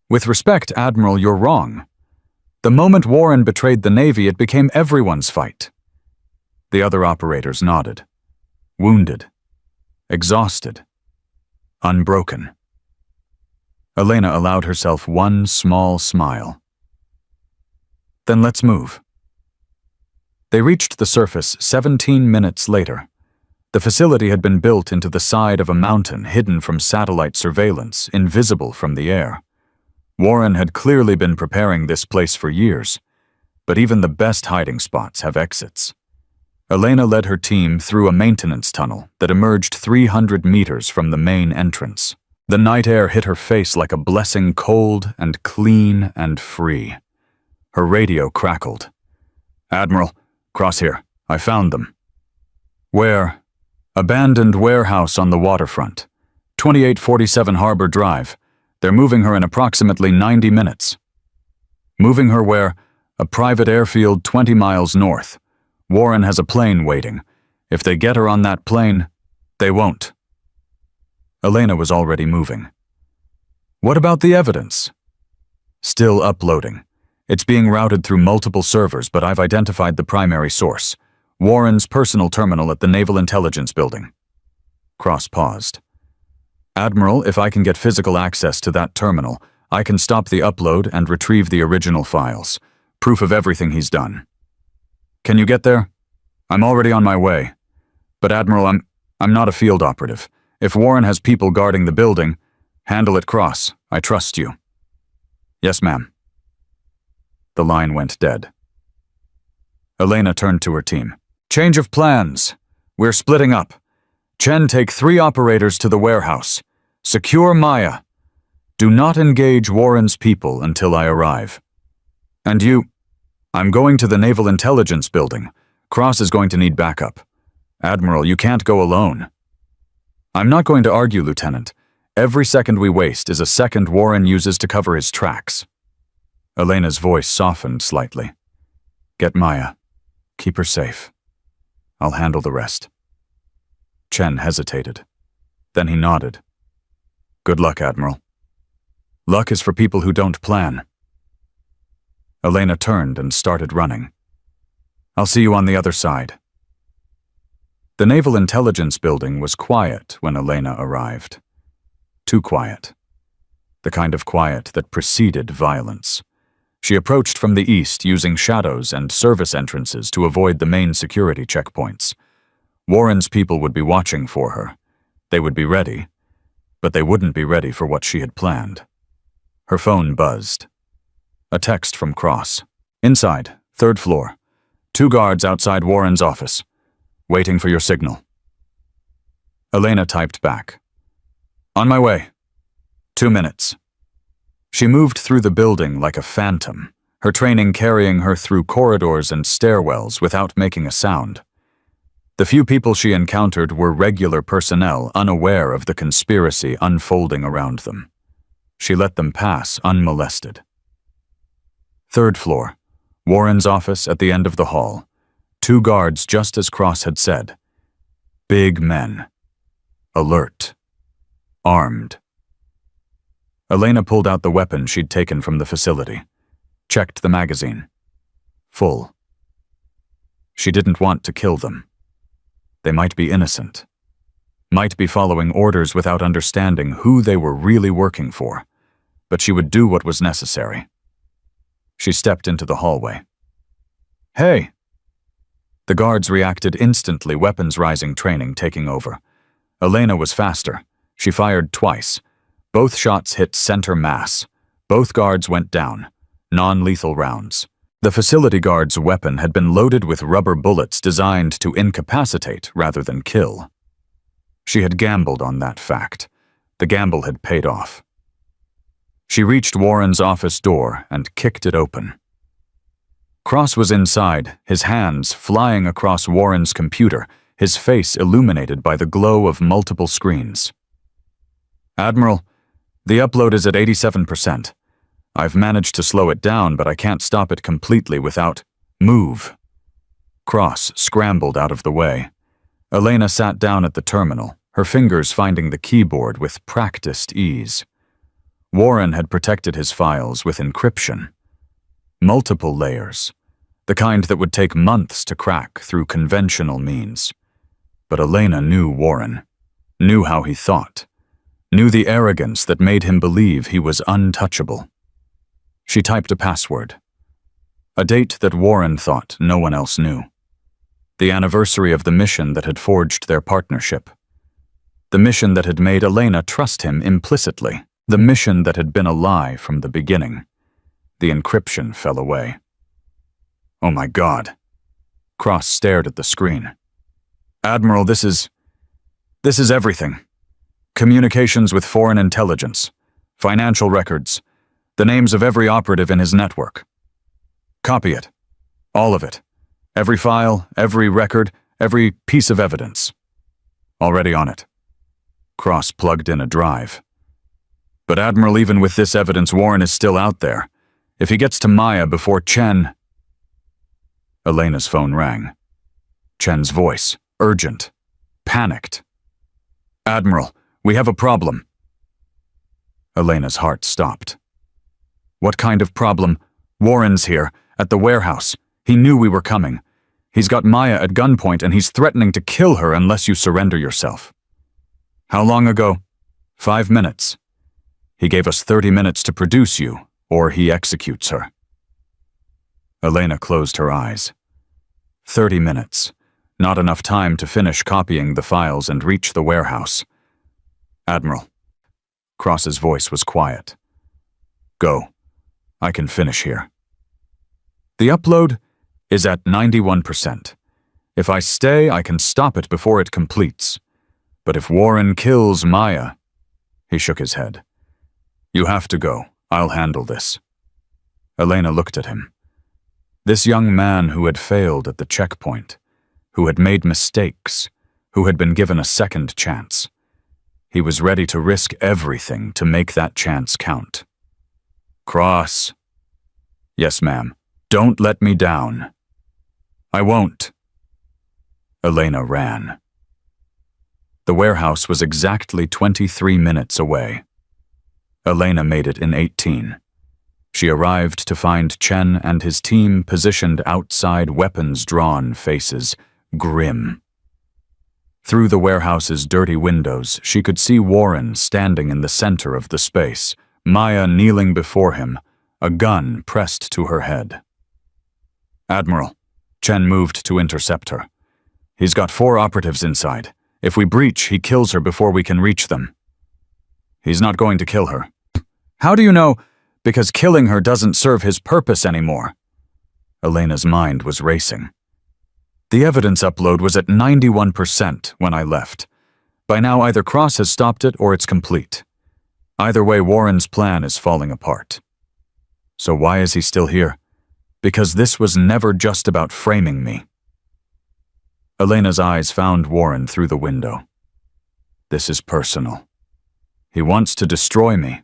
With respect, Admiral, you're wrong. The moment Warren betrayed the Navy, it became everyone's fight. The other operators nodded. Wounded. Exhausted. Unbroken. Elena allowed herself one small smile. Then let's move. They reached the surface 17 minutes later. The facility had been built into the side of a mountain, hidden from satellite surveillance, invisible from the air. Warren had clearly been preparing this place for years, but even the best hiding spots have exits. Elena led her team through a maintenance tunnel that emerged 300 meters from the main entrance. The night air hit her face like a blessing, cold and clean and free. Her radio crackled. Admiral, Cross here. I found them. Where? Abandoned warehouse on the waterfront. 2847 Harbor Drive. They're moving her in approximately 90 minutes. Moving her where? A private airfield 20 miles north. Warren has a plane waiting. If they get her on that plane, they won't. Elena was already moving. What about the evidence? Still uploading. It's being routed through multiple servers, but I've identified the primary source. Warren's personal terminal at the Naval Intelligence Building. Cross paused. Admiral, if I can get physical access to that terminal, I can stop the upload and retrieve the original files. Proof of everything he's done. Can you get there? I'm already on my way. But Admiral, I'm not a field operative. If Warren has people guarding the building, handle it, Cross. I trust you. Yes, ma'am. The line went dead. Elena turned to her team. Change of plans. We're splitting up. Chen, take 3 operators to the warehouse. Secure Maya. Do not engage Warren's people until I arrive. And you? I'm going to the Naval Intelligence Building. Cross is going to need backup. Admiral, you can't go alone. I'm not going to argue, Lieutenant. Every second we waste is a second Warren uses to cover his tracks. Elena's voice softened slightly. Get Maya. Keep her safe. I'll handle the rest. Chen hesitated. Then he nodded. Good luck, Admiral. Luck is for people who don't plan. Elena turned and started running. I'll see you on the other side. The Naval Intelligence Building was quiet when Elena arrived. Too quiet. The kind of quiet that preceded violence. She approached from the east using shadows and service entrances to avoid the main security checkpoints. Warren's people would be watching for her. They would be ready, but they wouldn't be ready for what she had planned. Her phone buzzed. A text from Cross. Inside, 3rd floor. 2 guards outside Warren's office. Waiting for your signal. Elena typed back. On my way. 2 minutes. She moved through the building like a phantom, her training carrying her through corridors and stairwells without making a sound. The few people she encountered were regular personnel unaware of the conspiracy unfolding around them. She let them pass unmolested. 3rd floor, Warren's office at the end of the hall. 2 guards just as Cross had said. Big men. Alert. Armed. Elena pulled out the weapon she'd taken from the facility. Checked the magazine. Full. She didn't want to kill them. They might be innocent. Might be following orders without understanding who they were really working for, but she would do what was necessary. She stepped into the hallway. "Hey!" The guards reacted instantly, weapons rising training taking over. Elena was faster. She fired twice. Both shots hit center mass. Both guards went down. Non-lethal rounds. The facility guard's weapon had been loaded with rubber bullets designed to incapacitate rather than kill. She had gambled on that fact. The gamble had paid off. She reached Warren's office door and kicked it open. Cross was inside, his hands flying across Warren's computer, his face illuminated by the glow of multiple screens. "Admiral, the upload is at 87%. I've managed to slow it down, but I can't stop it completely without... Move." Cross scrambled out of the way. Elena sat down at the terminal, her fingers finding the keyboard with practiced ease. Warren had protected his files with encryption. Multiple layers, the kind that would take months to crack through conventional means. But Elena knew Warren, knew how he thought, knew the arrogance that made him believe he was untouchable. She typed a password. A date that Warren thought no one else knew. The anniversary of the mission that had forged their partnership. The mission that had made Elena trust him implicitly. The mission that had been a lie from the beginning. The encryption fell away. "Oh my God." Cross stared at the screen. "Admiral, this is everything. Communications with foreign intelligence, financial records, the names of every operative in his network. Copy it. All of it. Every file, every record, every piece of evidence. Already on it." Cross plugged in a drive. "But Admiral, even with this evidence, Warren is still out there. If he gets to Maya before Chen..." Elena's phone rang. Chen's voice, urgent, panicked. "Admiral, we have a problem." Elena's heart stopped. "What kind of problem? Warren's here, at the warehouse. He knew we were coming. He's got Maya at gunpoint and he's threatening to kill her unless you surrender yourself." "How long ago?" 5 minutes. "He gave us 30 minutes to produce you, or he executes her." Elena closed her eyes. 30 minutes. Not enough time to finish copying the files and reach the warehouse. "Admiral." Cross's voice was quiet. "Go. I can finish here." "The upload is at 91%. If I stay, I can stop it before it completes. But if Warren kills Maya..." He shook his head. "You have to go. I'll handle this." Elena looked at him. This young man who had failed at the checkpoint, who had made mistakes, who had been given a second chance. He was ready to risk everything to make that chance count. "Cross." "Yes, ma'am. Don't let me down." "I won't." Elena ran. The warehouse was exactly 23 minutes away. Elena made it in 18. She arrived to find Chen and his team positioned outside, weapons drawn, faces grim. Through the warehouse's dirty windows, she could see Warren standing in the center of the space, Maya kneeling before him, a gun pressed to her head. "Admiral." Chen moved to intercept her. "He's got 4 operatives inside. If we breach, he kills her before we can reach them." "He's not going to kill her." "How do you know?" "Because killing her doesn't serve his purpose anymore." Elena's mind was racing. The evidence upload was at 91% when I left. By now, either Cross has stopped it or it's complete. Either way, Warren's plan is falling apart. So why is he still here? Because this was never just about framing me. Elena's eyes found Warren through the window. This is personal. He wants to destroy me,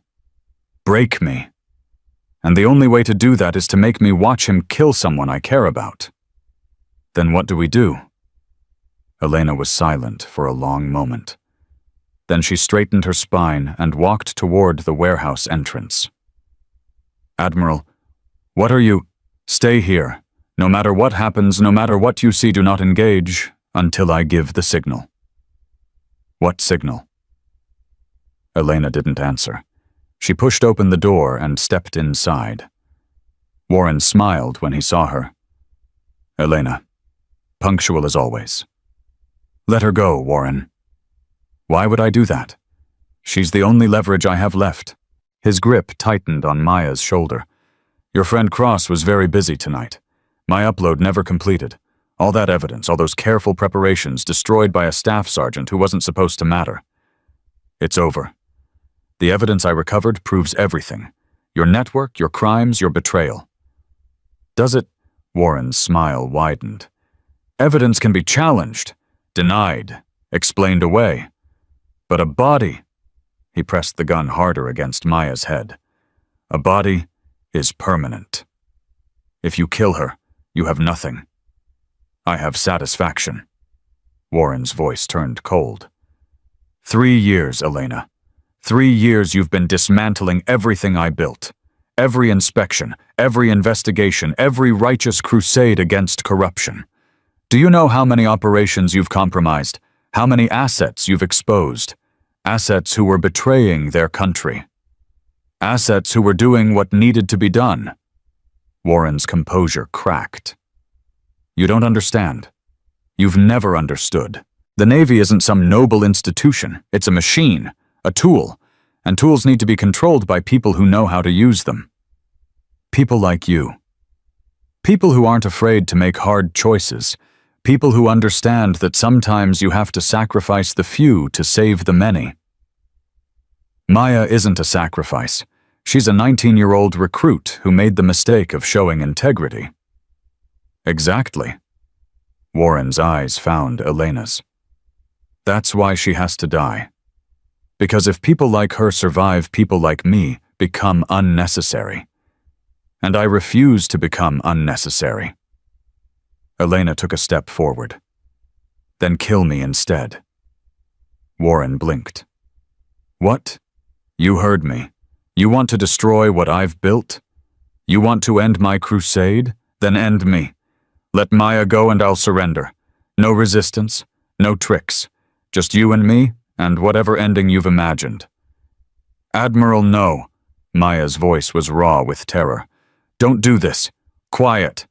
break me. And the only way to do that is to make me watch him kill someone I care about. Then what do we do? Elena was silent for a long moment. Then she straightened her spine and walked toward the warehouse entrance. "Admiral, What are you? Stay here. No matter what happens, no matter what you see, do not engage until I give the signal. What signal? Elena didn't answer. She pushed open the door and stepped inside. Warren smiled when he saw her. Elena, punctual as always. Let her go, Warren. Why would I do that? She's the only leverage I have left. His grip tightened on Maya's shoulder. Your friend Cross was very busy tonight. My upload never completed. All that evidence, all those careful preparations destroyed by a staff sergeant who wasn't supposed to matter. It's over. The evidence I recovered proves everything. Your network, your crimes, your betrayal. Does it? Warren's smile widened. Evidence can be challenged, denied, explained away. But a body, he pressed the gun harder against Maya's head. A body is permanent. If you kill her, you have nothing. I have satisfaction. Warren's voice turned cold. 3 years, Elena. 3 years you've been dismantling everything I built. Every inspection, every investigation, every righteous crusade against corruption. Do you know how many operations you've compromised? How many assets you've exposed? Assets who were betraying their country. Assets who were doing what needed to be done. Warren's composure cracked. You don't understand. You've never understood. The Navy isn't some noble institution. It's a machine, a tool, and tools need to be controlled by people who know how to use them. People like you. People who aren't afraid to make hard choices. People who understand that sometimes you have to sacrifice the few to save the many. Maya isn't a sacrifice. She's a 19-year-old recruit who made the mistake of showing integrity. Exactly. Warren's eyes found Elena's. That's why she has to die. Because if people like her survive, people like me become unnecessary. And I refuse to become unnecessary. Elena took a step forward. Then kill me instead. Warren blinked. What? You heard me. You want to destroy what I've built? You want to end my crusade? Then end me. Let Maya go and I'll surrender. No resistance, no tricks. Just you and me, and whatever ending you've imagined. Admiral, no. Maya's voice was raw with terror. Don't do this. Quiet.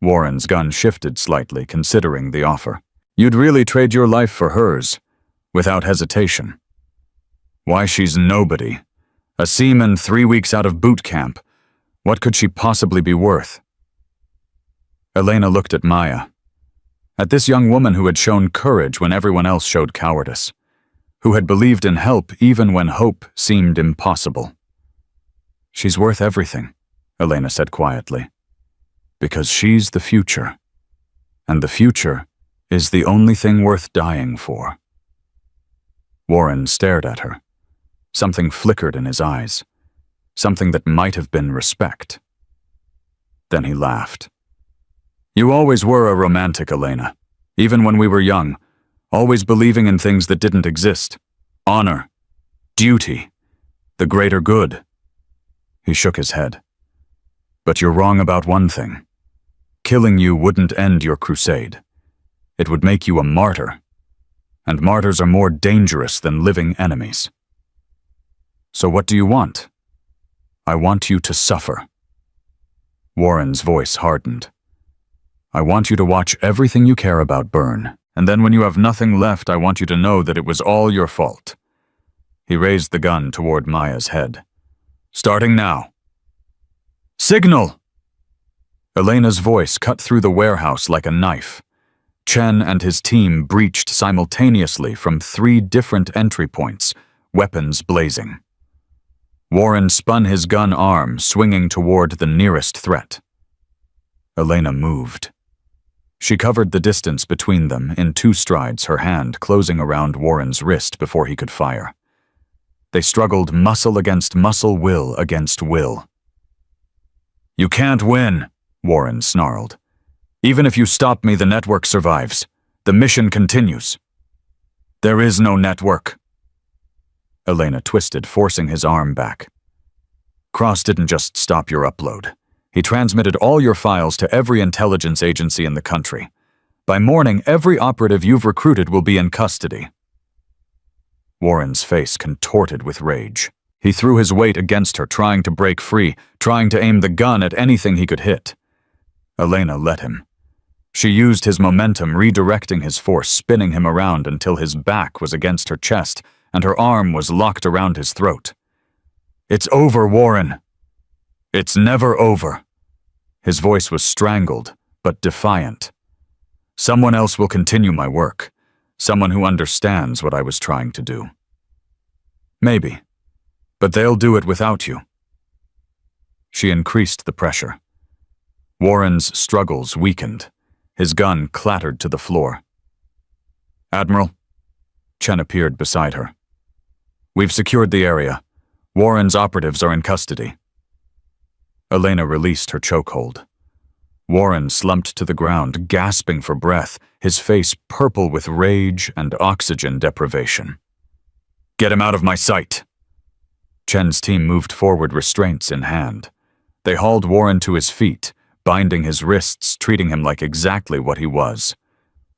Warren's gun shifted slightly, considering the offer. You'd really trade your life for hers, without hesitation. Why, she's nobody. A seaman 3 weeks out of boot camp. What could she possibly be worth? Elena looked at Maya. At this young woman who had shown courage when everyone else showed cowardice. Who had believed in help even when hope seemed impossible. She's worth everything, Elena said quietly. Because she's the future. And the future is the only thing worth dying for. Warren stared at her. Something flickered in his eyes. Something that might have been respect. Then he laughed. You always were a romantic, Elena. Even when we were young. Always believing in things that didn't exist. Honor. Duty. The greater good. He shook his head. But you're wrong about one thing. Killing you wouldn't end your crusade. It would make you a martyr. And martyrs are more dangerous than living enemies. So what do you want? I want you to suffer. Warren's voice hardened. I want you to watch everything you care about burn, and then when you have nothing left, I want you to know that it was all your fault. He raised the gun toward Maya's head. Starting now. Signal! Elena's voice cut through the warehouse like a knife. Chen and his team breached simultaneously from 3 different entry points, weapons blazing. Warren spun his gun arm, swinging toward the nearest threat. Elena moved. She covered the distance between them in 2 strides, her hand closing around Warren's wrist before he could fire. They struggled muscle against muscle, will against will. You can't win, Warren snarled. Even if you stop me, the network survives. The mission continues. There is no network. Elena twisted, forcing his arm back. Cross didn't just stop your upload. He transmitted all your files to every intelligence agency in the country. By morning, every operative you've recruited will be in custody." Warren's face contorted with rage. He threw his weight against her, trying to break free, trying to aim the gun at anything he could hit. Elena let him. She used his momentum, redirecting his force, spinning him around until his back was against her chest and her arm was locked around his throat. "It's over, Warren. It's never over." His voice was strangled, but defiant. "Someone else will continue my work. Someone who understands what I was trying to do. Maybe, but they'll do it without you." She increased the pressure. Warren's struggles weakened. His gun clattered to the floor. "Admiral?" Chen appeared beside her. "We've secured the area. Warren's operatives are in custody." Elena released her chokehold. Warren slumped to the ground, gasping for breath, his face purple with rage and oxygen deprivation. "Get him out of my sight!" Chen's team moved forward, restraints in hand. They hauled Warren to his feet, binding his wrists, treating him like exactly what he was.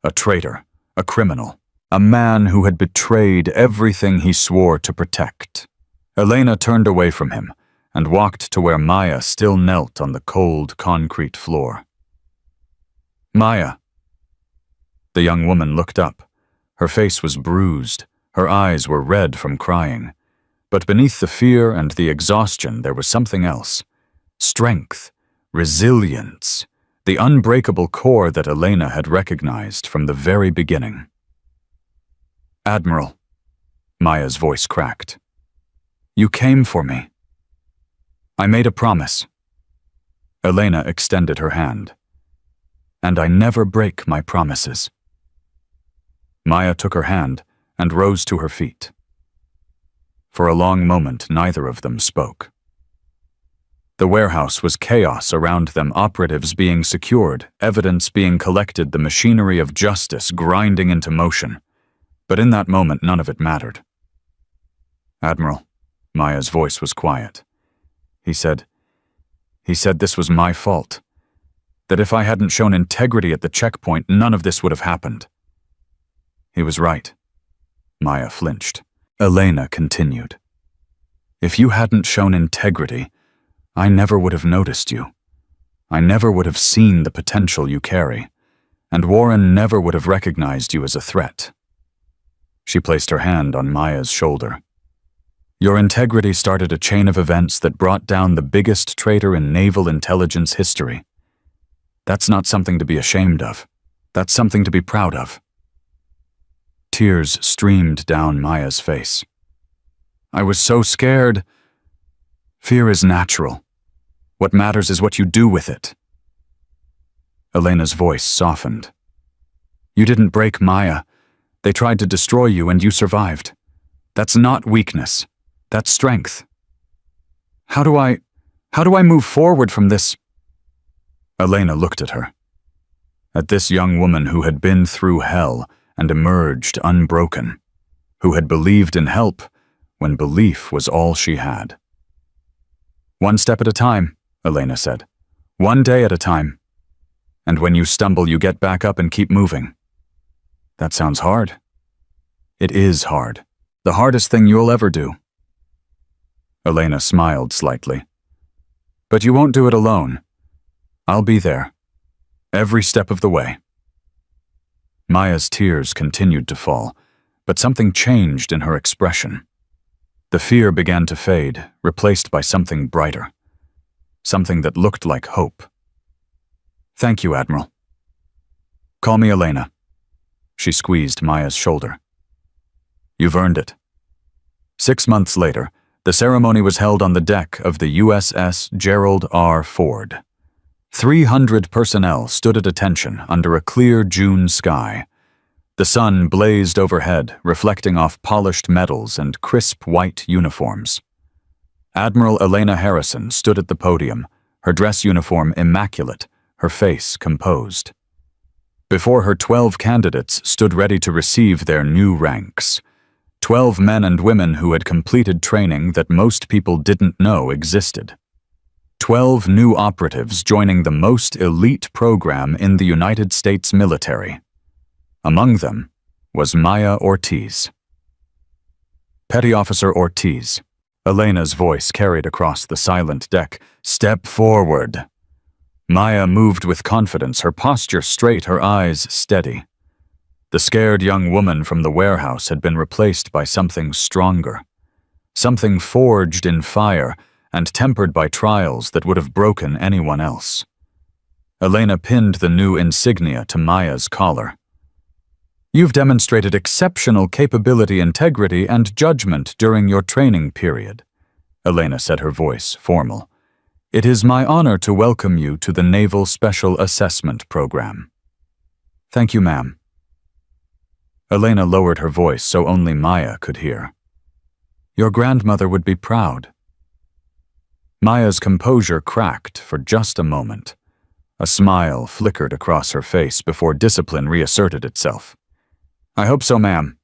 A traitor, a criminal, a man who had betrayed everything he swore to protect. Elena turned away from him and walked to where Maya still knelt on the cold concrete floor. "Maya." The young woman looked up. Her face was bruised, her eyes were red from crying. But beneath the fear and the exhaustion there was something else. Strength, resilience, the unbreakable core that Elena had recognized from the very beginning. "Admiral," Maya's voice cracked. "You came for me. I made a promise." Elena extended her hand. "And I never break my promises." Maya took her hand and rose to her feet. For a long moment, neither of them spoke. The warehouse was chaos around them, operatives being secured, evidence being collected, the machinery of justice grinding into motion. But in that moment, none of it mattered. "Admiral," Maya's voice was quiet. He said this was my fault. That if I hadn't shown integrity at the checkpoint, none of this would have happened." "He was right." Maya flinched. Elena continued. "If you hadn't shown integrity, I never would have noticed you. I never would have seen the potential you carry, and Warren never would have recognized you as a threat." She placed her hand on Maya's shoulder. "Your integrity started a chain of events that brought down the biggest traitor in naval intelligence history. That's not something to be ashamed of. That's something to be proud of." Tears streamed down Maya's face. "I was so scared." "Fear is natural. What matters is what you do with it." Elena's voice softened. "You didn't break Maya. They tried to destroy you and you survived. That's not weakness. That's strength. How do I move forward from this?" Elena looked at her. At this young woman who had been through hell and emerged unbroken, who had believed in help when belief was all she had. "One step at a time," Elena said. "One day at a time. And when you stumble, you get back up and keep moving." "That sounds hard." "It is hard. The hardest thing you'll ever do." Elena smiled slightly. "But you won't do it alone. I'll be there. Every step of the way." Maya's tears continued to fall, but something changed in her expression. The fear began to fade, replaced by something brighter. Something that looked like hope. "Thank you, Admiral." "Call me Elena." She squeezed Maya's shoulder. "You've earned it." 6 months later, the ceremony was held on the deck of the USS Gerald R. Ford. 300 personnel stood at attention under a clear June sky. The sun blazed overhead, reflecting off polished metals and crisp white uniforms. Admiral Elena Harrison stood at the podium, her dress uniform immaculate, her face composed. Before her 12 candidates stood ready to receive their new ranks. 12 men and women who had completed training that most people didn't know existed. 12 new operatives joining the most elite program in the United States military. Among them was Maya Ortiz. Petty Officer Ortiz. Elena's voice carried across the silent deck. Step forward. Maya moved with confidence, her posture straight, her eyes steady. The scared young woman from the warehouse had been replaced by something stronger. Something forged in fire and tempered by trials that would have broken anyone else. Elena pinned the new insignia to Maya's collar. You've demonstrated exceptional capability, integrity, and judgment during your training period, Elena said, her voice formal. It is my honor to welcome you to the Naval Special Assessment Program. Thank you, ma'am. Elena lowered her voice so only Maya could hear. Your grandmother would be proud. Maya's composure cracked for just a moment. A smile flickered across her face before discipline reasserted itself. I hope so, ma'am.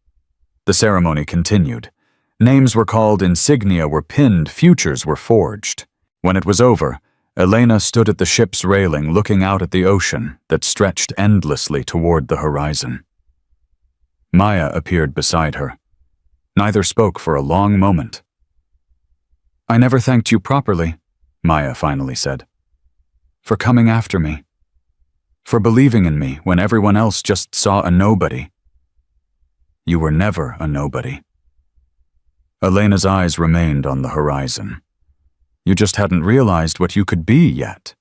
The ceremony continued. Names were called, insignia were pinned, futures were forged. When it was over, Elena stood at the ship's railing looking out at the ocean that stretched endlessly toward the horizon. Maya appeared beside her. Neither spoke for a long moment. I never thanked you properly, Maya finally said. For coming after me. For believing in me when everyone else just saw a nobody. You were never a nobody. Elena's eyes remained on the horizon. You just hadn't realized what you could be yet.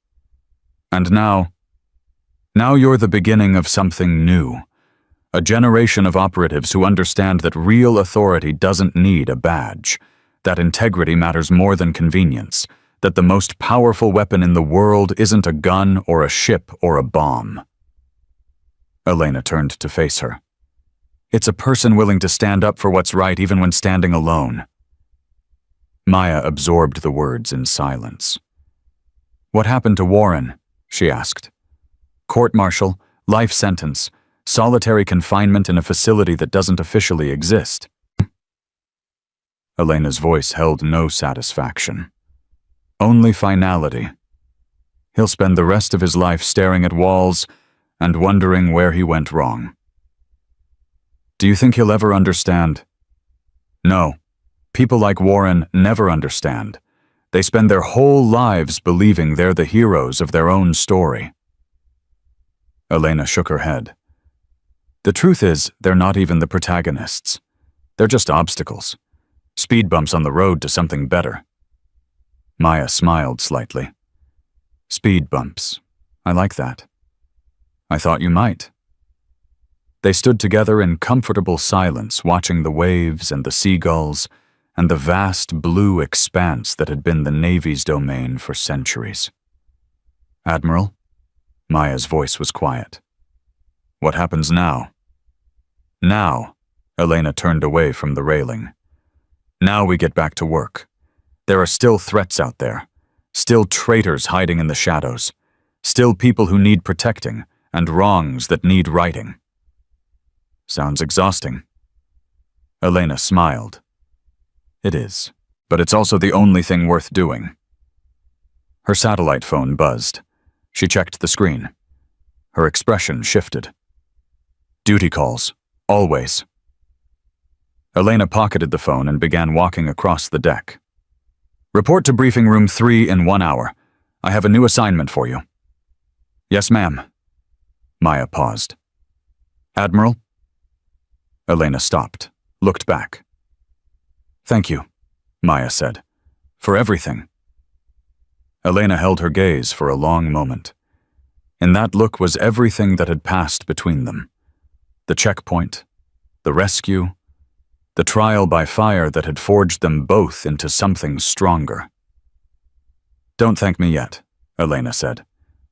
And now you're the beginning of something new. A generation of operatives who understand that real authority doesn't need a badge, that integrity matters more than convenience, that the most powerful weapon in the world isn't a gun or a ship or a bomb. Elena turned to face her. It's a person willing to stand up for what's right even when standing alone. Maya absorbed the words in silence. What happened to Warren? She asked. Court-martial, life sentence, solitary confinement in a facility that doesn't officially exist. Elena's voice held no satisfaction. Only finality. He'll spend the rest of his life staring at walls and wondering where he went wrong. Do you think he'll ever understand? No. People like Warren never understand. They spend their whole lives believing they're the heroes of their own story. Elena shook her head. The truth is, they're not even the protagonists. They're just obstacles. Speed bumps on the road to something better. Maya smiled slightly. Speed bumps. I like that. I thought you might. They stood together in comfortable silence, watching the waves and the seagulls and the vast blue expanse that had been the Navy's domain for centuries. Admiral? Maya's voice was quiet. What happens now? Now, Elena turned away from the railing. Now we get back to work. There are still threats out there, still traitors hiding in the shadows, still people who need protecting and wrongs that need righting. Sounds exhausting. Elena smiled. It is, but it's also the only thing worth doing. Her satellite phone buzzed. She checked the screen. Her expression shifted. Duty calls, always. Elena pocketed the phone and began walking across the deck. Report to briefing room 3 in 1 hour. I have a new assignment for you. Yes, ma'am. Maya paused. Admiral? Elena stopped, looked back. Thank you, Maya said, for everything. Elena held her gaze for a long moment. In that look was everything that had passed between them. The checkpoint, the rescue, the trial by fire that had forged them both into something stronger. Don't thank me yet, Elena said.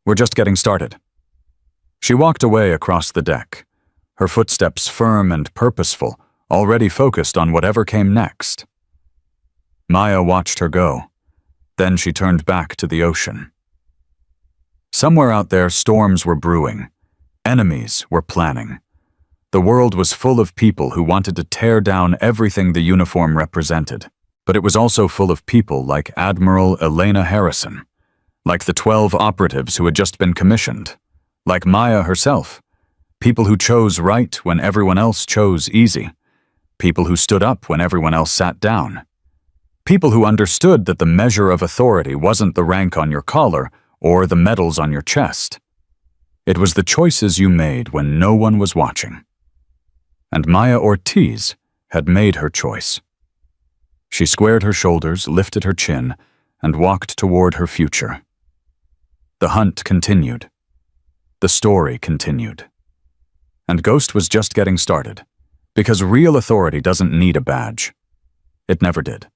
We're just getting started. She walked away across the deck, her footsteps firm and purposeful, already focused on whatever came next. Maya watched her go. Then she turned back to the ocean. Somewhere out there, storms were brewing. Enemies were planning. The world was full of people who wanted to tear down everything the uniform represented. But it was also full of people like Admiral Elena Harrison, Like the 12 operatives who had just been commissioned. Like Maya herself. People who chose right when everyone else chose easy. People who stood up when everyone else sat down. People who understood that the measure of authority wasn't the rank on your collar or the medals on your chest. It was the choices you made when no one was watching. And Maya Ortiz had made her choice. She squared her shoulders, lifted her chin, and walked toward her future. The hunt continued. The story continued. And Ghost was just getting started, because real authority doesn't need a badge. It never did.